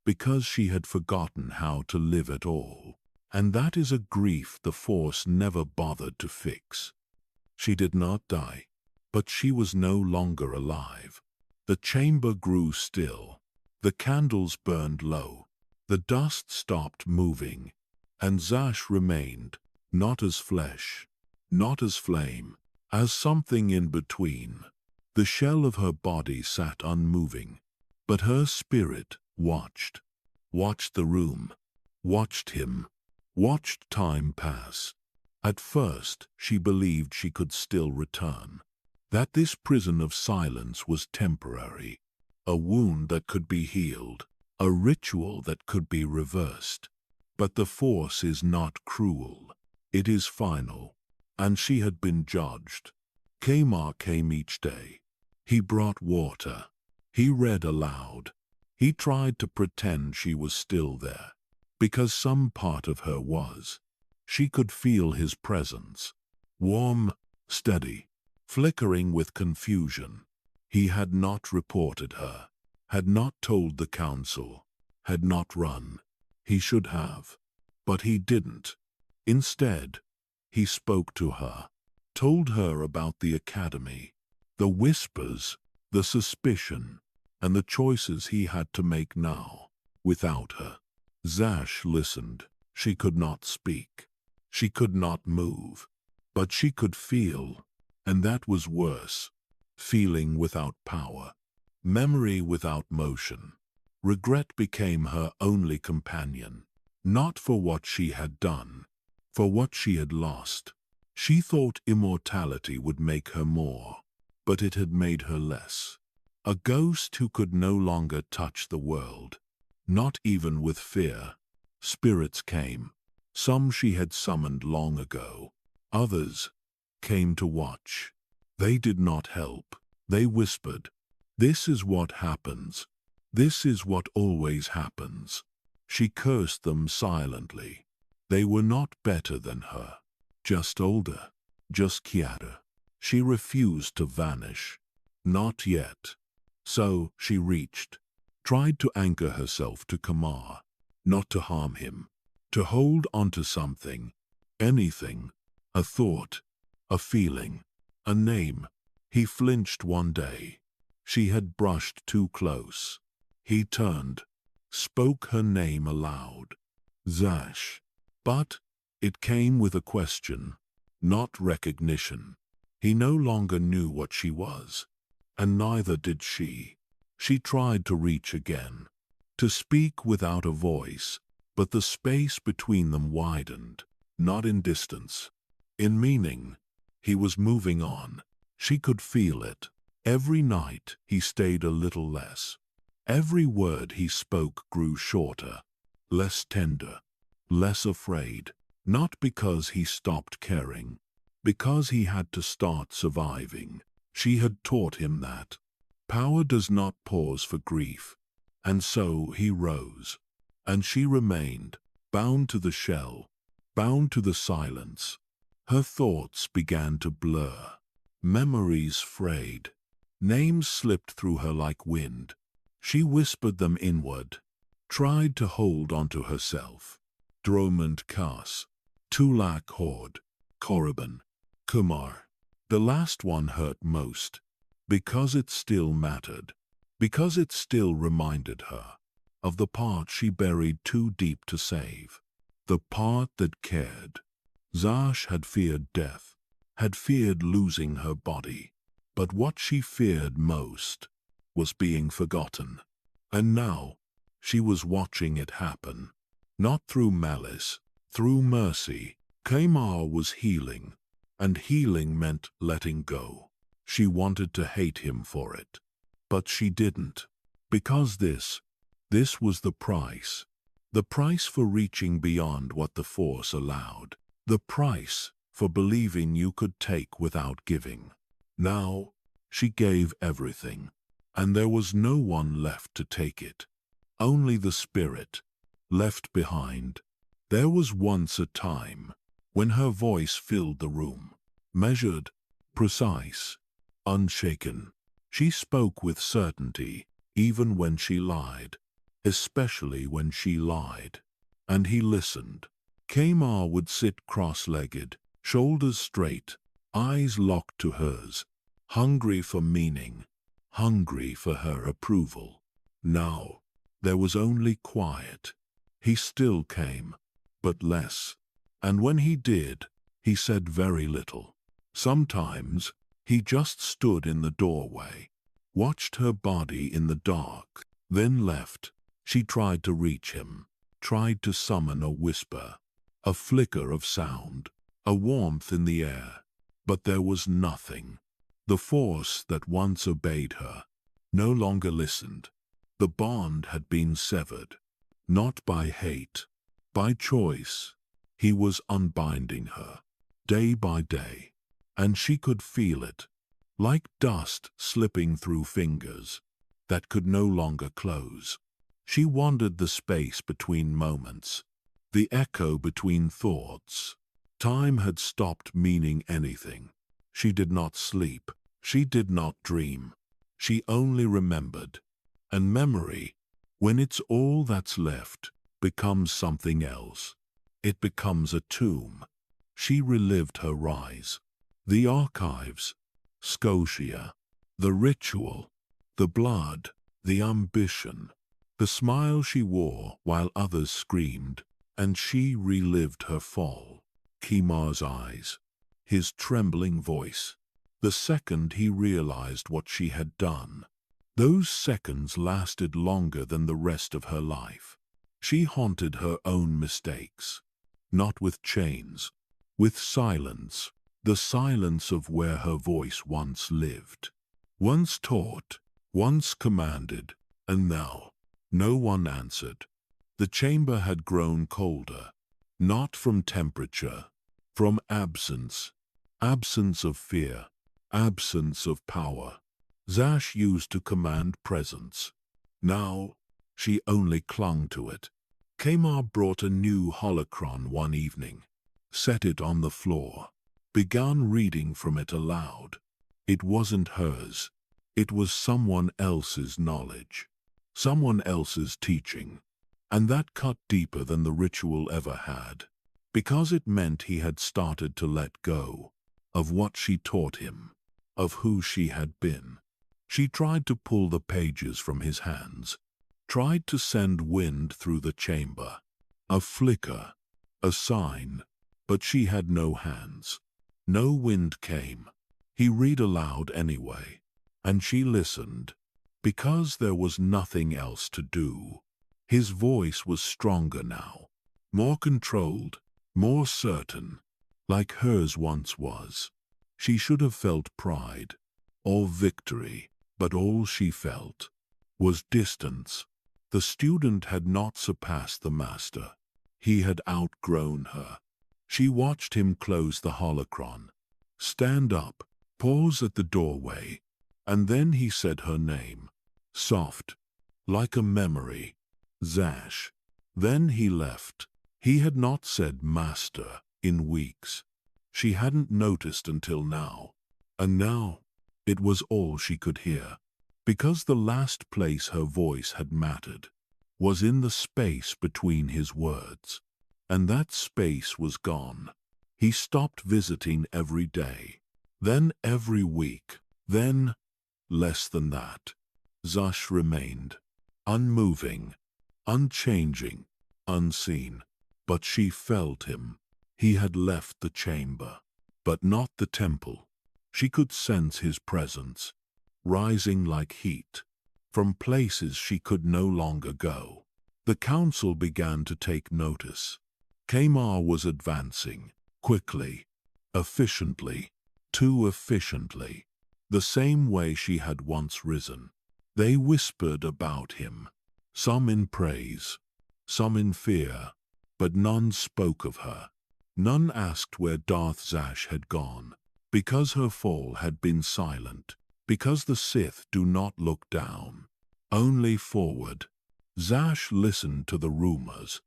because she had forgotten how to live at all. And that is a grief the Force never bothered to fix. She did not die, but she was no longer alive. The chamber grew still. The candles burned low. The dust stopped moving, and Zash remained, not as flesh, not as flame, as something in between. The shell of her body sat unmoving, but her spirit watched the room, watched him, watched time pass. At first, she believed she could still return, that this prison of silence was temporary, a wound that could be healed, a ritual that could be reversed. But the Force is not cruel. It is final, and she had been judged. Kamar came each day. He brought water. He read aloud. He tried to pretend she was still there, because some part of her was. She could feel his presence, warm, steady, flickering with confusion. He had not reported her, had not told the Council, had not run. He should have, but he didn't. Instead, he spoke to her, told her about the academy, the whispers, the suspicion, and the choices he had to make now, without her. Zash listened. She could not speak. She could not move. But she could feel, and that was worse. Feeling without power. Memory without motion. Regret became her only companion, not for what she had done, for what she had lost. She thought immortality would make her more, but it had made her less. A ghost who could no longer touch the world, not even with fear. Spirits came. Some she had summoned long ago. Others came to watch. They did not help. They whispered, "This is what happens. This is what always happens." She cursed them silently. They were not better than her, just older, just quieter. She refused to vanish. Not yet. So she reached, tried to anchor herself to Kamar, not to harm him, to hold onto something, anything, a thought, a feeling, a name. He flinched one day. She had brushed too close. He turned, spoke her name aloud. Zash. But it came with a question, not recognition. He no longer knew what she was, and neither did she. She tried to reach again, to speak without a voice, but the space between them widened, not in distance, in meaning. He was moving on. She could feel it. Every night he stayed a little less. Every word he spoke grew shorter, less tender, less afraid, not because he stopped caring, because he had to start surviving. She had taught him that power does not pause for grief, and so he rose, and she remained, bound to the shell, bound to the silence. Her thoughts began to blur, memories frayed, names slipped through her like wind. She whispered them inward, tried to hold onto herself. Dromund Kaas, Tulak Horde, Korriban, Kamar. The last one hurt most, because it still mattered, because it still reminded her of the part she buried too deep to save, the part that cared. Zash had feared death, had feared losing her body, but what she feared most was being forgotten. And now, she was watching it happen, not through malice, through mercy. Kamar was healing, and healing meant letting go. She wanted to hate him for it. But she didn't. Because this was the price. The price for reaching beyond what the Force allowed. The price for believing you could take without giving. Now, she gave everything, and there was no one left to take it. Only the spirit, left behind. There was once a time when her voice filled the room, measured, precise, unshaken. She spoke with certainty, even when she lied, especially when she lied. And he listened. Kamar would sit cross-legged, shoulders straight, eyes locked to hers, hungry for meaning, hungry for her approval. Now, there was only quiet. He still came, but less. And when he did, he said very little. Sometimes, he just stood in the doorway, watched her body in the dark, then left. She tried to reach him, tried to summon a whisper, a flicker of sound, a warmth in the air. But there was nothing. The Force that once obeyed her no longer listened. The bond had been severed, not by hate, by choice. He was unbinding her, day by day, and she could feel it, like dust slipping through fingers that could no longer close. She wandered the space between moments, the echo between thoughts. Time had stopped meaning anything. She did not sleep. She did not dream. She only remembered. And memory, when it's all that's left, becomes something else. It becomes a tomb. She relived her rise. The archives, Scosia, the ritual, the blood, the ambition, the smile she wore while others screamed, and she relived her fall. Kamar's eyes, his trembling voice, the second he realized what she had done. Those seconds lasted longer than the rest of her life. She haunted her own mistakes, not with chains, with silence, the silence of where her voice once lived, once taught, once commanded, and now no one answered. The chamber had grown colder, not from temperature, from absence, absence of fear, absence of power. Zash used to command presence. Now, she only clung to it. Kamar brought a new holocron one evening, set it on the floor, began reading from it aloud. It wasn't hers. It was someone else's knowledge, someone else's teaching, and that cut deeper than the ritual ever had, because it meant he had started to let go of what she taught him, of who she had been. She tried to pull the pages from his hands, tried to send wind through the chamber, a flicker, a sign, but she had no hands. No wind came. He read aloud anyway, and she listened, because there was nothing else to do. His voice was stronger now, more controlled, more certain, like hers once was. She should have felt pride, or victory, but all she felt was distance. The student had not surpassed the master. He had outgrown her. She watched him close the holocron, stand up, pause at the doorway, and then he said her name, soft, like a memory, Zash. Then he left. He had not said master in weeks. She hadn't noticed until now. And now, it was all she could hear. Because the last place her voice had mattered was in the space between his words. And that space was gone. He stopped visiting every day, then every week, then less than that. Zash remained, unmoving, unchanging, unseen. But she felt him. He had left the chamber, but not the temple. She could sense his presence, rising like heat, from places she could no longer go. The council began to take notice. Kamar was advancing, quickly, efficiently, too efficiently, the same way she had once risen. They whispered about him, some in praise, some in fear, but none spoke of her. None asked where Darth Zash had gone, because her fall had been silent, because the Sith do not look down, only forward. Zash listened to the rumors.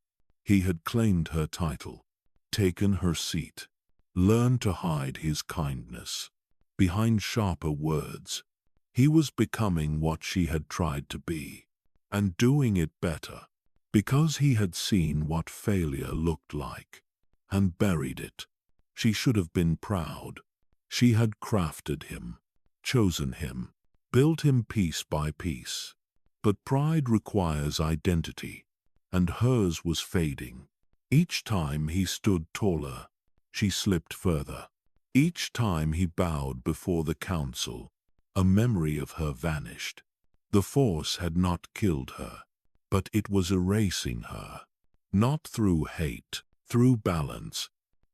He had claimed her title, taken her seat, learned to hide his kindness behind sharper words. He was becoming what she had tried to be, and doing it better, because he had seen what failure looked like, and buried it. She should have been proud. She had crafted him, chosen him, built him piece by piece. But pride requires identity, and hers was fading. Each time he stood taller, she slipped further. Each time he bowed before the council, a memory of her vanished. The Force had not killed her, but it was erasing her. Not through hate, through balance.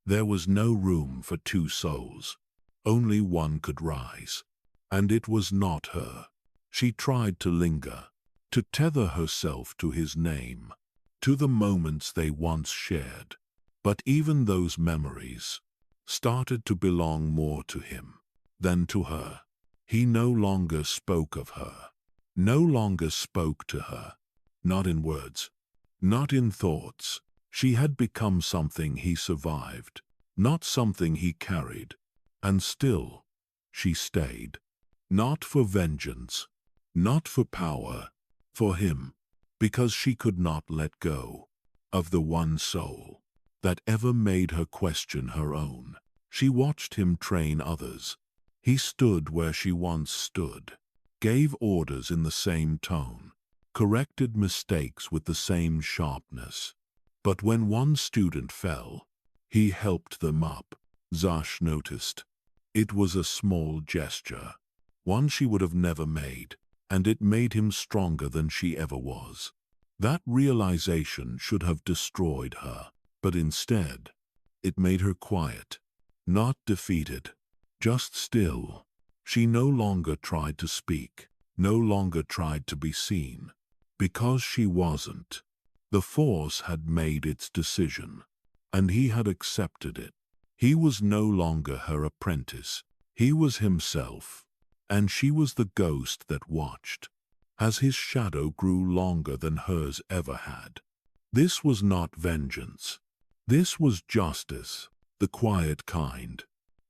There was no room for two souls. Only one could rise. And it was not her. She tried to linger, to tether herself to his name, to the moments they once shared. But even those memories started to belong more to him than to her. He no longer spoke of her, no longer spoke to her, not in words, not in thoughts. She had become something he survived, not something he carried. And still, she stayed. Not for vengeance, not for power, for him, because she could not let go of the one soul that ever made her question her own. She watched him train others. He stood where she once stood, gave orders in the same tone, corrected mistakes with the same sharpness. But when one student fell, he helped them up. Zash noticed. It was a small gesture, one she would have never made, and it made him stronger than she ever was. That realization should have destroyed her, but instead, it made her quiet, not defeated, just still. She no longer tried to speak, no longer tried to be seen, because she wasn't. The Force had made its decision, and he had accepted it. He was no longer her apprentice. He was himself, and she was the ghost that watched, as his shadow grew longer than hers ever had. This was not vengeance. This was justice, the quiet kind,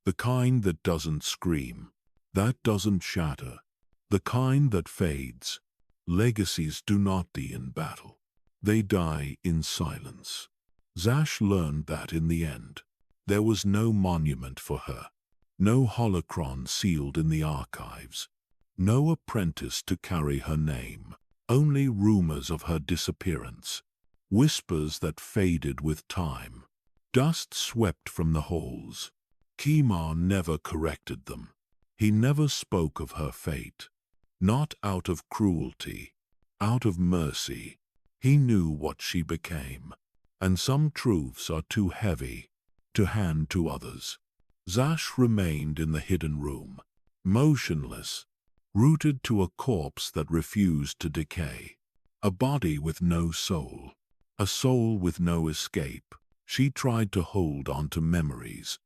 the kind that doesn't scream, that doesn't shatter, the kind that fades. Legacies do not die in battle. They die in silence. Zash learned that in the end. There was no monument for her, no holocron sealed in the archives, no apprentice to carry her name, only rumors of her disappearance, whispers that faded with time. Dust swept from the halls. Kamar never corrected them. He never spoke of her fate, not out of cruelty, out of mercy. He knew what she became, and some truths are too heavy to hand to others. Zash remained in the hidden room, motionless, rooted to a corpse that refused to decay, a body with no soul, a soul with no escape. She tried to hold onto memories,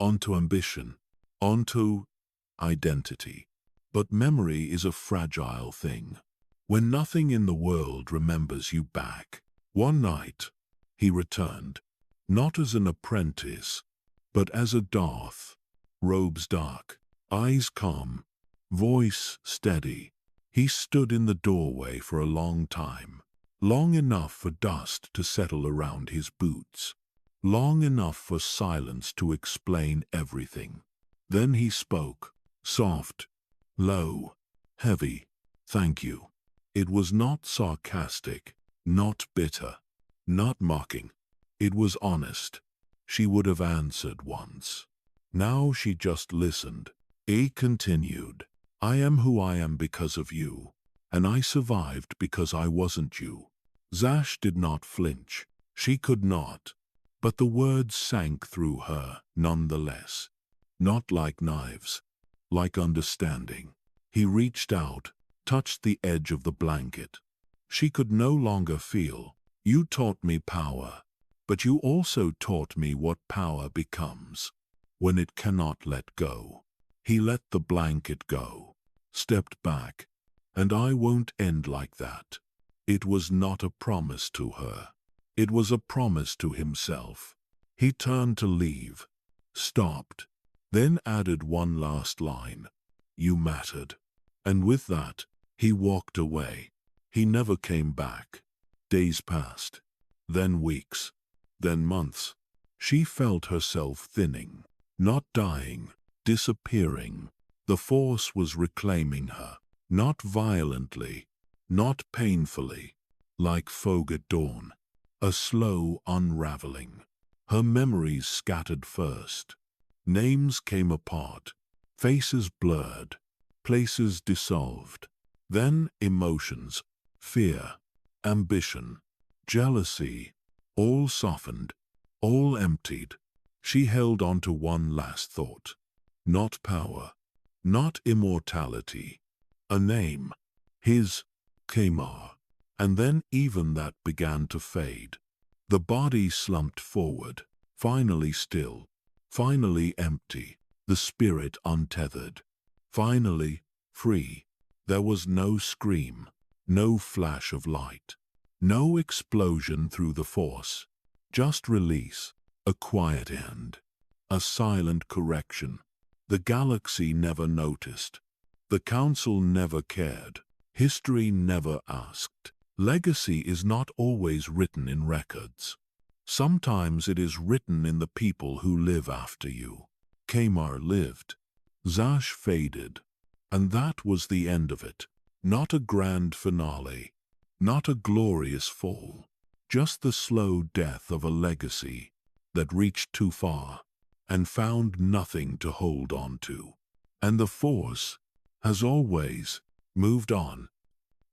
onto ambition, onto identity. But memory is a fragile thing. When nothing in the world remembers you back. One night, he returned, not as an apprentice, but as a Darth, robes dark, eyes calm, voice steady. He stood in the doorway for a long time, long enough for dust to settle around his boots, long enough for silence to explain everything. Then he spoke, soft, low, heavy. "Thank you." It was not sarcastic, not bitter, not mocking. It was honest. She would have answered once. Now she just listened. He continued, "I am who I am because of you, and I survived because I wasn't you." Zash did not flinch. She could not. But the words sank through her nonetheless. Not like knives, like understanding. He reached out, touched the edge of the blanket. She could no longer feel. You taught me power, but you also taught me what power becomes when it cannot let go. He let the blanket go, stepped back, and I won't end like that. It was not a promise to her. It was a promise to himself. He turned to leave, stopped, then added one last line. You mattered. And with that, he walked away. He never came back. Days passed, then weeks, then months. She felt herself thinning, not dying, disappearing. The Force was reclaiming her, not violently, not painfully, like fog at dawn. A slow unraveling. Her memories scattered first. Names came apart, faces blurred, places dissolved. Then emotions, fear, ambition, jealousy, all softened, all emptied. She held on to one last thought. Not power, not immortality. A name. His, Kamar. And then even that began to fade. The body slumped forward, finally still, finally empty, the spirit untethered, finally free. There was no scream, no flash of light, no explosion through the Force, just release, a quiet end, a silent correction. The galaxy never noticed. The Council never cared. History never asked. Legacy is not always written in records. Sometimes it is written in the people who live after you. Kamar lived. Zash faded. And that was the end of it. Not a grand finale. Not a glorious fall. Just the slow death of a legacy that reached too far and found nothing to hold on to. And the Force has always moved on.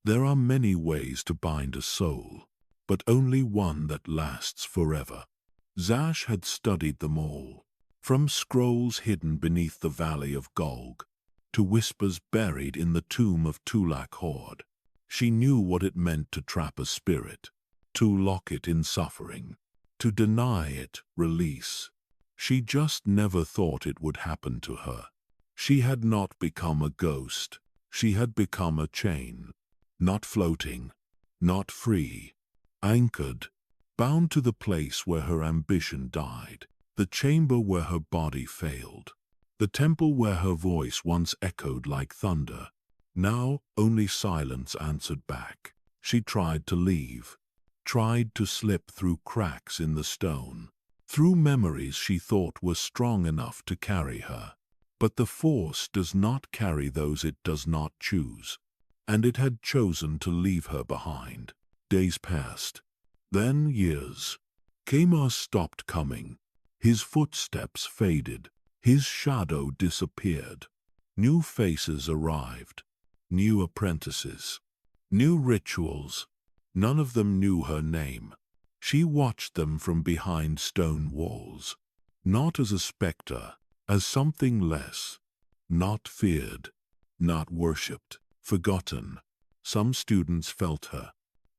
There are many ways to bind a soul, but only one that lasts forever. Zash had studied them all, from scrolls hidden beneath the Valley of Golg, to whispers buried in the tomb of Tulak Horde. She knew what it meant to trap a spirit, to lock it in suffering, to deny it release. She just never thought it would happen to her. She had not become a ghost. She had become a chain. Not floating, not free, anchored, bound to the place where her ambition died, the chamber where her body failed, the temple where her voice once echoed like thunder. Now only silence answered back. She tried to leave, tried to slip through cracks in the stone, through memories she thought were strong enough to carry her. But the Force does not carry those it does not choose. And it had chosen to leave her behind. Days passed. Then years. Kamar stopped coming. His footsteps faded. His shadow disappeared. New faces arrived. New apprentices. New rituals. None of them knew her name. She watched them from behind stone walls. Not as a specter, as something less. Not feared. Not worshipped. Forgotten. Some students felt her.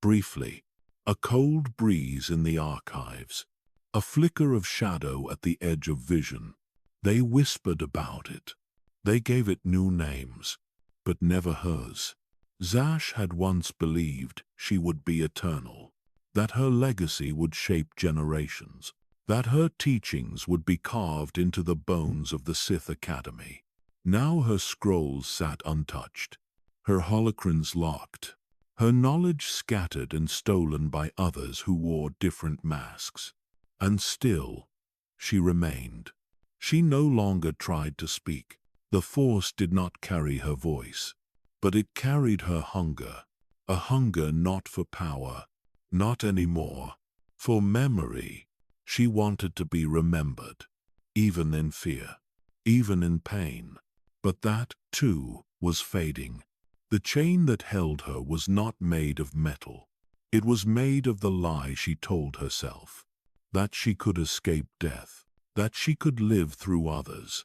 Briefly. A cold breeze in the archives. A flicker of shadow at the edge of vision. They whispered about it. They gave it new names, but never hers. Zash had once believed she would be eternal, that her legacy would shape generations, that her teachings would be carved into the bones of the Sith Academy. Now her scrolls sat untouched. Her holocrons locked, her knowledge scattered and stolen by others who wore different masks. And still, she remained. She no longer tried to speak. The Force did not carry her voice, but it carried her hunger, a hunger not for power, not anymore, for memory. She wanted to be remembered, even in fear, even in pain. But that, too, was fading. The chain that held her was not made of metal. It was made of the lie she told herself. that she could escape death, that she could live through others,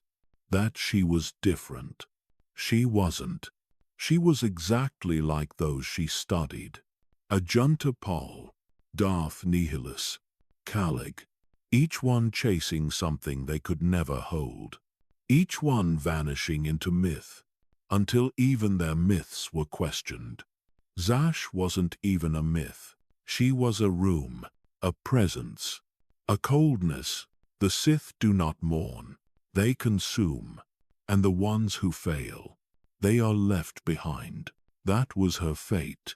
that she was different. She wasn't. She was exactly like those she studied. Ajunta Pol, Darth Nihilus, Kalig, each one chasing something they could never hold, each one vanishing into myth, until even their myths were questioned. Zash wasn't even a myth. She was a room, a presence, a coldness. The Sith do not mourn, they consume, and the ones who fail, they are left behind. That was her fate,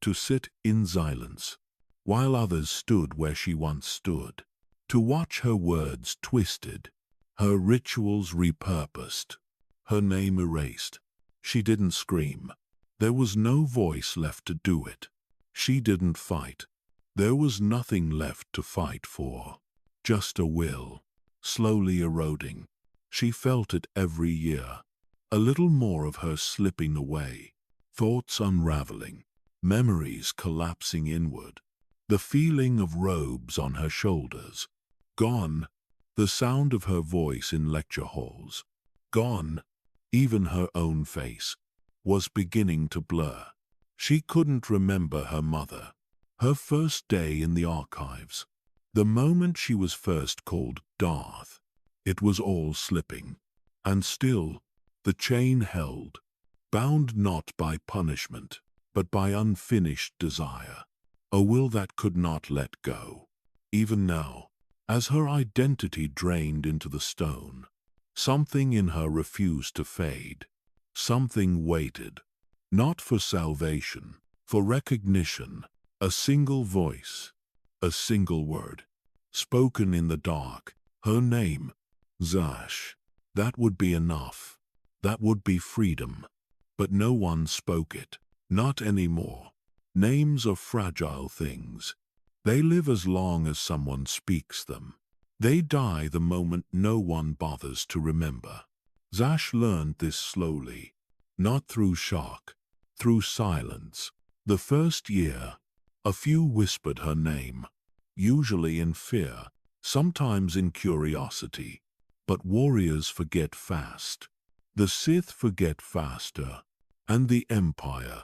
to sit in silence, while others stood where she once stood, to watch her words twisted, her rituals repurposed, her name erased. She didn't scream. There was no voice left to do it. She didn't fight. There was nothing left to fight for. Just a will, slowly eroding. She felt it every year. A little more of her slipping away, thoughts unraveling, memories collapsing inward, the feeling of robes on her shoulders. Gone, the sound of her voice in lecture halls. Gone, even her own face was beginning to blur. She couldn't remember her mother, her first day in the archives, the moment she was first called Darth. It was all slipping. And still, the chain held, bound not by punishment, but by unfinished desire, a will that could not let go. Even now, as her identity drained into the stone, something in her refused to fade. Something waited, not for salvation, for recognition, a single voice, a single word, spoken in the dark, her name, Zash. That would be enough. That would be freedom. But no one spoke it. Not anymore. Names are fragile things. They live as long as someone speaks them. They die the moment no one bothers to remember. Zash learned this slowly, not through shock, through silence. The first year, a few whispered her name, usually in fear, sometimes in curiosity. But warriors forget fast. The Sith forget faster, and the Empire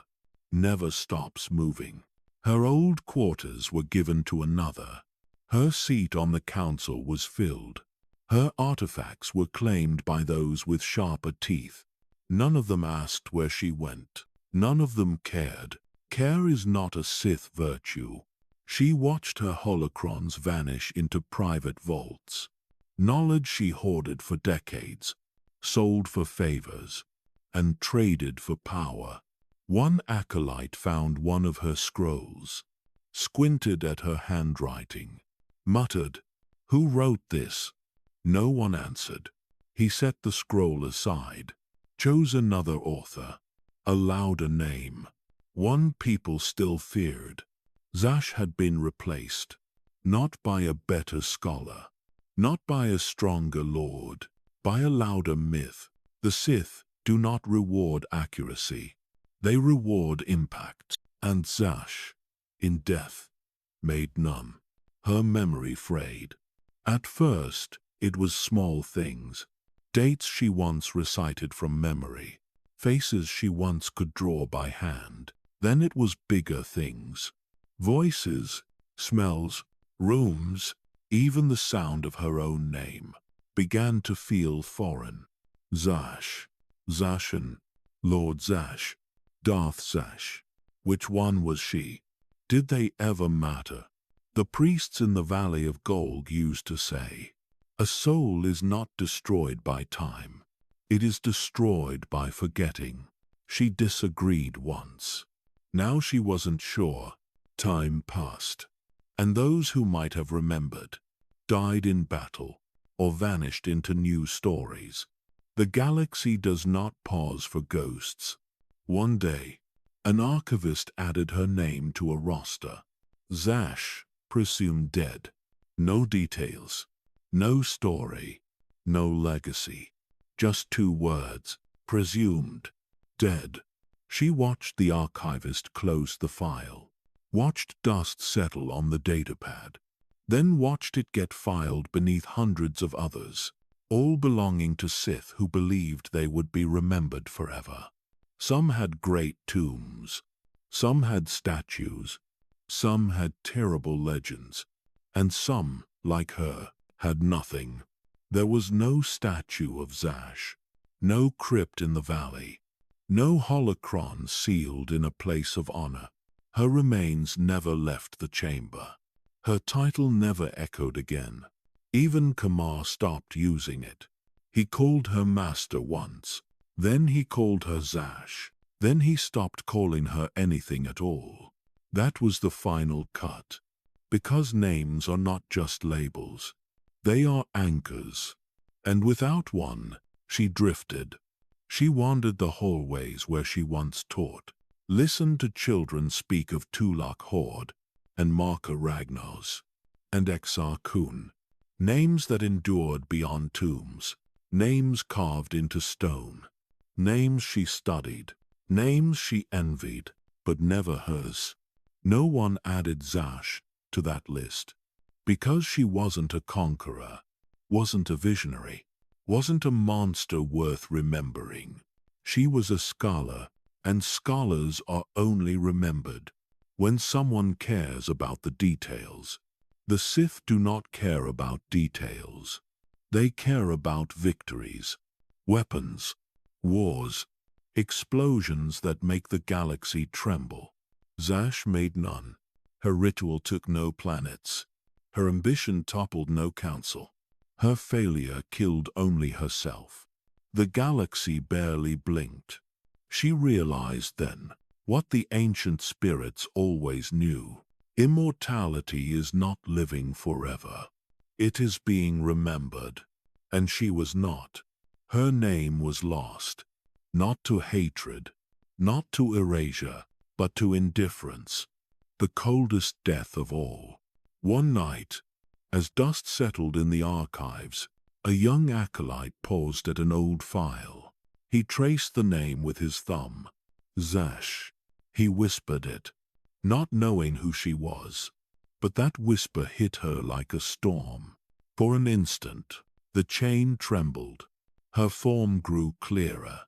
never stops moving. Her old quarters were given to another. Her seat on the council was filled. Her artifacts were claimed by those with sharper teeth. None of them asked where she went. None of them cared. Care is not a Sith virtue. She watched her holocrons vanish into private vaults. Knowledge she hoarded for decades, sold for favors, and traded for power. One acolyte found one of her scrolls, squinted at her handwriting, muttered, "Who wrote this?" No one answered. He set the scroll aside, chose another author, a louder name, one people still feared. Zash had been replaced, not by a better scholar, not by a stronger lord, by a louder myth. The Sith do not reward accuracy. They reward impact. And Zash, in death, made none. Her memory frayed. At first, it was small things. Dates she once recited from memory. Faces she once could draw by hand. Then it was bigger things. Voices, smells, rooms, even the sound of her own name began to feel foreign. Zash, Zashan, Lord Zash, Darth Zash. Which one was she? Did they ever matter? The priests in the Valley of Gold used to say, "A soul is not destroyed by time. It is destroyed by forgetting." She disagreed once. Now she wasn't sure. Time passed, and those who might have remembered died in battle or vanished into new stories. The galaxy does not pause for ghosts. One day, an archivist added her name to a roster. Zash, presumed dead. No details, no story, no legacy. Just 2 words, presumed dead. She watched the archivist close the file, watched dust settle on the datapad, then watched it get filed beneath hundreds of others, all belonging to Sith who believed they would be remembered forever. Some had great tombs, some had statues, some had terrible legends, and some, like her, had nothing. There was no statue of Zash, no crypt in the valley, no holocron sealed in a place of honor. Her remains never left the chamber. Her title never echoed again. Even Kamar stopped using it. He called her master once, then he called her Zash, then he stopped calling her anything at all. That was the final cut. Because names are not just labels, they are anchors. And without one, she drifted. She wandered the hallways where she once taught, listened to children speak of Tulak Horde, and Marka Ragnos, and Exar Kun, names that endured beyond tombs, names carved into stone, names she studied, names she envied, but never hers. No one added Zash to that list, because she wasn't a conqueror, wasn't a visionary, wasn't a monster worth remembering. She was a scholar, and scholars are only remembered when someone cares about the details. The Sith do not care about details. They care about victories, weapons, wars, explosions that make the galaxy tremble. Zash made none. Her ritual took no planets. Her ambition toppled no council. Her failure killed only herself. The galaxy barely blinked. She realized then what the ancient spirits always knew. Immortality is not living forever. It is being remembered. And she was not. Her name was lost. Not to hatred, not to erasure, but to indifference. The coldest death of all. One night, as dust settled in the archives, a young acolyte paused at an old file. He traced the name with his thumb. Zash. He whispered it, not knowing who she was. But that whisper hit her like a storm. For an instant, the chain trembled. Her form grew clearer.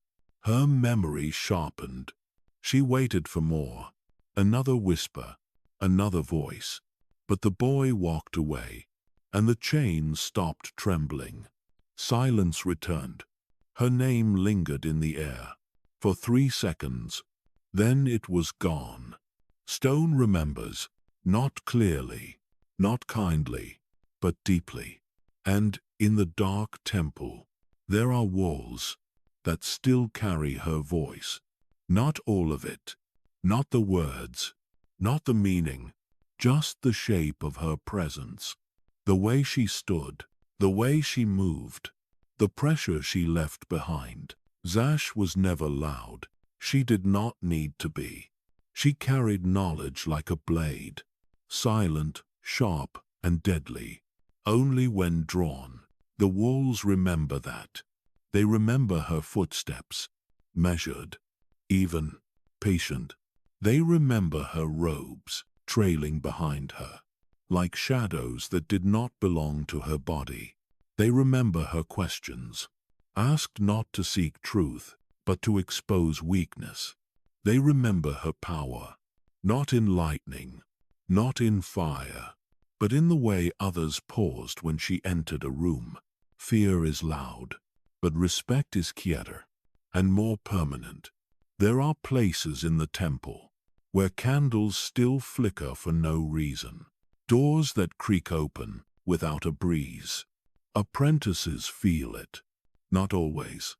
Her memory sharpened. She waited for more. Another whisper, another voice. But the boy walked away, and the chain stopped trembling. Silence returned. Her name lingered in the air for 3 seconds. Then it was gone. Stone remembers, not clearly, not kindly, but deeply. And in the dark temple, there are walls that still carry her voice. Not all of it, not the words, not the meaning, just the shape of her presence. The way she stood, the way she moved, the pressure she left behind. Zash was never loud. She did not need to be. She carried knowledge like a blade, silent, sharp, and deadly. Only when drawn. The walls remember that. They remember her footsteps, measured, even, patient. They remember her robes, trailing behind her, like shadows that did not belong to her body. They remember her questions, asked not to seek truth, but to expose weakness. They remember her power, not in lightning, not in fire, but in the way others paused when she entered a room. Fear is loud, but respect is quieter and more permanent. There are places in the temple where candles still flicker for no reason, doors that creak open without a breeze. Apprentices feel it, not always,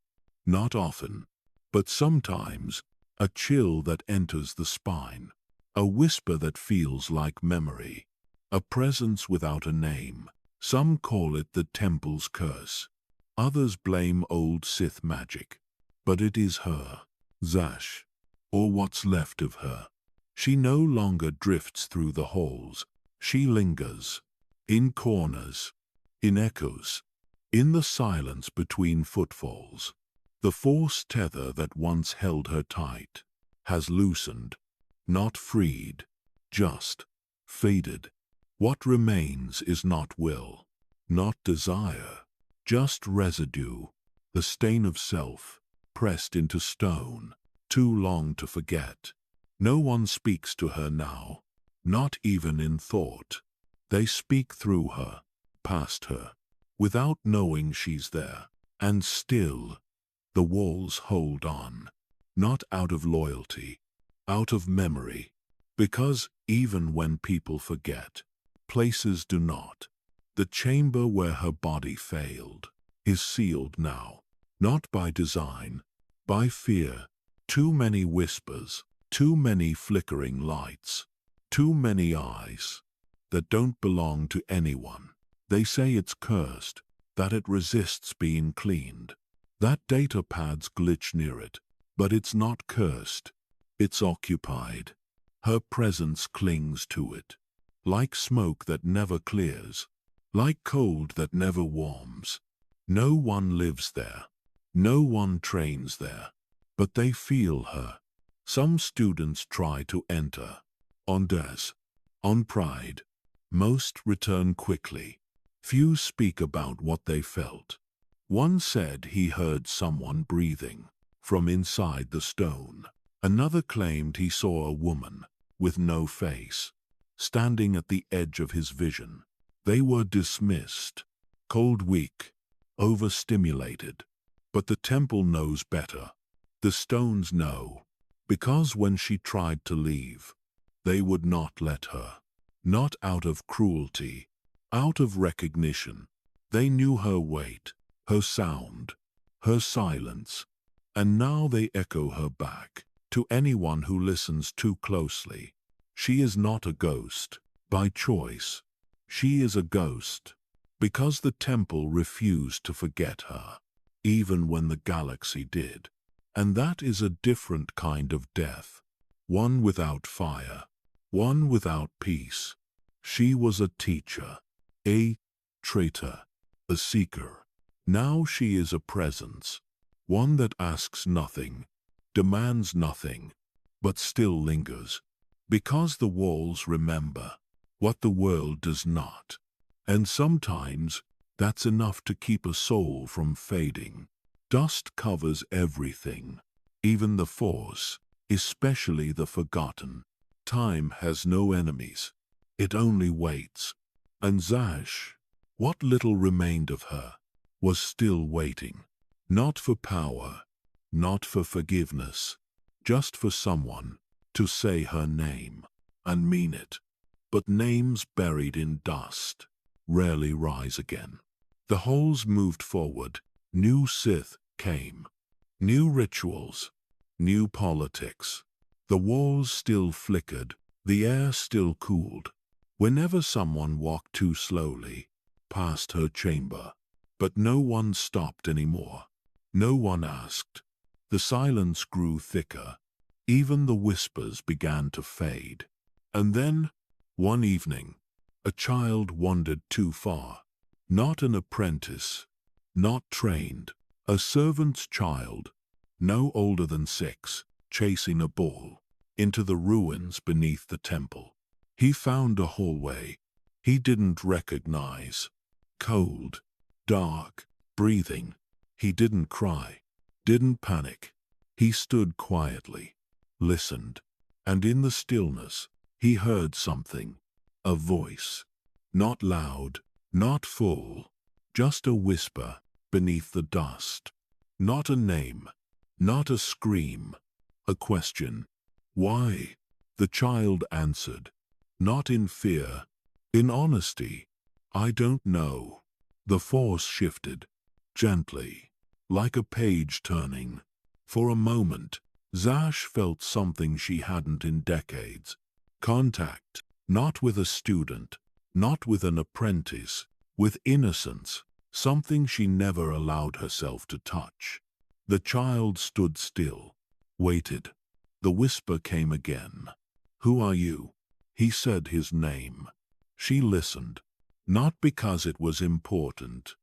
not often, but sometimes. A chill that enters the spine, a whisper that feels like memory, a presence without a name. Some call it the temple's curse. Others blame old Sith magic. But it is her, Zash, or what's left of her. She no longer drifts through the halls. She lingers, in corners, in echoes, in the silence between footfalls. The force tether that once held her tight has loosened, not freed, just faded. What remains is not will, not desire, just residue, the stain of self, pressed into stone, too long to forget. No one speaks to her now, not even in thought. They speak through her, past her, without knowing she's there. And still, the walls hold on, not out of loyalty, out of memory, because even when people forget, places do not. The chamber where her body failed is sealed now, not by design, by fear. Too many whispers, too many flickering lights, too many eyes that don't belong to anyone. They say it's cursed, that it resists being cleaned, that data pads glitch near it, but it's not cursed. It's occupied. Her presence clings to it, like smoke that never clears, like cold that never warms. No one lives there, no one trains there, but they feel her. Some students try to enter, on des, on pride. Most return quickly. Few speak about what they felt. One said he heard someone breathing from inside the stone. Another claimed he saw a woman with no face, standing at the edge of his vision. They were dismissed, cold, weak, overstimulated. But the temple knows better. The stones know, because when she tried to leave, they would not let her. Not out of cruelty, out of recognition. They knew her weight, her sound, her silence, and now they echo her back. To anyone who listens too closely, she is not a ghost by choice. She is a ghost because the temple refused to forget her, even when the galaxy did. And that is a different kind of death, one without fire, one without peace. She was a teacher, a traitor, a seeker. Now she is a presence, one that asks nothing, demands nothing, but still lingers, because the walls remember what the world does not. And sometimes that's enough to keep a soul from fading. Dust covers everything, even the Force, especially the forgotten. Time has no enemies. It only waits. And Zash, what little remained of her, was still waiting. Not for power, not for forgiveness, just for someone to say her name and mean it. But names buried in dust rarely rise again. The holes moved forward. New Sith came. New rituals, new politics. The walls still flickered, the air still cooled, whenever someone walked too slowly past her chamber. But no one stopped anymore. No one asked. The silence grew thicker. Even the whispers began to fade. And then, one evening, a child wandered too far. Not an apprentice, not trained, a servant's child, no older than 6, chasing a ball into the ruins beneath the temple. He found a hallway he didn't recognize. Cold, dark, breathing. He didn't cry, didn't panic. He stood quietly, listened, and in the stillness, he heard something. A voice. Not loud, not full, just a whisper beneath the dust. Not a name, not a scream, a question. Why? The child answered, not in fear, in honesty. I don't know. The Force shifted, gently, like a page turning. For a moment, Zash felt something she hadn't in decades. Contact, not with a student, not with an apprentice, with innocence, something she never allowed herself to touch. The child stood still, waited. The whisper came again. Who are you? He said his name. She listened, not because it was important,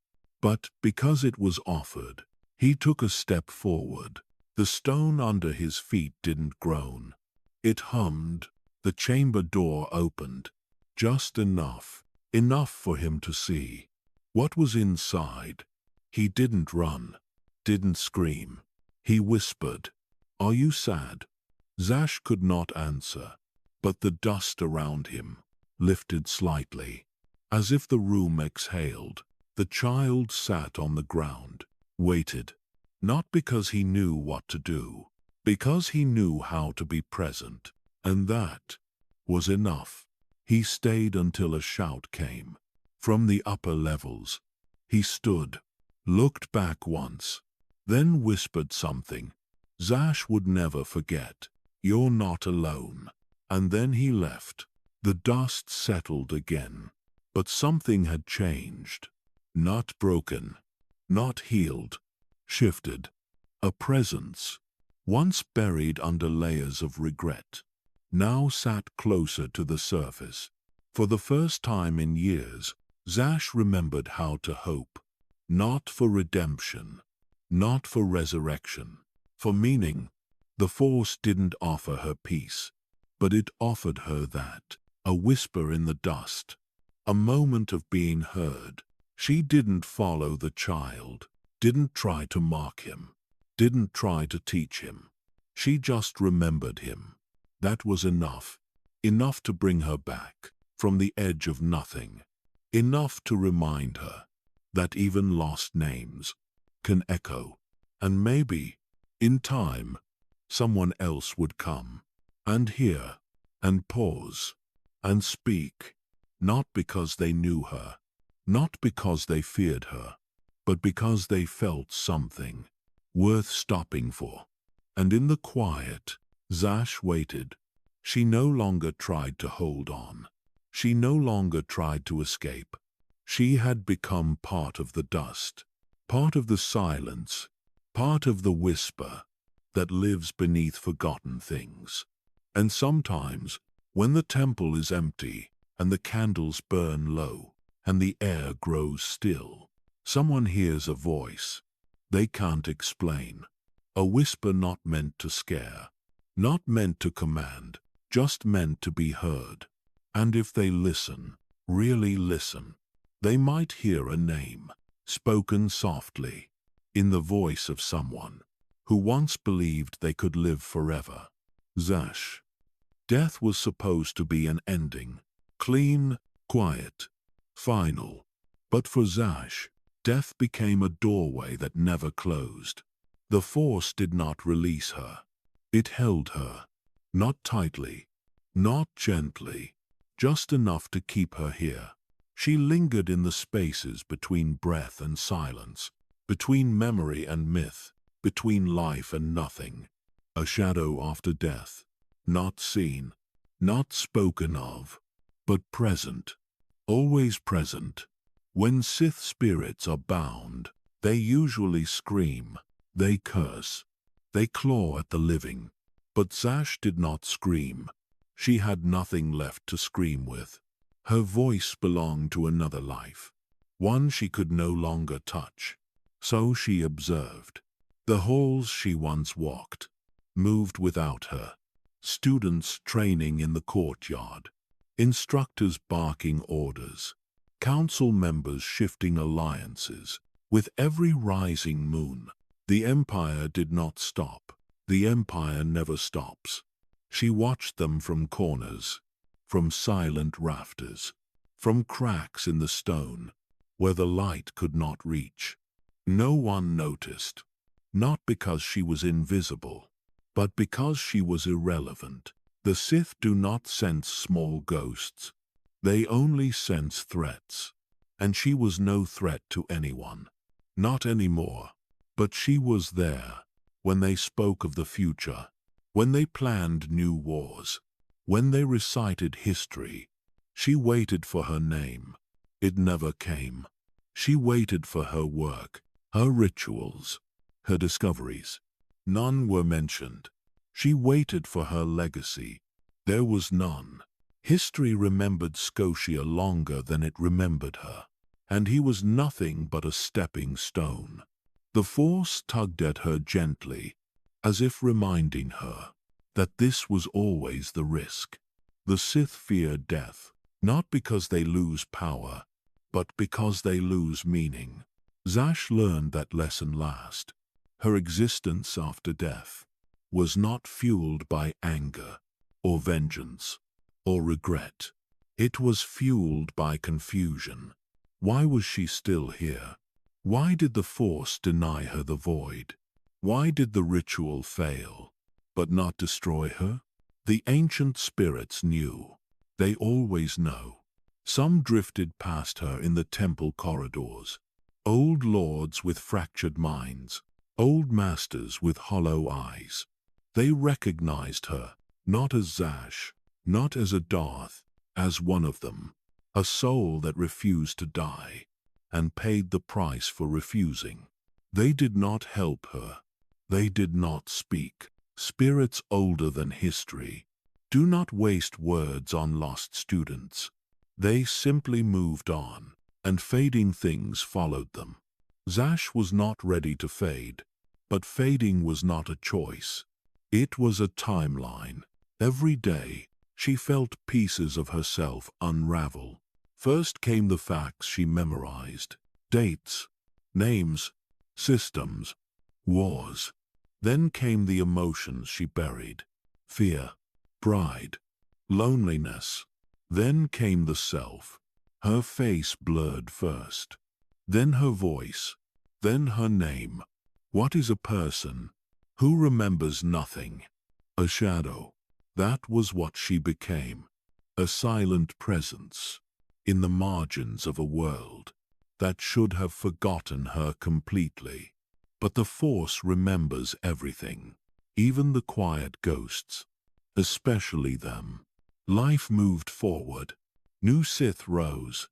but because it was offered. He took a step forward. The stone under his feet didn't groan. It hummed. The chamber door opened. Just enough. Enough for him to see what was inside. He didn't run, didn't scream. He whispered, "Are you sad?" Zash could not answer, but the dust around him lifted slightly, as if the room exhaled. The child sat on the ground, waited, not because he knew what to do, because he knew how to be present, and that was enough. He stayed until a shout came from the upper levels. He stood, looked back once, then whispered something Zash would never forget. "You're not alone." And then he left. The dust settled again, but something had changed. Not broken, not healed, shifted. A presence, once buried under layers of regret, now sat closer to the surface. For the first time in years, Zash remembered how to hope. Not for redemption, not for resurrection, for meaning. The Force didn't offer her peace, but it offered her that, a whisper in the dust, a moment of being heard. She didn't follow the child, didn't try to mock him, didn't try to teach him. She just remembered him. That was enough. Enough to bring her back from the edge of nothing. Enough to remind her that even lost names can echo. And maybe, in time, someone else would come and hear and pause and speak, not because they knew her, not because they feared her, but because they felt something worth stopping for. And in the quiet, Zash waited. She no longer tried to hold on. She no longer tried to escape. She had become part of the dust, part of the silence, part of the whisper that lives beneath forgotten things. And sometimes, when the temple is empty, and the candles burn low, and the air grows still, someone hears a voice they can't explain. A whisper not meant to scare, not meant to command, just meant to be heard. And if they listen, really listen, they might hear a name, spoken softly, in the voice of someone who once believed they could live forever. Zash. Death was supposed to be an ending, clean, quiet, final. But for Zash, death became a doorway that never closed. The Force did not release her. It held her, not tightly, not gently, just enough to keep her here. She lingered in the spaces between breath and silence, between memory and myth, between life and nothing. A shadow after death, not seen, not spoken of, but present, always present. When Sith spirits are bound, they usually scream, they curse, they claw at the living. But Zash did not scream. She had nothing left to scream with. Her voice belonged to another life, one she could no longer touch. So she observed. The halls she once walked moved without her. Students training in the courtyard, instructors barking orders, council members shifting alliances. With every rising moon, the Empire did not stop. The Empire never stops. She watched them from corners, from silent rafters, from cracks in the stone, where the light could not reach. No one noticed, not because she was invisible, but because she was irrelevant. The Sith do not sense small ghosts. They only sense threats. And she was no threat to anyone. Not anymore. But she was there when they spoke of the future, when they planned new wars, when they recited history. She waited for her name. It never came. She waited for her work, her rituals, her discoveries. None were mentioned. She waited for her legacy. There was none. History remembered Scosia longer than it remembered her, and he was nothing but a stepping stone. The Force tugged at her gently, as if reminding her that this was always the risk. The Sith feared death, not because they lose power, but because they lose meaning. Zash learned that lesson last. Her existence after death was not fueled by anger, or vengeance, or regret. It was fueled by confusion. Why was she still here? Why did the Force deny her the void? Why did the ritual fail, but not destroy her? The ancient spirits knew. They always know. Some drifted past her in the temple corridors. Old lords with fractured minds, old masters with hollow eyes. They recognized her, not as Zash, not as a Darth, as one of them, a soul that refused to die, and paid the price for refusing. They did not help her. They did not speak. Spirits older than history do not waste words on lost students. They simply moved on, and fading things followed them. Zash was not ready to fade, but fading was not a choice. It was a timeline. Every day, she felt pieces of herself unravel. First came the facts she memorized: dates, names, systems, wars. Then came the emotions she buried: fear, pride, loneliness. Then came the self. Her face blurred first, then her voice, then her name. What is a person? Who remembers nothing? A shadow. That was what she became. A silent presence in the margins of a world that should have forgotten her completely. But the Force remembers everything, even the quiet ghosts, especially them. Life moved forward. New Sith rose.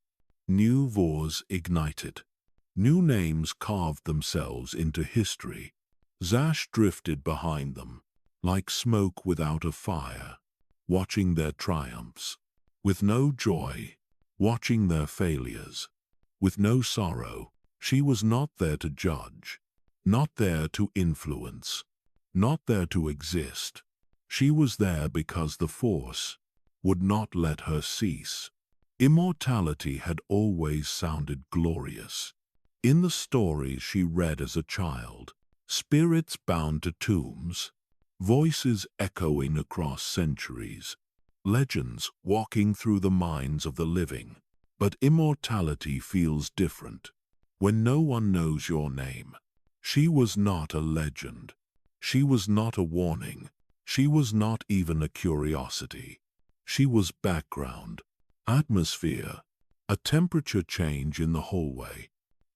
New wars ignited. New names carved themselves into history. Zash drifted behind them, like smoke without a fire, watching their triumphs, with no joy, watching their failures, with no sorrow. She was not there to judge, not there to influence, not there to exist. She was there because the Force would not let her cease. Immortality had always sounded glorious. In the stories she read as a child, spirits bound to tombs, voices echoing across centuries, legends walking through the minds of the living. But immortality feels different when no one knows your name. She was not a legend. She was not a warning. She was not even a curiosity. She was background, atmosphere, a temperature change in the hallway,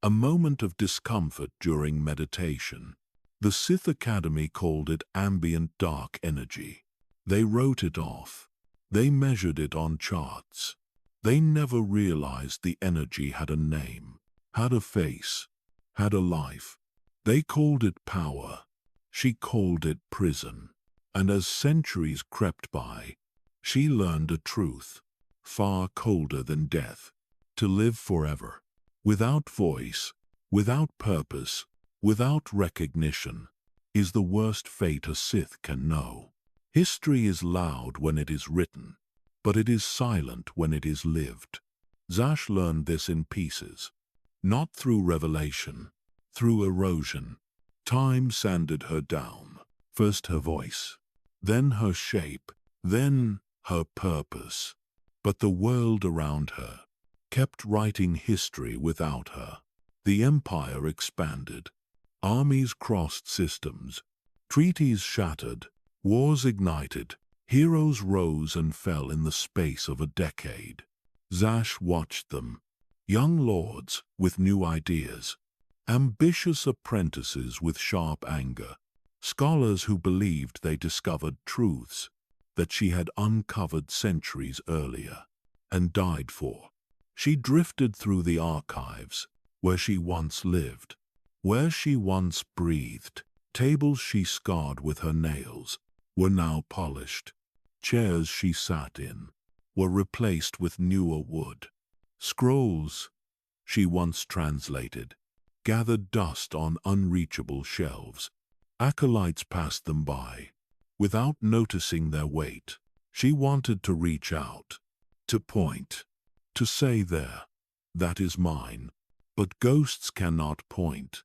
a moment of discomfort during meditation. The Sith Academy called it ambient dark energy. They wrote it off. They measured it on charts. They never realized the energy had a name, had a face, had a life. They called it power. She called it prison. And as centuries crept by, she learned a truth, far colder than death: to live forever, without voice, without purpose, without recognition, is the worst fate a Sith can know. History is loud when it is written, but it is silent when it is lived. Zash learned this in pieces, not through revelation, through erosion. Time sanded her down, first her voice, then her shape, then her purpose. But the world around her kept writing history without her. The Empire expanded. Armies crossed systems. Treaties shattered. Wars ignited. Heroes rose and fell in the space of a decade. Zash watched them. Young lords with new ideas. Ambitious apprentices with sharp anger. Scholars who believed they discovered truths that she had uncovered centuries earlier and died for. She drifted through the archives, where she once lived, where she once breathed. Tables she scarred with her nails were now polished. Chairs she sat in were replaced with newer wood. Scrolls she once translated gathered dust on unreachable shelves. Acolytes passed them by, without noticing their weight. She wanted to reach out, To point. To say there. That is mine. But ghosts cannot point.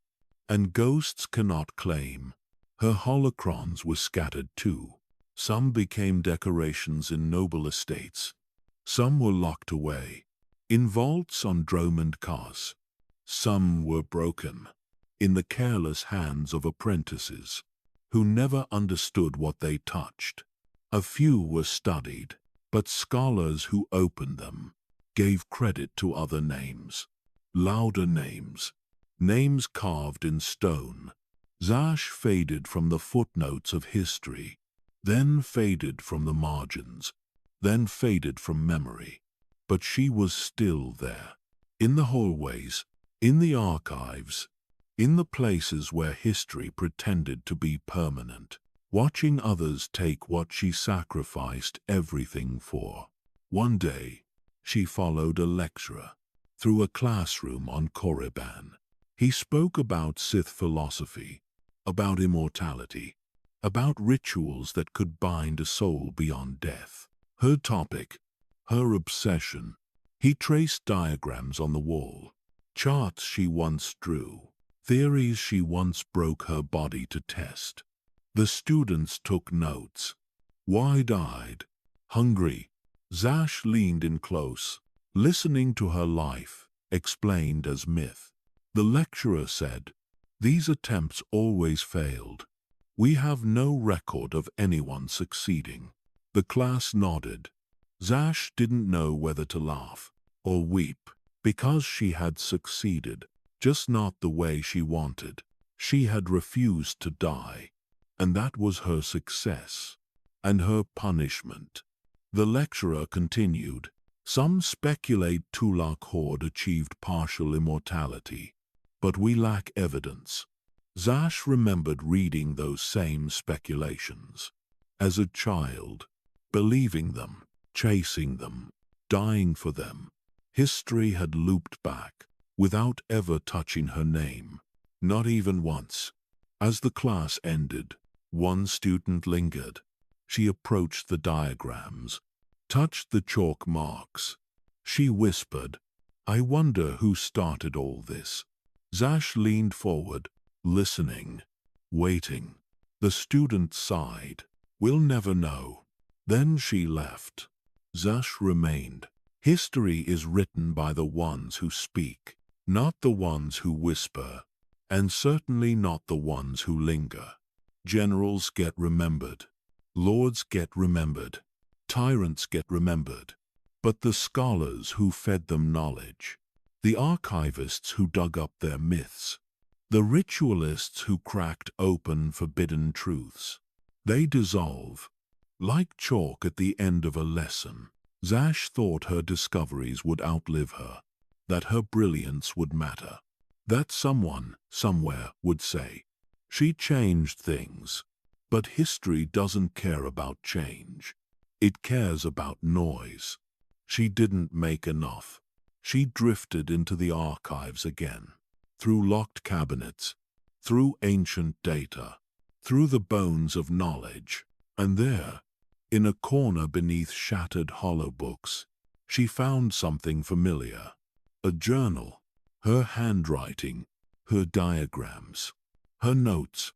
And ghosts cannot claim. Her holocrons were scattered too. Some became decorations in noble estates. Some were locked away in vaults on Dromund cars. Some were broken in the careless hands of apprentices who never understood what they touched. A few were studied, but scholars who opened them gave credit to other names, louder names, names carved in stone. Zash faded from the footnotes of history, then faded from the margins, then faded from memory. But she was still there, in the hallways, in the archives, in the places where history pretended to be permanent, watching others take what she sacrificed everything for. One day, she followed a lecturer through a classroom on Korriban. He spoke about Sith philosophy, about immortality, about rituals that could bind a soul beyond death. Her topic, her obsession. He traced diagrams on the wall, charts she once drew, theories she once broke her body to test. The students took notes, wide-eyed, hungry. Zash leaned in close, listening to her life, explained as myth. The lecturer said, "These attempts always failed. We have no record of anyone succeeding." The class nodded. Zash didn't know whether to laugh or weep, because she had succeeded, just not the way she wanted. She had refused to die, and that was her success, and her punishment. The lecturer continued, "Some speculate Tulak Horde achieved partial immortality, but we lack evidence." Zash remembered reading those same speculations. As a child, believing them, chasing them, dying for them. History had looped back, without ever touching her name, not even once. As the class ended, one student lingered. She approached the diagrams, touched the chalk marks. She whispered, "I wonder who started all this." Zash leaned forward, listening, waiting. The student sighed. "We'll never know." Then she left. Zash remained. History is written by the ones who speak, not the ones who whisper, and certainly not the ones who linger. Generals get remembered. Lords get remembered. Tyrants get remembered. But the scholars who fed them knowledge, the archivists who dug up their myths, the ritualists who cracked open forbidden truths, they dissolve, like chalk at the end of a lesson. Zash thought her discoveries would outlive her, that her brilliance would matter, that someone, somewhere, would say, "She changed things." But history doesn't care about change. It cares about noise. She didn't make enough. She drifted into the archives again, through locked cabinets, through ancient data, through the bones of knowledge, and there, in a corner beneath shattered hollow books, she found something familiar. A journal, her handwriting, her diagrams, her notes,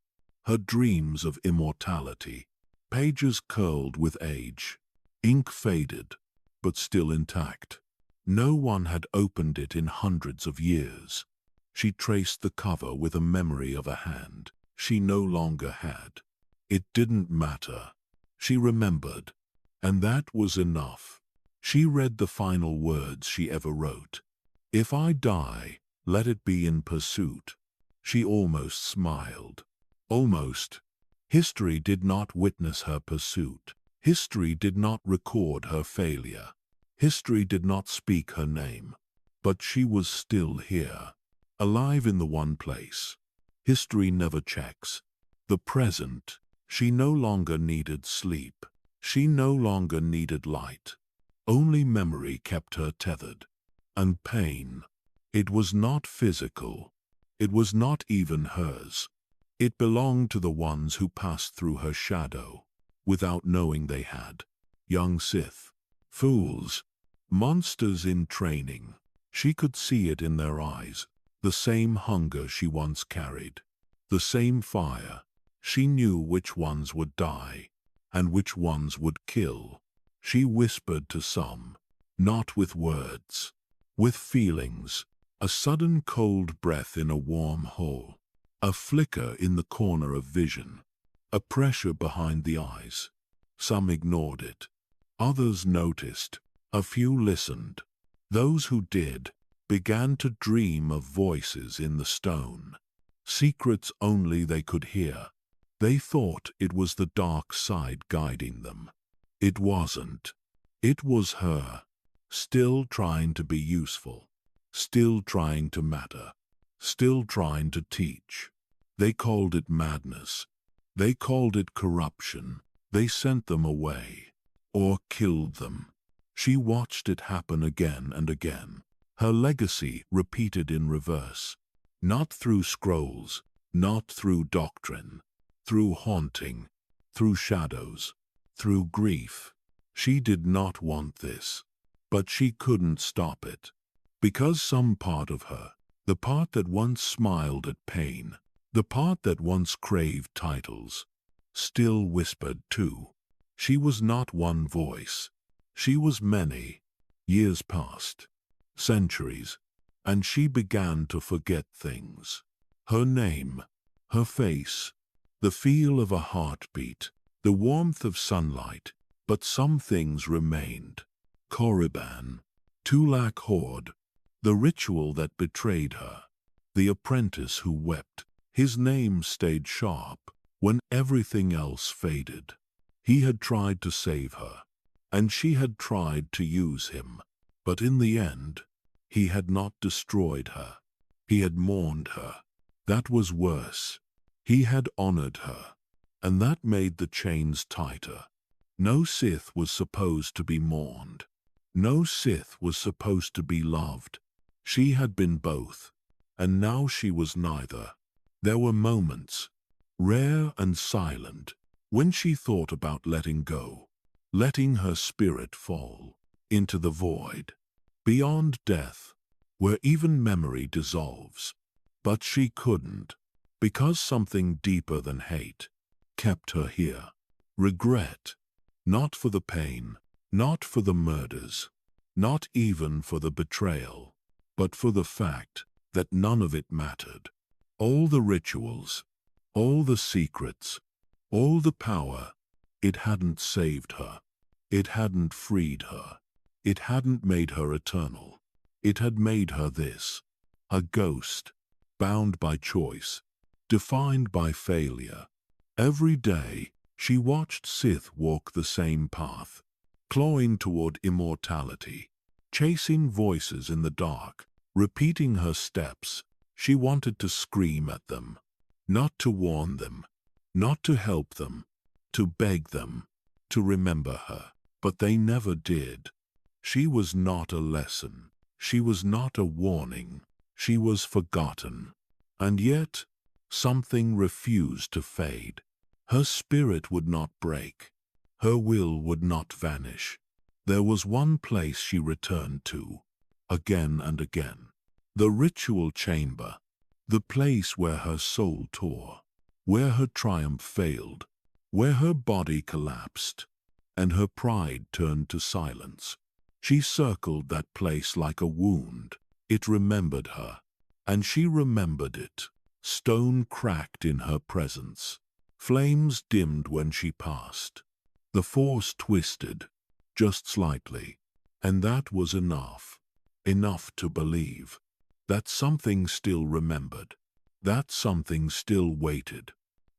her dreams of immortality. Pages curled with age, ink faded, but still intact. No one had opened it in hundreds of years. She traced the cover with a memory of a hand she no longer had. It didn't matter. She remembered, and that was enough. She read the final words she ever wrote. "If I die, let it be in pursuit." She almost smiled. Almost. History did not witness her pursuit. History did not record her failure. History did not speak her name. But she was still here, alive in the one place. History never checks. The present. She no longer needed sleep. She no longer needed light. Only memory kept her tethered. And pain. It was not physical. It was not even hers. It belonged to the ones who passed through her shadow, without knowing they had. Young Sith. Fools. Monsters in training. She could see it in their eyes, the same hunger she once carried, the same fire. She knew which ones would die, and which ones would kill. She whispered to some, not with words, with feelings, a sudden cold breath in a warm hole, a flicker in the corner of vision, a pressure behind the eyes. Some ignored it. Others noticed. A few listened. Those who did began to dream of voices in the stone, secrets only they could hear. They thought it was the dark side guiding them. It wasn't. It was her, still trying to be useful, still trying to matter, still trying to teach. They called it madness. They called it corruption. They sent them away, or killed them. She watched it happen again and again. Her legacy repeated in reverse. Not through scrolls, not through doctrine, through haunting, through shadows, through grief. She did not want this, but she couldn't stop it. Because some part of her, the part that once smiled at pain, the part that once craved titles, still whispered too. She was not one voice. She was many. Years passed, centuries, and she began to forget things. Her name, her face, the feel of a heartbeat, the warmth of sunlight, but some things remained. Korriban, Tulak Horde, the ritual that betrayed her, the apprentice who wept. His name stayed sharp when everything else faded. He had tried to save her, and she had tried to use him, but in the end, he had not destroyed her. He had mourned her. That was worse. He had honored her, and that made the chains tighter. No Sith was supposed to be mourned. No Sith was supposed to be loved. She had been both, and now she was neither. There were moments, rare and silent, when she thought about letting go, letting her spirit fall into the void, beyond death, where even memory dissolves. But she couldn't, because something deeper than hate kept her here. Regret, not for the pain, not for the murders, not even for the betrayal, but for the fact that none of it mattered. All the rituals, all the secrets, all the power, it hadn't saved her. It hadn't freed her. It hadn't made her eternal. It had made her this, a ghost, bound by choice, defined by failure. Every day, she watched Sith walk the same path, clawing toward immortality, chasing voices in the dark, repeating her steps. She wanted to scream at them, not to warn them, not to help them, to beg them, to remember her. But they never did. She was not a lesson. She was not a warning. She was forgotten. And yet, something refused to fade. Her spirit would not break. Her will would not vanish. There was one place she returned to, again and again. The ritual chamber, the place where her soul tore, where her triumph failed, where her body collapsed, and her pride turned to silence. She circled that place like a wound. It remembered her, and she remembered it. Stone cracked in her presence. Flames dimmed when she passed. The force twisted, just slightly, and that was enough. Enough to believe that something still remembered, that something still waited.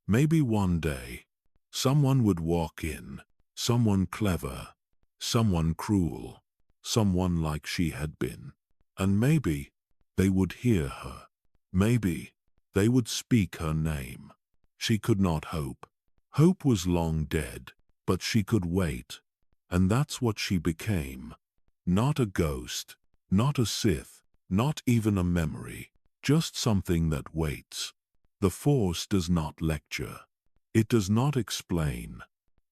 Maybe one day, someone would walk in, someone clever, someone cruel, someone like she had been. And maybe they would hear her. Maybe they would speak her name. She could not hope. Hope was long dead, but she could wait. And that's what she became. Not a ghost, not a Sith, not even a memory, just something that waits. The Force does not lecture. It does not explain.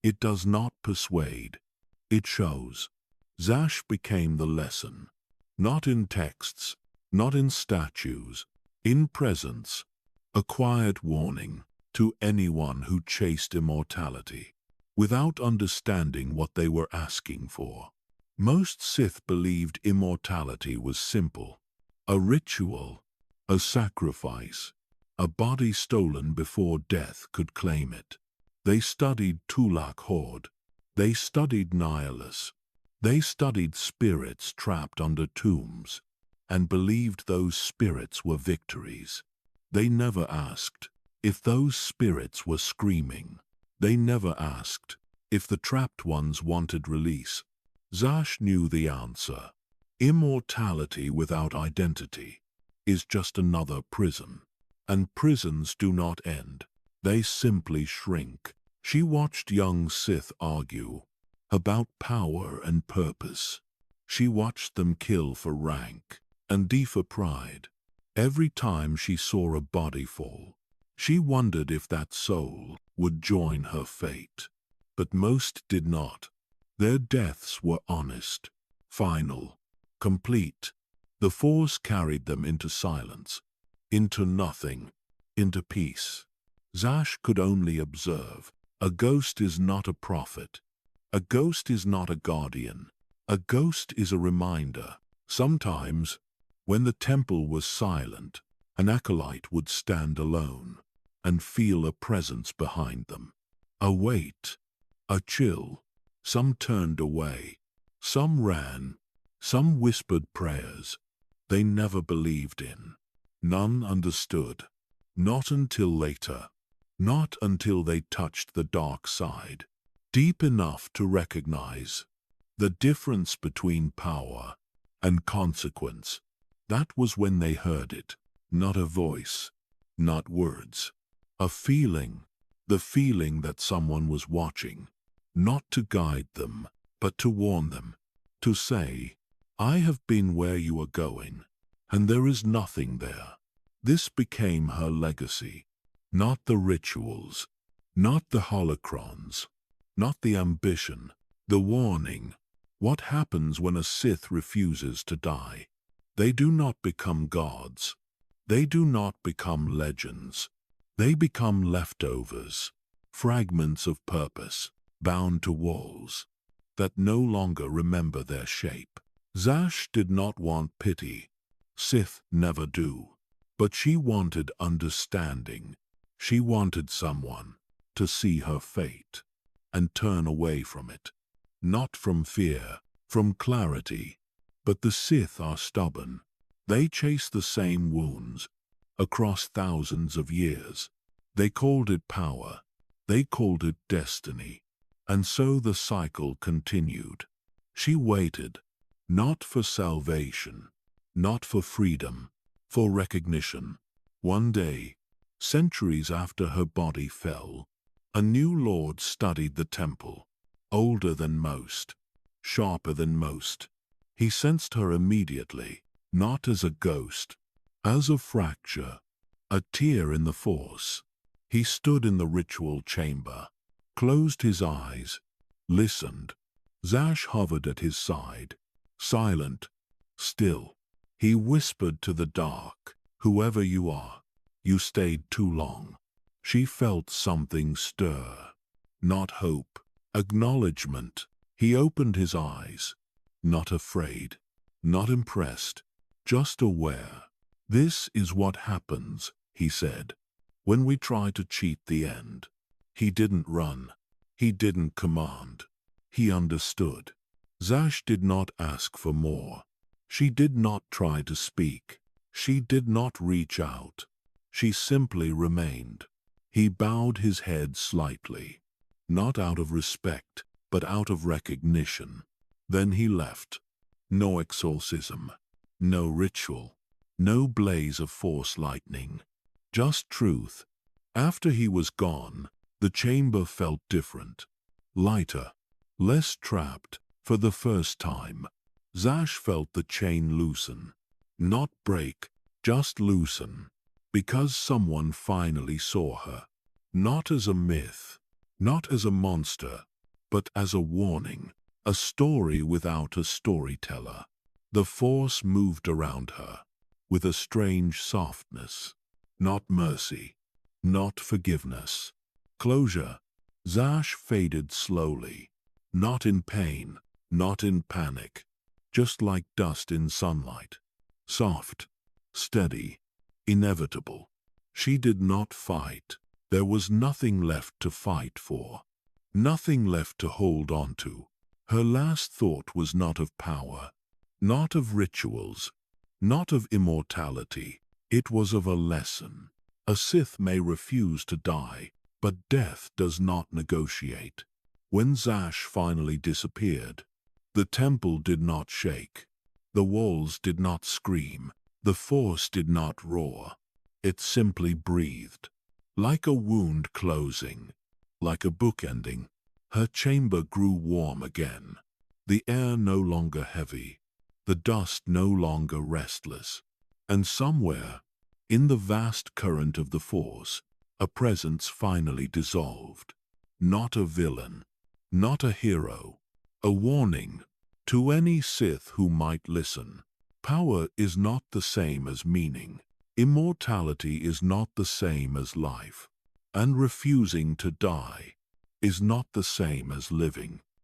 It does not persuade. It shows. Zash became the lesson. Not in texts, not in statues, in presence, a quiet warning to anyone who chased immortality, without understanding what they were asking for. Most Sith believed immortality was simple, a ritual, a sacrifice, a body stolen before death could claim it. They studied Tulak Horde, they studied Nihilus, they studied spirits trapped under tombs, and believed those spirits were victories. They never asked if those spirits were screaming. They never asked if the trapped ones wanted release. Zash knew the answer. Immortality without identity is just another prison. And prisons do not end. They simply shrink. She watched young Sith argue about power and purpose. She watched them kill for rank and die for pride. Every time she saw a body fall, she wondered if that soul would join her fate. But most did not. Their deaths were honest, final, complete. The Force carried them into silence, into nothing, into peace. Zash could only observe. A ghost is not a prophet. A ghost is not a guardian. A ghost is a reminder. Sometimes, when the temple was silent, an acolyte would stand alone and feel a presence behind them. A weight, a chill. Some turned away, some ran, some whispered prayers they never believed in. None understood. Not until later. Not until they touched the dark side, deep enough to recognize the difference between power and consequence. That was when they heard it. Not a voice, not words. A feeling, the feeling that someone was watching, not to guide them, but to warn them, to say, I have been where you are going, and there is nothing there. This became her legacy. Not the rituals, not the holocrons, not the ambition, the warning. What happens when a Sith refuses to die? They do not become gods. They do not become legends. They become leftovers, fragments of purpose, bound to walls that no longer remember their shape. Zash did not want pity. Sith never do. But she wanted understanding. She wanted someone to see her fate and turn away from it. Not from fear, from clarity. But the Sith are stubborn. They chase the same wounds across thousands of years. They called it power. They called it destiny. And so the cycle continued. She waited, not for salvation, not for freedom, for recognition. One day, centuries after her body fell, a new lord studied the temple, older than most, sharper than most. He sensed her immediately, not as a ghost, as a fracture, a tear in the Force. He stood in the ritual chamber, closed his eyes, listened. Zash hovered at his side, silent, still. He whispered to the dark, whoever you are, you stayed too long. She felt something stir. Not hope, acknowledgement. He opened his eyes, not afraid, not impressed, just aware. This is what happens, he said, when we try to cheat the end. He didn't run. He didn't command. He understood. Zash did not ask for more. She did not try to speak. She did not reach out. She simply remained. He bowed his head slightly, not out of respect, but out of recognition. Then he left. No exorcism, no ritual, no blaze of Force lightning, just truth. After he was gone, the chamber felt different, lighter, less trapped. For the first time, Zash felt the chain loosen, not break, just loosen, because someone finally saw her, not as a myth, not as a monster, but as a warning, A story without a storyteller. The Force moved around her, with a strange softness. Not mercy, not forgiveness. Closure. Zash faded slowly. Not in pain, not in panic. Just like dust in sunlight. Soft, steady, inevitable. She did not fight. There was nothing left to fight for. Nothing left to hold on to. Her last thought was not of power, not of rituals, not of immortality. It was of a lesson. A Sith may refuse to die, but death does not negotiate. When Zash finally disappeared, the temple did not shake. The walls did not scream. The Force did not roar. It simply breathed. Like a wound closing, like a book ending. Her chamber grew warm again. The air no longer heavy. The dust no longer restless. And somewhere, in the vast current of the Force, a presence finally dissolved. Not a villain, not a hero. A warning to any Sith who might listen. Power is not the same as meaning. Immortality is not the same as life. And refusing to die is not the same as living.